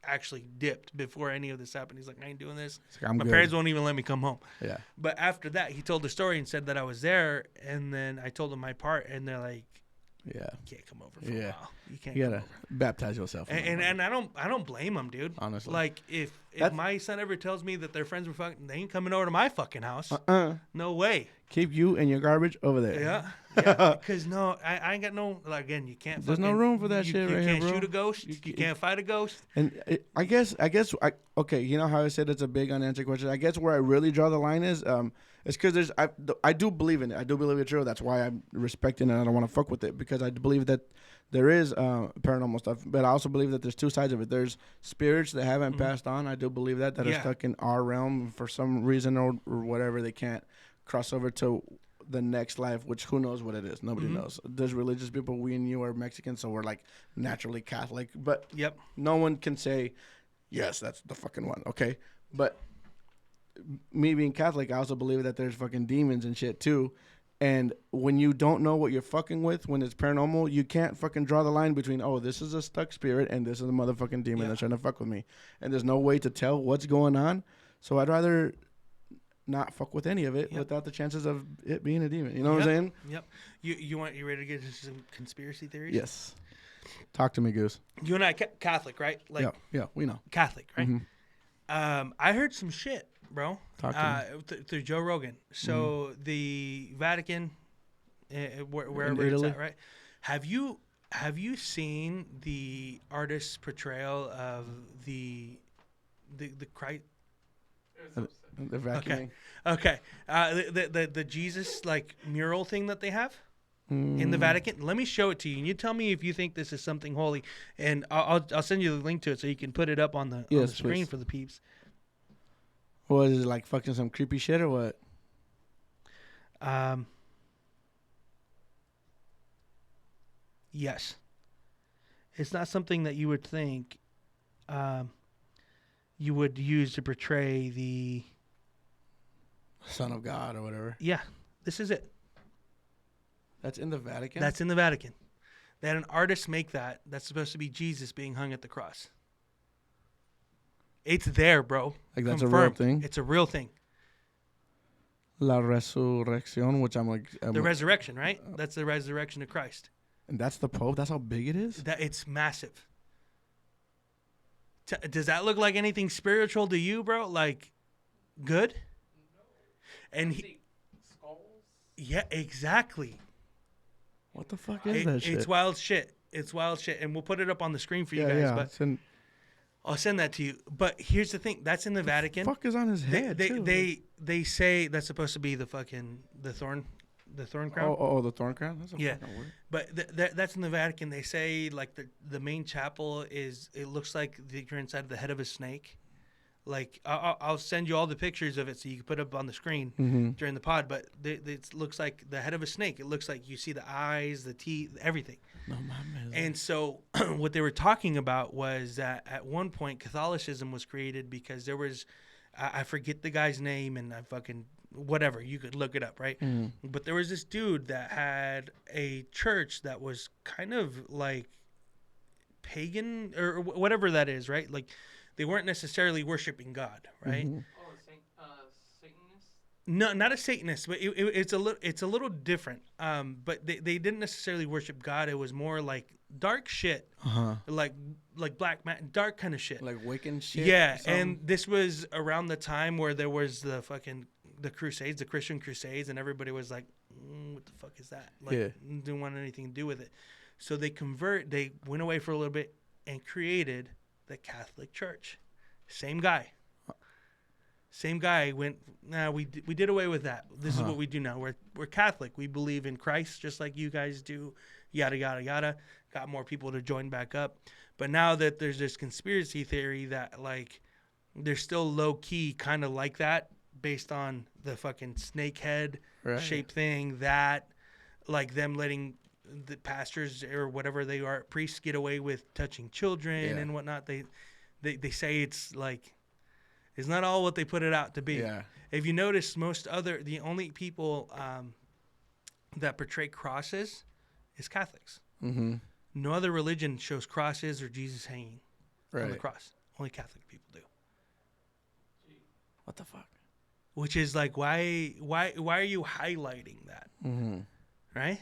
[SPEAKER 1] actually dipped before any of this happened. He's like, I ain't doing this.
[SPEAKER 3] like, I'm
[SPEAKER 1] My
[SPEAKER 3] good.
[SPEAKER 1] parents won't even let me come home.
[SPEAKER 3] Yeah.
[SPEAKER 1] But after that, he told the story and said that I was there, and then I told them my part, and they're like,
[SPEAKER 3] Yeah.
[SPEAKER 1] you can't come over for a
[SPEAKER 3] Yeah.
[SPEAKER 1] while. You can't
[SPEAKER 3] You
[SPEAKER 1] come
[SPEAKER 3] gotta
[SPEAKER 1] over.
[SPEAKER 3] baptize yourself.
[SPEAKER 1] And I don't blame them, dude.
[SPEAKER 3] Honestly.
[SPEAKER 1] Like if
[SPEAKER 3] That's-
[SPEAKER 1] my son ever tells me that their friends were fucking, they ain't coming over to my fucking house. No way.
[SPEAKER 3] Keep you and your garbage over there.
[SPEAKER 1] Yeah. Because no, I ain't got no. Like, again, you can't.
[SPEAKER 3] There's no
[SPEAKER 1] fucking-
[SPEAKER 3] room for that
[SPEAKER 1] you,
[SPEAKER 3] shit
[SPEAKER 1] you
[SPEAKER 3] right here,
[SPEAKER 1] can't
[SPEAKER 3] bro.
[SPEAKER 1] shoot a ghost. You can't fight a ghost.
[SPEAKER 3] And I guess, okay, you know how I said it's a big unanswered question? I guess where I really draw the line is because I do believe in it. I do believe it's real. That's why I'm respecting it and I don't want to fuck with it because I believe that there is paranormal stuff. But I also believe that there's two sides of it. There's spirits that haven't passed on. I do believe that are
[SPEAKER 1] Yeah.
[SPEAKER 3] stuck in our realm for some reason or whatever. They can't cross over to the next life, which who knows what it is. Nobody knows. There's religious people. We and you are Mexican, so we're like naturally Catholic. But
[SPEAKER 1] Yep.
[SPEAKER 3] no one can say, yes, that's the fucking one. Okay. But me being Catholic, I also believe that there's fucking demons and shit too. And when you don't know what you're fucking with, when it's paranormal, you can't fucking draw the line between, oh, this is a stuck spirit and this is a motherfucking demon that's trying to fuck with me. And there's no way to tell what's going on. So I'd rather not fuck with any of it without the chances of it being a demon. You know what I'm saying?
[SPEAKER 1] Yep. You ready to get into some conspiracy theories?
[SPEAKER 3] Yes. Talk to me, Goose.
[SPEAKER 1] You and I Catholic, right? Like
[SPEAKER 3] Yeah, we know.
[SPEAKER 1] Catholic, right? I heard some shit, bro.
[SPEAKER 3] Talk to
[SPEAKER 1] Through Joe Rogan. So the Vatican, wherever it's
[SPEAKER 3] Italy?
[SPEAKER 1] at, right? Have you seen the artist's portrayal of the Christ?
[SPEAKER 3] The vacuuming.
[SPEAKER 1] Okay. The Jesus like mural thing that they have in the Vatican. Let me show it to you, and you tell me if you think this is something holy. And I'll send you the link to it so you can put it up on the screen
[SPEAKER 3] please.
[SPEAKER 1] for the peeps.
[SPEAKER 3] What is it, like fucking some creepy shit or what?
[SPEAKER 1] Yes. It's not something that you would think you would use to portray the...
[SPEAKER 3] Son of God or whatever.
[SPEAKER 1] Yeah, this is it.
[SPEAKER 3] That's in the Vatican?
[SPEAKER 1] That's in the Vatican. They had an artist make that. That's supposed to be Jesus being hung at the cross. It's there, bro.
[SPEAKER 3] Like that's a real
[SPEAKER 1] Confirmed.
[SPEAKER 3] thing?
[SPEAKER 1] It's a real thing.
[SPEAKER 3] La Resurrección, which I'm like...
[SPEAKER 1] The resurrection, right? That's the resurrection of Christ.
[SPEAKER 3] and that's the Pope? That's how big it is?
[SPEAKER 1] That it's massive. Does that look like anything spiritual to you, bro? Like, good? And
[SPEAKER 2] Skulls?
[SPEAKER 1] yeah, exactly.
[SPEAKER 3] What the fuck is that shit?
[SPEAKER 1] It's wild shit. It's wild shit, and we'll put it up on the screen for you guys.
[SPEAKER 3] Yeah,
[SPEAKER 1] But
[SPEAKER 3] it's in,
[SPEAKER 1] I'll send that to you. But here's the thing: that's in the Vatican.
[SPEAKER 3] fuck is on his head, too?
[SPEAKER 1] They say that's supposed to be the thorn crown.
[SPEAKER 3] Oh, the thorn crown? That's a
[SPEAKER 1] Yeah.
[SPEAKER 3] fucking word.
[SPEAKER 1] But that's in the Vatican. They say like the main chapel it looks like you're inside the head of a snake. Like I'll send you all the pictures of it so you can put it up on the screen during the pod. But it looks like the head of a snake. It looks like you see the eyes, the teeth, everything.
[SPEAKER 3] No, mames.
[SPEAKER 1] And so what they were talking about was that at one point Catholicism was created because there was, I forget the guy's name and I fucking, whatever, you could look it up, right? But there was this dude that had a church that was kind of like pagan or whatever that is, right? Like they weren't necessarily worshiping God, right?
[SPEAKER 2] Oh, Satanist?
[SPEAKER 1] No, not a Satanist, but it's a little different. But they didn't necessarily worship God. It was more like dark shit, like black dark kind of shit.
[SPEAKER 3] Like Wiccan shit?
[SPEAKER 1] Yeah,
[SPEAKER 3] or something?
[SPEAKER 1] and this was around the time where there was the fucking the Crusades, the Christian Crusades, and everybody was like, "What the fuck is that?" Like, didn't want anything to do with it. So they went away for a little bit and created the Catholic Church. Same guy went. Nah, we did away with that. This is what we do now. We're Catholic. We believe in Christ just like you guys do. Yada yada yada. Got more people to join back up. But now that there's this conspiracy theory that like they're still low key kind of like that based on the fucking snake head shaped thing, that like them letting the pastors or whatever they are, priests, get away with touching children and whatnot. They say it's like it's not all what they put it out to be. Yeah. If you notice, the only people that portray crosses is Catholics. Mm-hmm. No other religion shows crosses or Jesus hanging on the cross. Only Catholic people do.
[SPEAKER 3] What the fuck?
[SPEAKER 1] Which is like, why are you highlighting that? Mm-hmm. Right?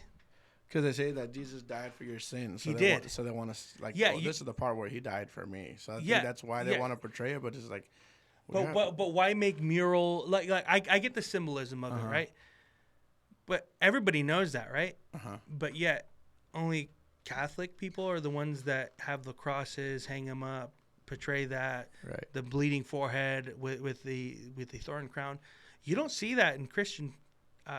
[SPEAKER 3] Because they say that Jesus died for your sins. So
[SPEAKER 1] he did.
[SPEAKER 3] So they want to like, this is the part where he died for me. So I think that's why they want to portray it. But it's like,
[SPEAKER 1] but why make mural like I get the symbolism of it, right? But everybody knows that, right? But yet, only Catholic people are the ones that have the crosses, hang them up, portray that, the bleeding forehead with the thorn crown. You don't see that in Christian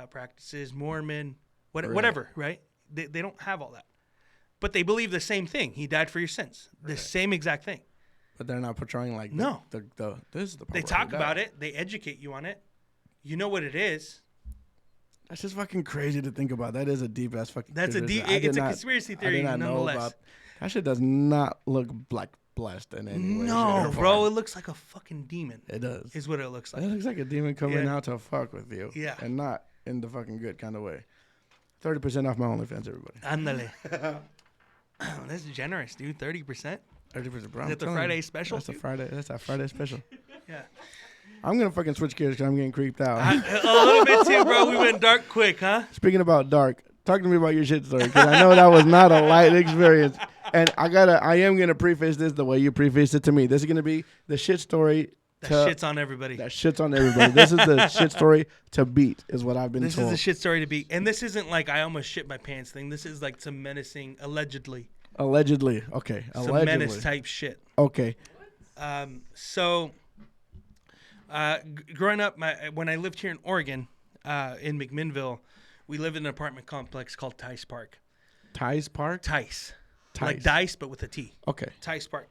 [SPEAKER 1] practices, Mormon, whatever, right? They don't have all that, but they believe the same thing. He died for your sins, the same exact thing.
[SPEAKER 3] But they're not portraying like this is the part
[SPEAKER 1] they talk about it. They educate you on it. You know what it is.
[SPEAKER 3] That's just fucking crazy to think about. That is a deep ass fucking.
[SPEAKER 1] It's a conspiracy theory. I did not know about.
[SPEAKER 3] That shit does not look like blessed in any way.
[SPEAKER 1] No, bro, it looks like a fucking demon.
[SPEAKER 3] It does.
[SPEAKER 1] Is what it looks like.
[SPEAKER 3] It looks like a demon coming out to fuck with you.
[SPEAKER 1] Yeah.
[SPEAKER 3] And not in the fucking good kind of way. 30% off my OnlyFans, everybody.
[SPEAKER 1] Ándale. That's generous, dude. 30%.
[SPEAKER 3] 30%, bro.
[SPEAKER 1] Is that the Friday special?
[SPEAKER 3] That's a Friday special.
[SPEAKER 1] Yeah.
[SPEAKER 3] I'm going to fucking switch gears because I'm getting creeped out.
[SPEAKER 1] A little bit too, bro. We went dark quick, huh?
[SPEAKER 3] Speaking about dark, talk to me about your shit story because I know that was not a light experience. And I am going to preface this the way you prefaced it to me. This is going to be the shit story.
[SPEAKER 1] That shit's on everybody.
[SPEAKER 3] That shit's on everybody. This is the shit story to beat is what I've been told.
[SPEAKER 1] This is the shit story to beat. And this isn't like I almost shit my pants thing. This is like some menacing, allegedly.
[SPEAKER 3] Allegedly. Okay.
[SPEAKER 1] Some menace type shit.
[SPEAKER 3] Okay.
[SPEAKER 1] Growing up, when I lived here in Oregon, in McMinnville, we lived in an apartment complex called Tice Park.
[SPEAKER 3] Tice Park?
[SPEAKER 1] Tice. Like dice, but with a T.
[SPEAKER 3] Okay.
[SPEAKER 1] Tice Park.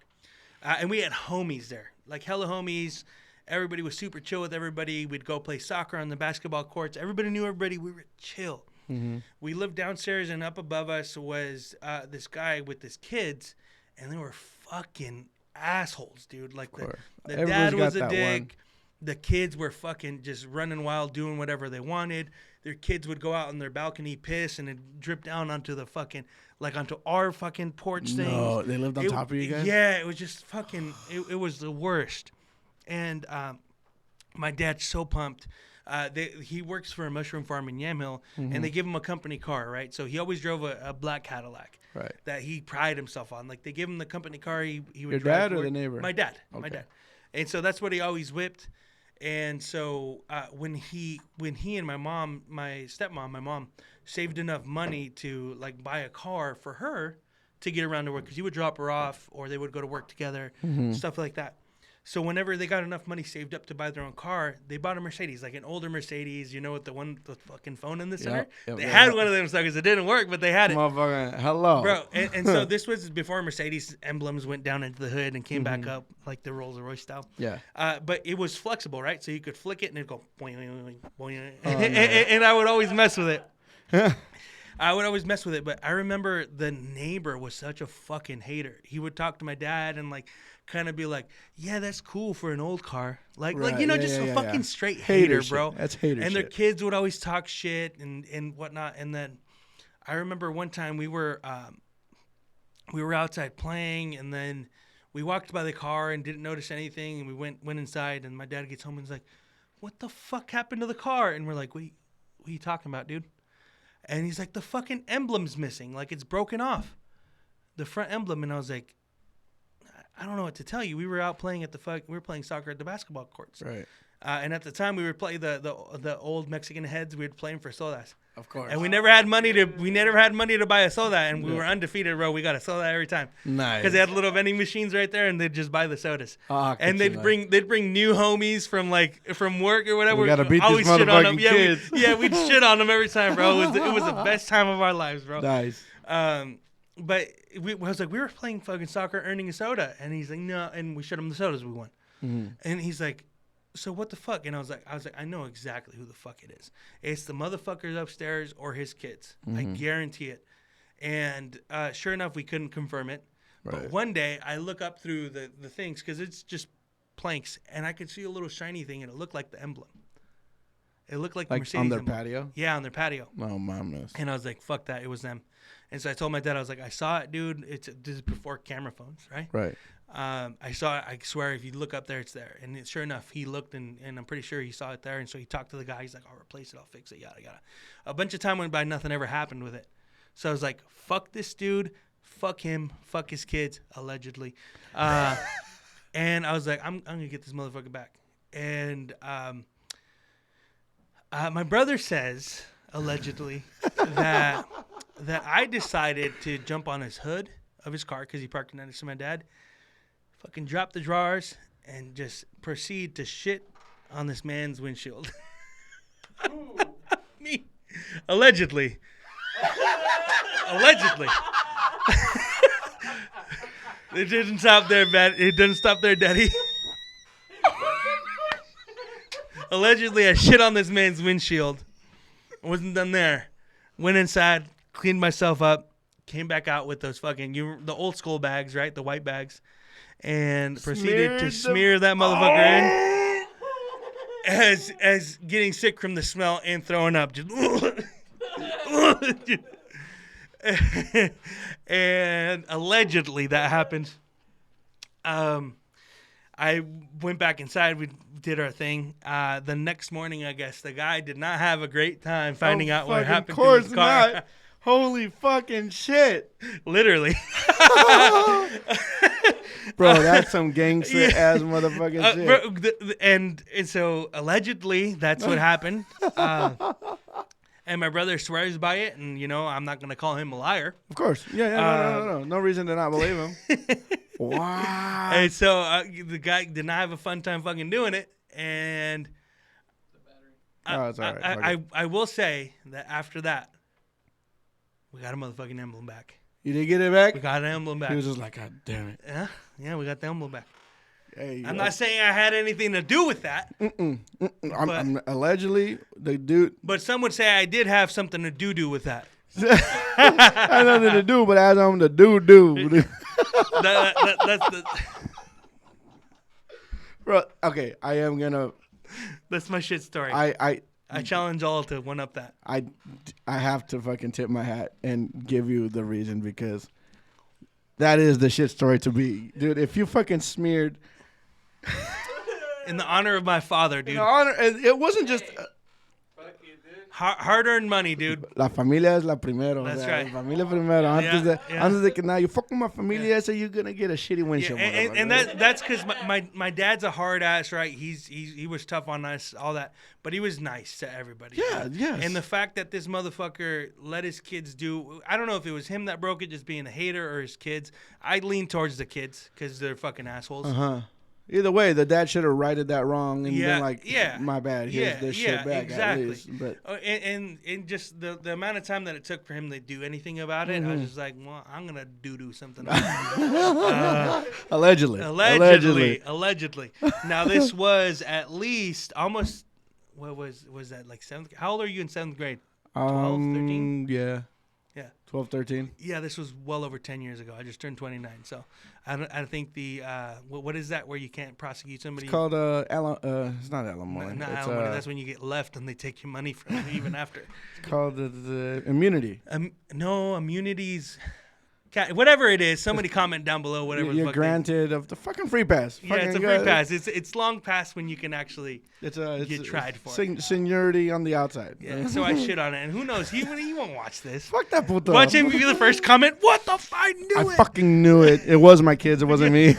[SPEAKER 1] And we had homies there. Like hella homies. Everybody was super chill with everybody. We'd go play soccer on the basketball courts. Everybody knew everybody. We were chill. Mm-hmm. We lived downstairs, and up above us was this guy with his kids, and they were fucking assholes, dude. Like the dad was a dick. The kids were fucking just running wild, doing whatever they wanted. Their kids would go out on their balcony, piss, and it'd drip down onto the fucking, like onto our fucking porch thing.
[SPEAKER 3] No, they lived on top of you guys?
[SPEAKER 1] Yeah, it was just fucking, it was the worst. And my dad's so pumped. He works for a mushroom farm in Yamhill, and they give him a company car, right? So he always drove a black Cadillac that he prided himself on. Like they give him the company car, he would
[SPEAKER 3] Your
[SPEAKER 1] drive
[SPEAKER 3] dad or the neighbor?
[SPEAKER 1] My dad.
[SPEAKER 3] Okay.
[SPEAKER 1] My dad. And so that's what he always whipped. And so when he and my mom, my stepmom, my mom, saved enough money to like buy a car for her to get around to work, because he would drop her off or they would go to work together, stuff like that. So whenever they got enough money saved up to buy their own car, they bought a Mercedes, like an older Mercedes, you know, with the fucking phone in the center. They had one of them suckers. It didn't work, but they had it.
[SPEAKER 3] Motherfucker, hello.
[SPEAKER 1] Bro, and so this was before Mercedes emblems went down into the hood and came back up, like the Rolls Royce style.
[SPEAKER 3] Yeah.
[SPEAKER 1] But it was flexible, right? So you could flick it and it'd go boing, boing, boing. And I would always mess with it. But I remember the neighbor was such a fucking hater. He would talk to my dad and like kind of be like, yeah, that's cool for an old car. Like you know, just a fucking straight hater, bro.
[SPEAKER 3] That's hater
[SPEAKER 1] and their kids would always talk shit and whatnot. And then I remember one time we were outside playing, and then we walked by the car and didn't notice anything, and we went inside, and my dad gets home and is like, what the fuck happened to the car? And we're like, what are you talking about, dude? And he's like, the fucking emblem's missing. Like, it's broken off. The front emblem. And I was like, I don't know what to tell you. We were out playing we were playing soccer at the basketball courts.
[SPEAKER 3] Right.
[SPEAKER 1] And at the time, we would play the old Mexican heads. We would play them for sodas.
[SPEAKER 3] Of course.
[SPEAKER 1] And we never had money to buy a soda, and we were undefeated, bro. We got a soda every time.
[SPEAKER 3] Nice.
[SPEAKER 1] Because they had little vending machines right there, and they'd just buy the sodas.
[SPEAKER 3] Oh,
[SPEAKER 1] and they'd bring new homies from work or whatever.
[SPEAKER 3] We gotta beat
[SPEAKER 1] Always
[SPEAKER 3] these
[SPEAKER 1] shit on them.
[SPEAKER 3] motherfucking kids.
[SPEAKER 1] We'd shit on them every time, bro. It was the best time of our lives, bro.
[SPEAKER 3] Nice.
[SPEAKER 1] But I was like, we were playing fucking soccer, earning a soda, and he's like, no, and we showed him the sodas we won, and he's like, so what the fuck? And I was like, I know exactly who the fuck it is. It's the motherfuckers upstairs or his kids. I guarantee it. And sure enough, we couldn't confirm it. Right. But one day, I look up through the things because it's just planks, and I could see a little shiny thing, and it looked like the emblem. It looked like the Mercedes
[SPEAKER 3] on their
[SPEAKER 1] emblem.
[SPEAKER 3] patio?
[SPEAKER 1] Yeah, on their patio.
[SPEAKER 3] Oh, mamas.
[SPEAKER 1] And I was like, fuck that. It was them. And so I told my dad, I was like, I saw it, dude. This is before camera phones, right?
[SPEAKER 3] Right.
[SPEAKER 1] I saw it. I swear, if you look up there, it's there. And sure enough, he looked, and I'm pretty sure he saw it there. And so he talked to the guy. He's like, I'll replace it. I'll fix it. Yada, yada. A bunch of time went by. Nothing ever happened with it. So I was like, fuck this dude. Fuck him. Fuck his kids, allegedly. And I was like, I'm going to get this motherfucker back. And my brother says, allegedly, that I decided to jump on his hood of his car because he parked it next to my dad, fucking drop the drawers, and just proceed to shit on this man's windshield. Me. Allegedly. Allegedly. It didn't stop there, man. It didn't stop there, Daddy. Allegedly, I shit on this man's windshield. I wasn't done there. Went inside, cleaned myself up, came back out with those fucking the old school bags, right? The white bags, and proceeded to smear that motherfucker in as getting sick from the smell and throwing up. Just and allegedly that happened. I went back inside. We did our thing. The next morning, I guess the guy did not have a great time finding out what happened to his car.
[SPEAKER 3] Not. Holy fucking shit!
[SPEAKER 1] Literally,
[SPEAKER 3] bro, that's some gangster ass motherfucking shit.
[SPEAKER 1] Bro, and so allegedly, that's what happened. And my brother swears by it, and I'm not gonna call him a liar.
[SPEAKER 3] Of course, yeah, no reason to not believe him. Wow.
[SPEAKER 1] And so the guy did not have a fun time fucking doing it, and
[SPEAKER 3] it's all right.
[SPEAKER 1] I will say that after that, we got a motherfucking emblem back.
[SPEAKER 3] You did get it back?
[SPEAKER 1] We got an emblem back.
[SPEAKER 3] He was just like, God damn it.
[SPEAKER 1] Yeah, we got the emblem back.
[SPEAKER 3] Hey,
[SPEAKER 1] I'm not saying I had anything to do with that.
[SPEAKER 3] I'm allegedly, the dude.
[SPEAKER 1] But some would say I did have something to do with that.
[SPEAKER 3] I had nothing to do, but as I'm the do.
[SPEAKER 1] That's the.
[SPEAKER 3] Bro, okay, I am gonna.
[SPEAKER 1] That's my shit story.
[SPEAKER 3] I
[SPEAKER 1] challenge all to one up that.
[SPEAKER 3] I have to fucking tip my hat and give you the reason because that is the shit story to be, dude. If you fucking smeared.
[SPEAKER 1] In the honor of my father, dude.
[SPEAKER 3] In honor, it wasn't just.
[SPEAKER 1] Hard-earned money, dude.
[SPEAKER 3] La familia es la primero.
[SPEAKER 1] That's right.
[SPEAKER 3] La familia primero. Antes de que now you fuck with my familia, so you're gonna get a shitty windshield.
[SPEAKER 1] And that's because my dad's a hard ass, right? He was tough on us, all that, but he was nice to everybody.
[SPEAKER 3] Yeah,
[SPEAKER 1] right?
[SPEAKER 3] yes.
[SPEAKER 1] And the fact that this motherfucker let his kids do, I don't know if it was him that broke it, just being a hater, or his kids. I lean towards the kids because they're fucking assholes.
[SPEAKER 3] Either way, the dad should have righted that wrong and been like, my bad, here's this shit back
[SPEAKER 1] exactly.
[SPEAKER 3] at least. But
[SPEAKER 1] and just the amount of time that it took for him to do anything about it, I was just like, well, I'm going to do something about it.
[SPEAKER 3] Allegedly.
[SPEAKER 1] Now, this was at least almost, what was that, like 7th? How old are you in 7th grade? 12, 13?
[SPEAKER 3] Yeah.
[SPEAKER 1] Yeah.
[SPEAKER 3] 12, 13.
[SPEAKER 1] Yeah, this was well over 10 years ago. I just turned 29. So I think the, what is that where you can't prosecute somebody?
[SPEAKER 3] It's called, it's not alimony.
[SPEAKER 1] Not alimony. That's when you get left and they take your money from you even after.
[SPEAKER 3] It's called the immunity.
[SPEAKER 1] No, immunities. Whatever it is, somebody comment down below. Whatever
[SPEAKER 3] you're granted of the fucking free pass.
[SPEAKER 1] Yeah, it's a free pass. It's long past when you can actually get tried for it.
[SPEAKER 3] Seniority on the outside.
[SPEAKER 1] Yeah, so I shit on it, and who knows? He won't watch this.
[SPEAKER 3] Fuck that puto.
[SPEAKER 1] Watch him be the first comment. What the fuck? I knew it.
[SPEAKER 3] I fucking knew it. It was my kids. It wasn't me.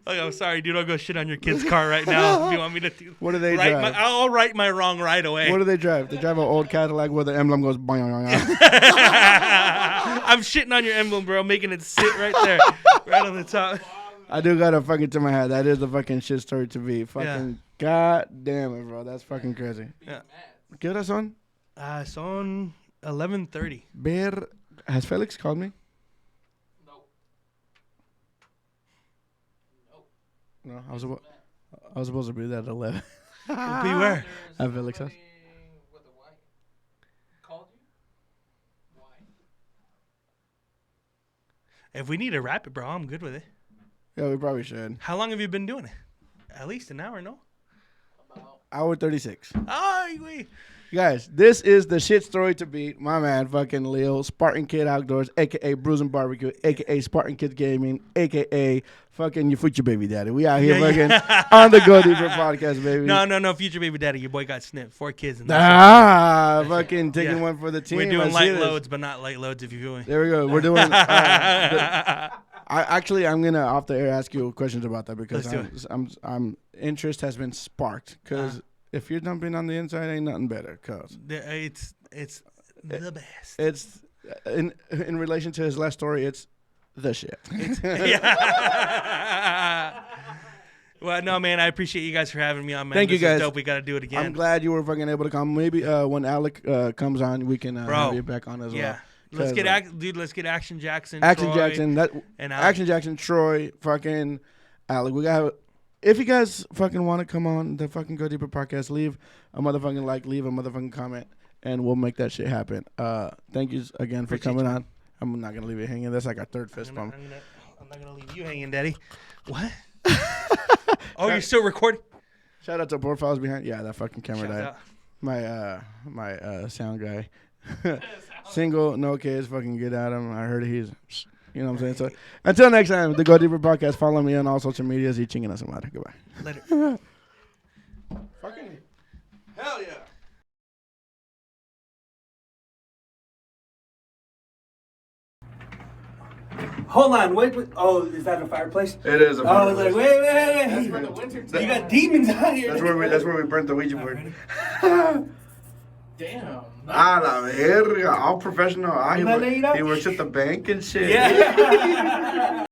[SPEAKER 1] Like, I'm sorry, dude. I'll go shit on your kid's car right now if you want me to do.
[SPEAKER 3] What do they
[SPEAKER 1] right
[SPEAKER 3] drive?
[SPEAKER 1] I'll right my wrong right away.
[SPEAKER 3] What do they drive? They drive an old Cadillac where the emblem goes.
[SPEAKER 1] I'm shitting on your emblem, bro. Making it sit right there, right on the top.
[SPEAKER 3] I do got a fucking to my head. That is the fucking shit story to be. Fucking god damn it, bro. That's fucking crazy.
[SPEAKER 1] Yeah.
[SPEAKER 3] ¿Qué hora son?
[SPEAKER 1] Son 11:30.
[SPEAKER 3] Has Felix called me? No, I was supposed to be there at 11.
[SPEAKER 1] Beware.
[SPEAKER 3] At Felix' house.
[SPEAKER 2] With a Y. Called you? Why?
[SPEAKER 1] If we need to wrap it, bro, I'm good with it.
[SPEAKER 3] Yeah, we probably should.
[SPEAKER 1] How long have you been doing it? At least an hour, no?
[SPEAKER 2] About.
[SPEAKER 3] Hour 36.
[SPEAKER 1] Oh, wait.
[SPEAKER 3] Guys, this is the shit story to beat. My man, fucking Lio, Spartan Kid Outdoors, a.k.a. Brews&BBQ, a.k.a. SpartanKidGaming, a.k.a. fucking your future baby daddy. We out here fucking on the Go Deeper podcast, baby.
[SPEAKER 1] No, future baby daddy. Your boy got snipped. 4 kids.
[SPEAKER 3] Fucking taking one for the team.
[SPEAKER 1] We're doing
[SPEAKER 3] I
[SPEAKER 1] light loads, but not light loads if you're doing.
[SPEAKER 3] There we go. We're doing. I'm gonna off the air ask you questions about that because I'm interest has been sparked because if you're dumping on the inside, ain't nothing better. Cause
[SPEAKER 1] it's the best.
[SPEAKER 3] It's in relation to his last story. It's the shit.
[SPEAKER 1] Yeah. Well, no, man, I appreciate you guys for having me on, man.
[SPEAKER 3] Thank you, guys.
[SPEAKER 1] Is dope. We got to do it again.
[SPEAKER 3] I'm glad you were fucking able to come. Maybe when Alec comes on, we can have you back on as well.
[SPEAKER 1] Let's get Action Jackson.
[SPEAKER 3] Action
[SPEAKER 1] Troy,
[SPEAKER 3] Jackson.
[SPEAKER 1] and
[SPEAKER 3] Action Jackson. Troy. Fucking Alec. We got. If you guys fucking want to come on the fucking Go Deeper podcast, leave a motherfucking like, leave a motherfucking comment, and we'll make that shit happen. Thank you again for coming on. I'm not gonna leave it hanging. That's like our third fist bump.
[SPEAKER 1] I'm not gonna leave you hanging, Daddy. What? Oh, you're still recording?
[SPEAKER 3] Shout out to Board Files behind. Yeah, that fucking camera
[SPEAKER 1] Shout
[SPEAKER 3] died.
[SPEAKER 1] out.
[SPEAKER 3] My sound guy. Single, no kids, fucking get at him. I heard he's, you know what I'm saying? So until next time, the Go Deeper podcast. Follow me on all social medias. Y chinguen a su madre. Goodbye.
[SPEAKER 1] Later.
[SPEAKER 3] Fucking hell yeah.
[SPEAKER 1] Hold on, wait. Oh, is that a fireplace?
[SPEAKER 3] It is a
[SPEAKER 1] I was like, wait.
[SPEAKER 2] That's for the winter time.
[SPEAKER 1] You got demons out here.
[SPEAKER 3] That's where we burnt the Ouija board.
[SPEAKER 2] Damn.
[SPEAKER 3] A la verga, all professional.
[SPEAKER 1] Una leída?
[SPEAKER 3] He works at the bank and shit.
[SPEAKER 1] Yeah.